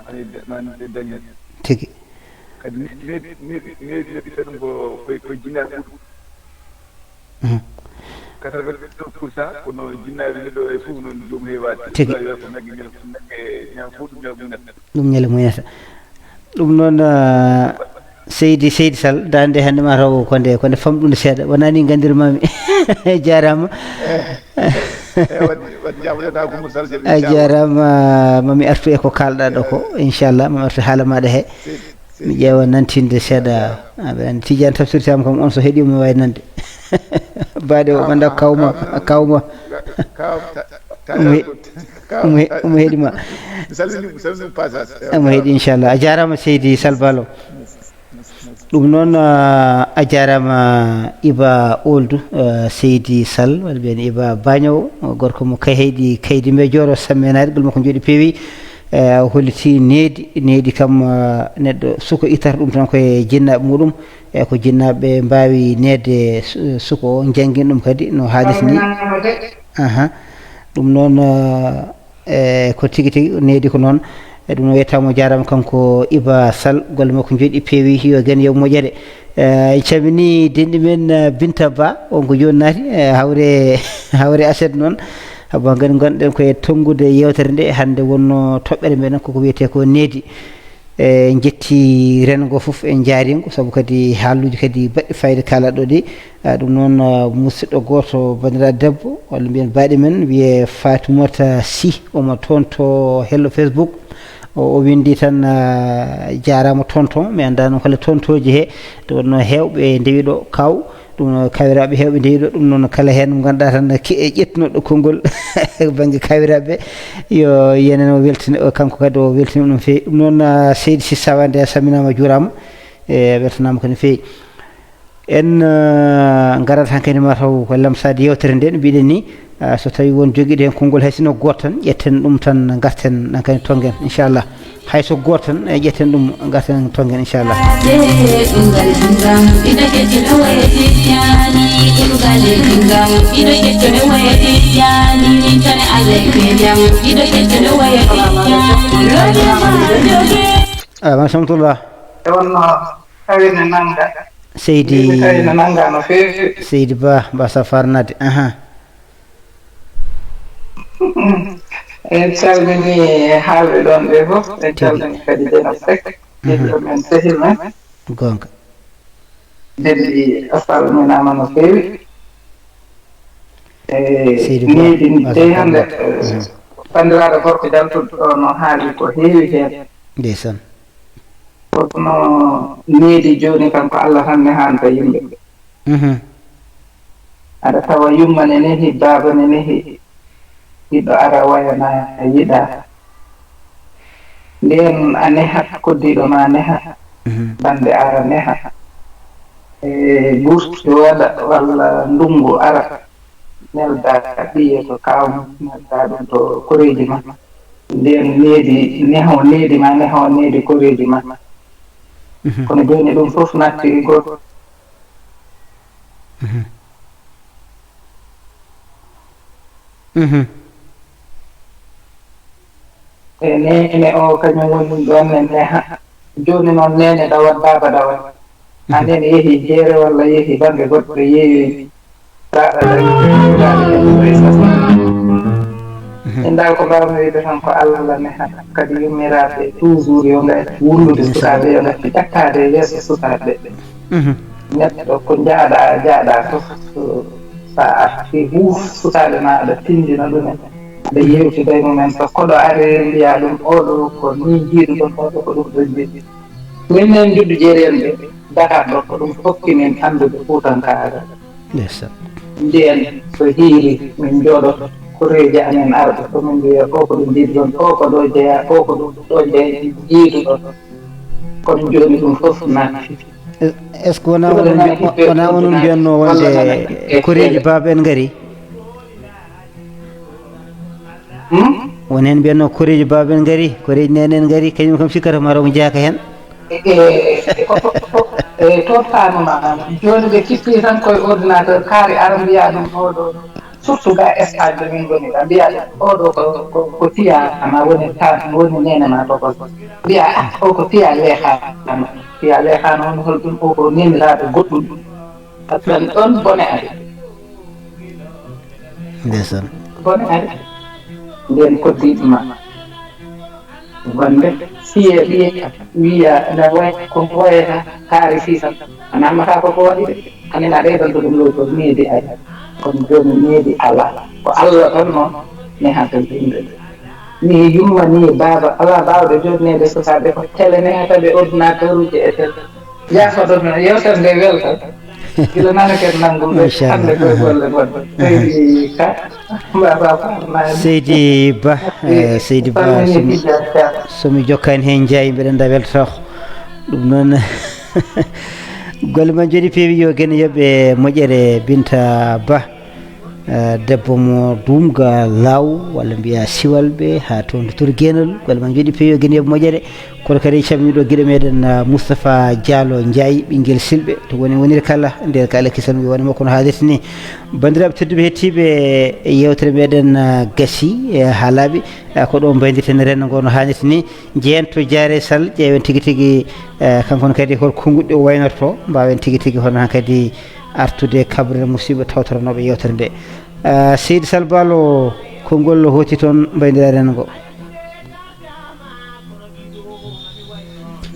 dañi tigi kadi needi tan ko jinnaɓe ɗum 80% kono jinnaɓe ɗo e fof noon ɗum heewade tigi ko nagge ñam fof ɗum ñam munata ɗum ñale muñata ɗum noon seydi sall dande hannde ma taw konde famɗude seeɗa wona ni gandirmami jarama a jarama mami artu e ko kalɗa ɗo ko inchallah mami artu haala maɗa he mi ƴeewa nantinde seeɗa aɓe andi Tidiane tafsirtama kam on so heeɗima mi wawi nande baɗe o ɓanda kawma omo heeɗima omo heeɗi inchallah a jarama seydi Sall Balo ɗum noon a jarama Iba Oldou seydi Sall walla mbiyen Iba Bagnowo gorko mo heydi kaydi mbe jooro sammenaade gol makko jooɗi peewi holliti needi kam neɗɗo suko ittata ɗum tan koye jinnaɓe muɗum e ko jinnaɓe mbawi neede suko o janggin ɗum kadi no haaliti ni ɗum noon ko tigi tigi needi ko noon e ɗum no wiyetamo jarama kanko Iba Sall golle makko jooɗi peewi yo gen yo moƴƴere camini denɗi men Binta Ba on ko joni naati hawre aset noon haba gandi gonɗen koye tongude yewtere nde hande wonno toɓɓere meɗen koko wiyete ko needi e jetti rengo foof e jaaringo saabu kadi haaluji kadi baɗɗi fayida kalaɗo ɗi ɗum noon musidɗo goto bandiraɗo debbo walla mbiyen baaɗi men wiye Fatimata Sy omo toon to hello Facebook o windi tan jarama tonton mi anda noon kala tontoji he nde wonno hewɓe ndewiɗo kaw ɗum no kawiraɓe hewɓe ndewiɗo ɗum noon kala hen ganduɗa tan ƴettunoɗo konngol banggue kawiraɓe yo yenen o weltini kanko kadi o weltini ɗum fewi ɗum noon seydi Sissa Wande a salminama juurama e weltanama ko no fewi en garat han kadi mataw ko lamsade yewtere nde no mbiɗen ni so tawi won joguiɗo hen konngol haysino goto tan ƴetten ɗum tan garten ɗan kadi tonguen inchallah hayso goto tan ƴetten ɗum garten tonguen inchallah machamtullah e wonno kawine nanga seydi kawine nanga no fewi seydi Ba safarnade en calmini haalɓe ɗon ɓe fof en calmini kadi Dieynaba Seck heddiɗo men sehil men gonga delli a salminama no fewi needi dey hannde bandiraɗo gorko jaltuɗo ɗo no haali ko heewi hen ndeysan kono needi joni kam ko Allah tan ne hanta yimɓe aɗa tawa yumma ne nehi baaba ne nehi yiɗɗo ara wayana yiɗa nden a nehat koddiɗo ma neha bande ara neha e ɓurti waɗa walla ndungu ara nelda ɓiye to kawmu nelda ɗum to koreji ma nden needi neho needi ma neho needi koreji ma kono joni ɗum fof natti goto e nene o kañum woni ɗon ne neha joni noon nene ɗawat baaba ɗawat ha nene yeehi jeere walla yeehi banggue goɗɗo yeewi en dal ko mbawmi wiide tan ko Allah neha kadi yummiraɓe toujours yo gati wullude sukaɓe yo gati ƴattade yeeso sukaɓe neɗɗo ko jaaɗa fof sa arti huuf sukaɓe ma aɗa tindina ɗumen aɗa yewtida e mumen so koɗo are mbiya ɗum oɗo ko ni jiiɗu ɗon oɗo ko ɗum ɗon jiɗi minen juddu jeeren ɓe Dakar ɗo ko ɗum hokkimin andude Fuutankaaɓe ndiyen so hiiri min jooɗoto koreji amen arɓe komin mbiya o ko ɗum jiiɗu ɗon o ko ɗo jeeya o ko ɗum ɗo jeeya jiiɗu ɗon kono joni ɗum fof natti est ce que wona onon mbiyatno wonde koreji baaba en gaari woni hen mbiyatno koreji baaba en gaari koreji nene en gaari kañum kam sikkata mataw mo jeeyaka hen toon fanuma joni ɓe kippi tan koye ordinateur kaari ara mbiya ɗum oɗo surtout ga Espagne ɗo min goni ɗa mbiya oɗo ko fiyama woni tan woni nenema to ko mbiya o ko fiya leehano on holɗum o ko neniraɓe goɗɗum par ce que ɗon bone ari ndesan bone ari nden koddiɗo ma wonde siye ɓiye wiya ene way ko woyata kaari sisan ana ammata koko waɗi de anena ɗeɗon to ɗum lowtol needi ay kono joni needi ala ko allah tan noon nehatan yimɓe ni yumma ni baaba ala bawɗe jodnede sukaɓe ko télé nehataɓe ordinateur uji e tel yafotono yewtere nde weltan gila nanaken nanngum ɓe hande koye golle gonɗo seydi ka seydi ba seydi ba somi jokkani hen jeeyi mbiɗen da weltoto ɗum noon golle ma jooɗi peewi yo gene yoɓe moƴƴere Binta Ba debbo mo duumga law walla mbiya siwalɓe ha toon to genol golle ma jooɗi peewi yo gene yoɓe moƴƴere kono kadi cammiɗo guiɗo meɗen Moustapha Diallo Ndiaye ɓinguel silɓe to woniri kala nder ka Allah kisal mi woni makko no haalirta ni bandiraɓe tedduɓe hettiɓe yewtere meɗen gaasi ha laaɓi ko ɗo mbaydirten rendo ngo no hannirta ni jeeyen to Diaré Sall ƴeewen tigui tigui kankone kadi hol konguɗɗi o waynorto mbawen tigui tigui hono han kadi artude kabrene musidɓe tawtoranoɓe yewtere nde Seydi Sall Balo konngol hooti toon mbaydira rendo ngo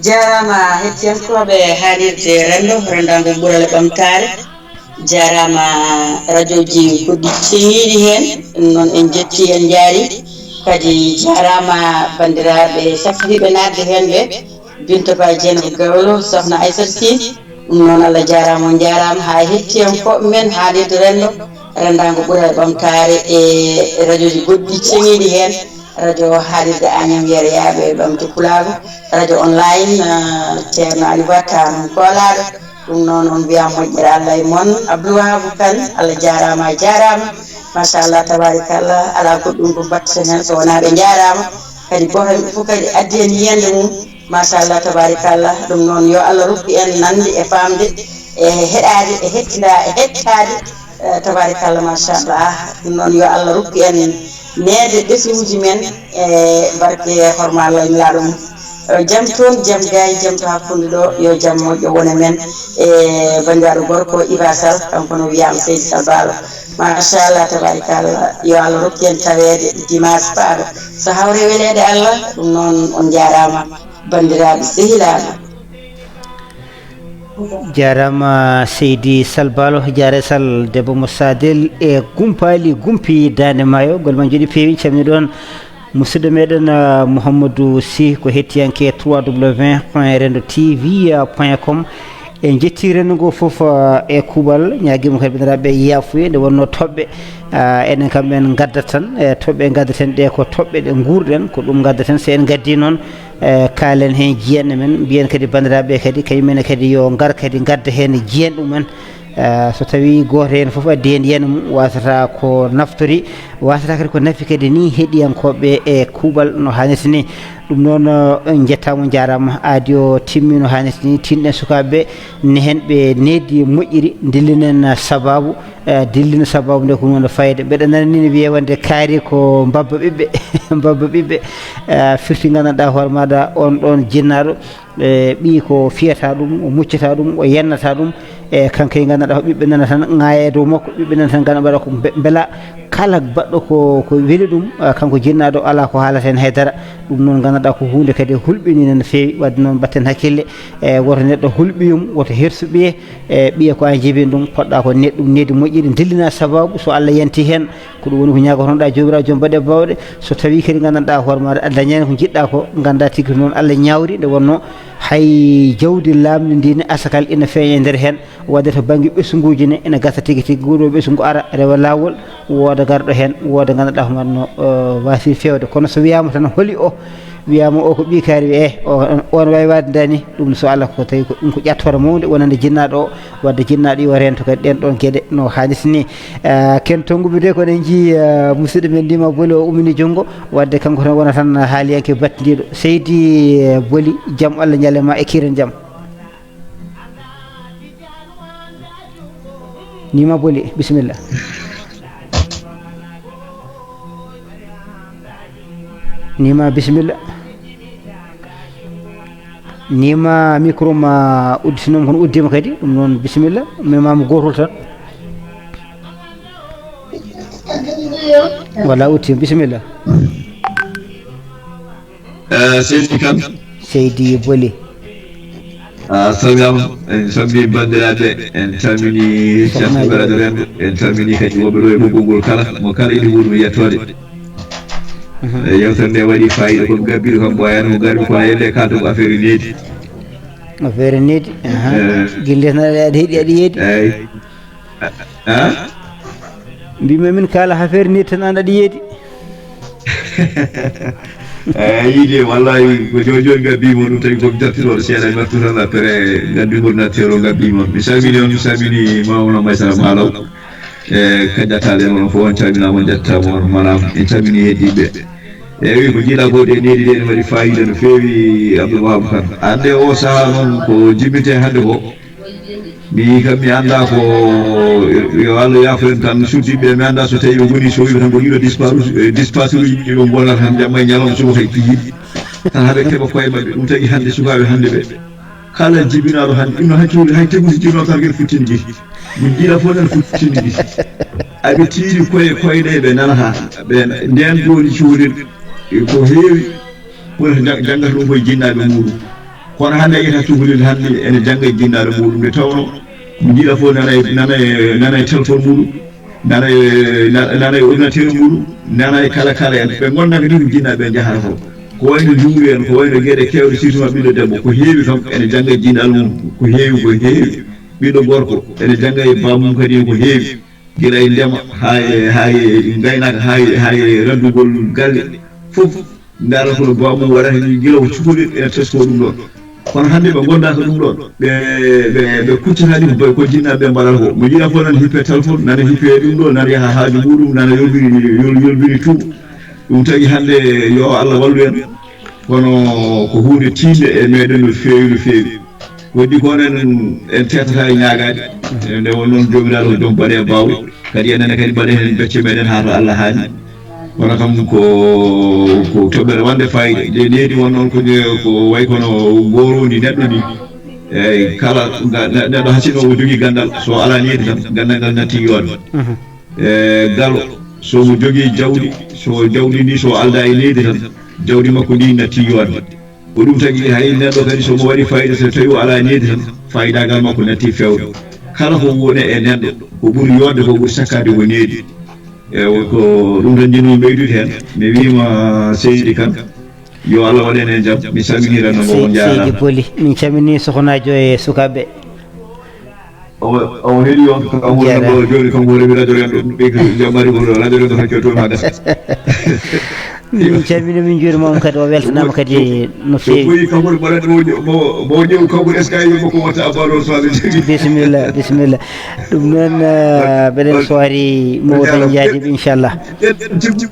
jarama hettiyankoɓe haalirde rendago ɓurale ɓamtare jarama radio ji goɗɗi ceeɗi hen noon en jetti en jaari kadi jarama bandiraɓe safriɓe nadde hen ɓe Binta Ba Dieynaba Gawlo sohna Aissata Sy ɗum noon Allah jarama on jarama ha hettiyankoɓe men haalirde rendago ɓurale ɓamtare e radio ji goɗɗi ceeɗi hen radio haalirde Agnam Yere yaaɓe ɓamde Pulago radio online ceerno Ali Batta non kolaɗo ɗum noon on mbiya moƴƴere Allah e moon Abdoulwahab Kane Allah jarama machallah tabarikallah ala goɗɗum ko batten hen so wona ɓe jarama kadi goto ɓe fof kadi addi hen yiyande mum machallah tabarikallah ɗum noon yo Allah rokku en nande e famde e heɗade e hettade tabarikallah machallah ɗum noon yo Allah rokku en neede ɓesguji men e barke hormallah laɗo mum jam toon jam gayi jam to hakkude ɗo yo jam moƴƴo wona men e bandiraɗo gorko Iba Sall kanko no wiyama Seydi Sall Balo machallah tabarikallah yo Allah rokku en tawede dimanche paaɗo so hawre welede Allah ɗum noon on jarama bandiraɓe sehilaɓe jarama Seydi Sall Balo Diaré Sall debbo mo Sadel e gumpali gumpi dande maayo golle ma jooɗi peewi camni ɗon musidɗo meɗen Mouhamadou Sy ko hettiyanke www.rendo.tv.com en jetti rendo ngo foof e kuuɓal ñaguima kadi bandiraɓe yafuye nde wonno toɓɓe enen kam en gaddat tan toɓɓe gaddaten ɗe ko toɓɓe ɗe guurɗen ko ɗum gaddaten so en gaddi noon kaalen hen jiyanɗe men mbiyen kadi bandiraɓe kadi kañumenne kadi yo gar kadi gadda hen jiyan ɗumen so tawi goto hen foof addi hen yiyana mum wasata ko naftori wasata kadi ko nafi kadi ni heeɗiyankoɓe e kuuɓal no hannirta ni ɗum noon jettama jarama aadi o timmi no hannirta ni tinɗen sukaɓeɓe ne hen ɓe neddi moƴƴiri dillinen sababu dillina sababu nde ko noon fayida mbeɗa nani ni wiye wonde kaari ko mbabba ɓiɓɓe mbabba ɓiɓɓe firti gandanɗa hoore maɗa on ɗon jinnaɗo ɓi ko fiyata ɗum o muccata ɗum o yennata ɗum e kanko e gandanɗa ko ɓiɓɓe nana tan ŋaaya e dow makko ɓiɓɓe nana tan gana mbaɗa ko beela kala baɗɗo ko weeli ɗum kanko jinnaɗo ala ko haalata hen haydara ɗum noon gandanɗa ko hunde kadi hulɓinine no fewi wadde noon batten hakkille e woto neɗɗo hulɓiyum woto hersu ɓiye e ɓiye ko an jibin ɗum poɗɗa ko neɗɗum nedi moƴƴiri dillina sababu so Allah yanti hen ko ɗum woni ko ñagotonoɗa jomiraɗo joom baɗe bawɗe so tawi kadi gandanɗa hoore maɗa a dañani ko jiɗɗa ko ganda tigui noon Allah ñawri nde wonno hay jawdi lamdi ndine asakal ina feeña e nder hen wadde to banggue ɓesguji ne ene gasa tigui tigui guuɗo ɓesgu ara rewa lawol wooda garɗo hen wooda gandanɗa ko ganno wasi fewde kono so wiyama tan hooli o wiyama o ko ɓi kaari wiye on wawi wadde dani ɗum so Allah ko tawi ko ɗum ko ƴattora mawde wonande jinnaɗo o wadde jinnaɗo yo rento kadi ɗen ɗon gueɗe no hannirta ni ken tonguɓe de koɗen jii musidɗo men ndima Boly o ummini junggo wadde kanko tan wona tan haaliyanke battidiɗo Seydi Boly jaam Allah ñalema e kiren jaam Nima Boly bisimilla nima bismillah nima micro ma uddinom kono uddima kadi ɗum noon bisimilla memama gotol tan wala utti bisimilla seydi kam seydi boli salminama en sambi bandiraɓe en calmini ceerno radio rendo en calmini kadi woɓe ɗo e ɓoggol kala mo kala ina wuurmi yettode yewtere nde waɗi fayida komi gabbiɗo kam ɓoyani mo garmi kono yelle kaldo ko affaire needi affaire needi guilletna aɗa heeɗi aɗa yeedi eyyi mbimi min kala affaire needi tan an aɗa yeedi yiide wallahi ko joni joni gabbimo ɗum tawi komi dartinoɗo seeɗa wattu tan après gandugol nattero gabbimo mi salmini on mi salmini mawno maysara malaw e kaƴƴataɗe onon fof on calminama on jettama on manama en calmini heddiɓe eyi ko jiiɗa ko ɗe needi ɗe ne waɗi fayida no feewi abdoulwahab kane ande o saaha noon ko jimmite hannde ko mi kam mi anda ko yo Allah yaforen tan suddiɓe mi anda so tawi ɓe goni so wiɓe tan ko ɗiɗo dispace uji ɓe gonata tan jamma e ñalawma suba kay piyiɗi tan haɓe keeɓa koye mabɓe ɗum tagui hannde sukaɓe hannde ɓe kala jibinaɗo hannde ɗum hakkille hay tegude jibino tan kene futtini giti min jiiɗa fof tan futtini giti aɓe tiiri koyɗe ɓe nanata ɓe nden joni cuuɗen ko heewi wona janggata ɗum koye jinnaɓe muɗum kono hannde a yiyata cukalel hannde ene jangga e jinnaɗo muɗum nde tawno mi jiiɗa fof nana e téléphone muɗum nana e ordinateur muɗum nana e kala en ɓe gonnaka ni ko jinnaɓe ɓe jahata ko ko wayno juuri en ko wayno gueɗe kewɗe surtout ma ɓiɗɗo debbo ko heewi kam ene jangga e jinnaɗo mum ko heewi ɓiɗɗo gorko ene jangga e bamum kadi ko heewi guila e ndema ha e gaynaka ha e randugol galle fof ndara kono bamum waɗata ni guila ko cukalel ene tesko ɗum ɗon kono hannde ɓe gondaka ɗum ɗon ɓe kuccatani ko jinnaɓe mbaɗata ko mo jiiɗa fof nana hippe téléphone nana hippe ɗum ɗo nana yaha haaju muɗum nana yolbiri tout ɗum tagui hannde yo Allah wallu en kono ko hunde tinde e meɗen no feewi waddi kono en tetata e ñagade nde won noon jomiraɗo ko joom baɗe bawɗe kadi enenne kadi mbaɗe hen becce meɗen ha to Allah haali kono kam ko toɓɓere wande fayida de needi won noon ko way kono gorondi neɗɗo ni eyyi kala neɗɗo hasinoma jogui gandal so ala needi tan gandal ngal natti yode galo somo jogui jawdi so jawdi ndi so alda e needi tan jawdi makko ndi natti yode ko ɗum tagui hay neɗɗo kadi somo waɗi fayida so tawi o ala needi tan fayidagal makko natti fewde kala ko woni e neɗɗo ko ɓuuri yodde ko ɓuuri sakkade ko needi eyi ko ɗum tan jinmi ɓeydude hen mi wima seydi kan yo Allah waɗen en jaam mi salminirano mo jarama seydi boli min calmini sohnajo e sukaɓe o heeɗi on kam wonno joni kam woremi radio rendo ɓe ko jammari ko radio rendo hakkio toon ha gasa min calmini min juurimama kadi o weltanama kadi no feewi ɓoyi kam woni mbaɗani mo ñew kam est ce que a yimo ko watta abaro soade jogui bisimilla ɗum noon mbeɗen soiri mowtan jaadiɓe inchallah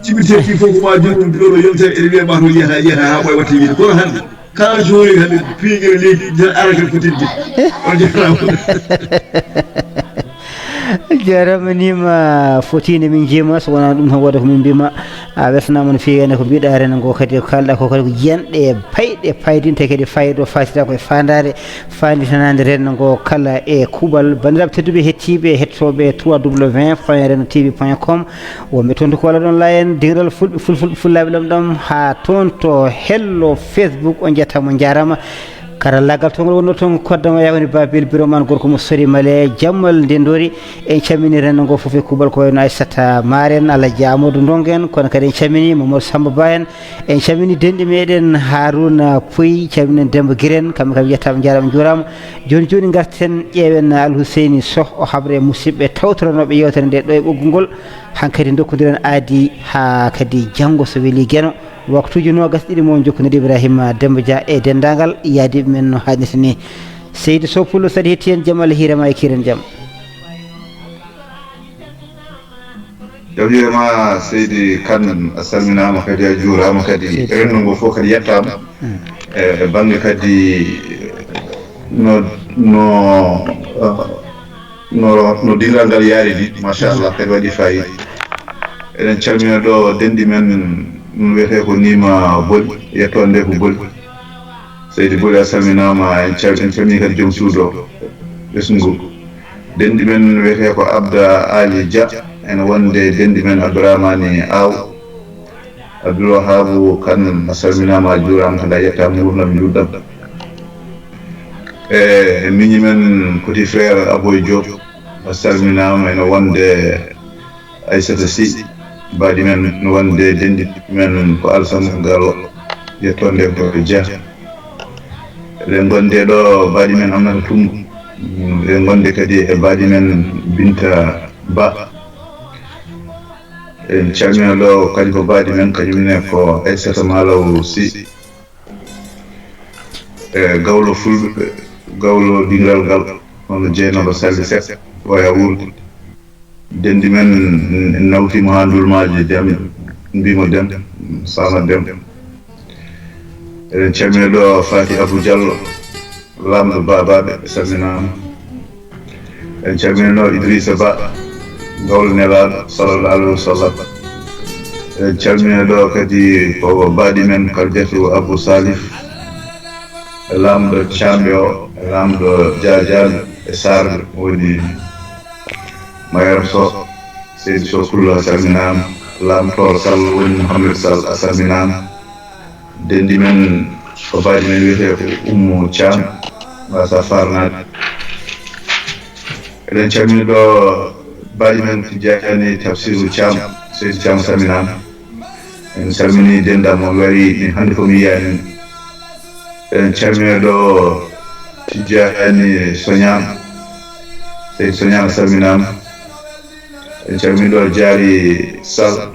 jibiteki fof ma jomum ɗoɗo yewtere ene wiyama to yiyata ha ɓoye watta yiide kono hannde kala joni hannde piiguere leydi arata ko tidde on jarama jarama nima fotinde min jeema so wona ɗum tan waɗa ko min mbima a weltanama no fewi ene ko mbiɗa rena ngo kadi ko kalɗa ko kadi ko jiyanɗe payɗe paydinte kadi fayida o fasida koye fandare fanditanade renna ngo kala e kuuɓal bandiraɓe tedduɓe hettiɓe hettoɓe 3w point reno tv point com wonɓe toon to ko walla ɗon layen dingal fulɓe fullaɓe lamɗam ha toon to hello facebook on jettamo jarama karallagal to ngol wonno toon koddama yawni babil bureau man gorko mo sori male jammal ndendori en cammini renno ngo fof e kuuɓal ko wayno aissata maren alaji amadou ndongen kono kadi en cammini mamadou samba ba en cammini denɗi meɗen harouna pouy camminen demba guiren kamɓe kam yettama jarama juurama joni garten ƴeewen alhouseini soh o haɓre musidɓe tawtoranoɓe yewtere nde ɗo e ɓoggol ngol hankkadi dokkodiren aadi ha kadi janggo so weeli gueno waktuji nogas ɗiɗi mo jokkodiri ibrahima demba dia e dendagal yaadiɓe men no hannirta ni seydi sow pullo saɗa hetti hen jaam Allah hiirema e kiren jaam jaam wiyama seydi kane a salminama kadi a juurama kadi renndo ngo fof kadi yettama e banggue kadi no dingal ngal yaari ni machallah kadi waɗi fayida eɗen calmina ɗo denɗi men wiyete ko nima boli yettonde ko boli seydi boli a salminama en calmini kadi joom suudo ɓesngu dendi men wiyete ko abda ali dia ene wonde dendi men abdourahmani aw abdoulwahabu kan a salminama a juurama kada yettama gurdam juɗɗam e miñi men petit frère aboy diop a salminama ene wonde aissata sy baɗi men no wonde dendi men ko alsane gallo yettonde ko dia eɗen gonde ɗo baɗi men amnata tumbu eɗen gonde kadi e baɗi men binta ba en calmina ɗo kadi ko baɗi men kañumne ko aissata malaw sy e gawlo fulɓe gawlo dingal gal hono jeenoɗo salli sek waya wurde dendi men nawtimo ha ndulmaji dem mbimo dem sama dem eɗen calmina ɗo fati abou diallo lamɗo babaɓe salminama en calmina ɗo idrissa ba gawlo nelaɗo sallallahu alaihi wa sallam en calmina ɗo kadi ko baɗi men kaljetu abou salif e lamɗo camɓe o e lamɗo diadiane e sarde woni mayar so seydi so kullo a salminama lamtoro sall woni mouhamed sall a salminama dendi men ko baɗi men wiyete ko ummu thiam wasa farnade eɗen calmini ɗo baɗi men ko jeeyani tafsiru thiam seydi thiam salminama en salmini dendam on wari ɗin hannde fof mi yiyani en calmini ɗo tijjani soñama seydi soñama salminama en calmini ɗo jaari sall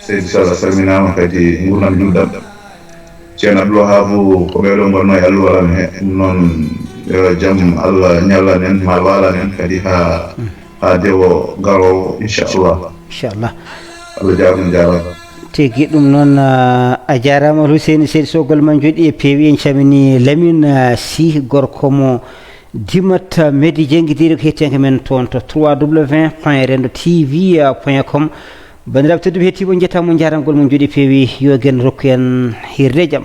seydi sall a salminama kadi gurnam juɗɗam ceerno abdoulwahabu ko ɓeɗo gonno e allah walan he ɗum noon yo jaam allah ñallan en ma walan en kadi ha dewo garowo inchallah allah jarno jarama tigi ɗum noon a jarama Hussein seydi sogol ma jooɗi e peewi en camini Lamine Sy gorko mo dimat meddi jengguidiɗo ko hettiyanke men toon to 3w.rendo.tv.com bandiraɓe tedduɓe hettimo jettamo jarangol mo jooɗi peewi yo gen rokku en hirde jaam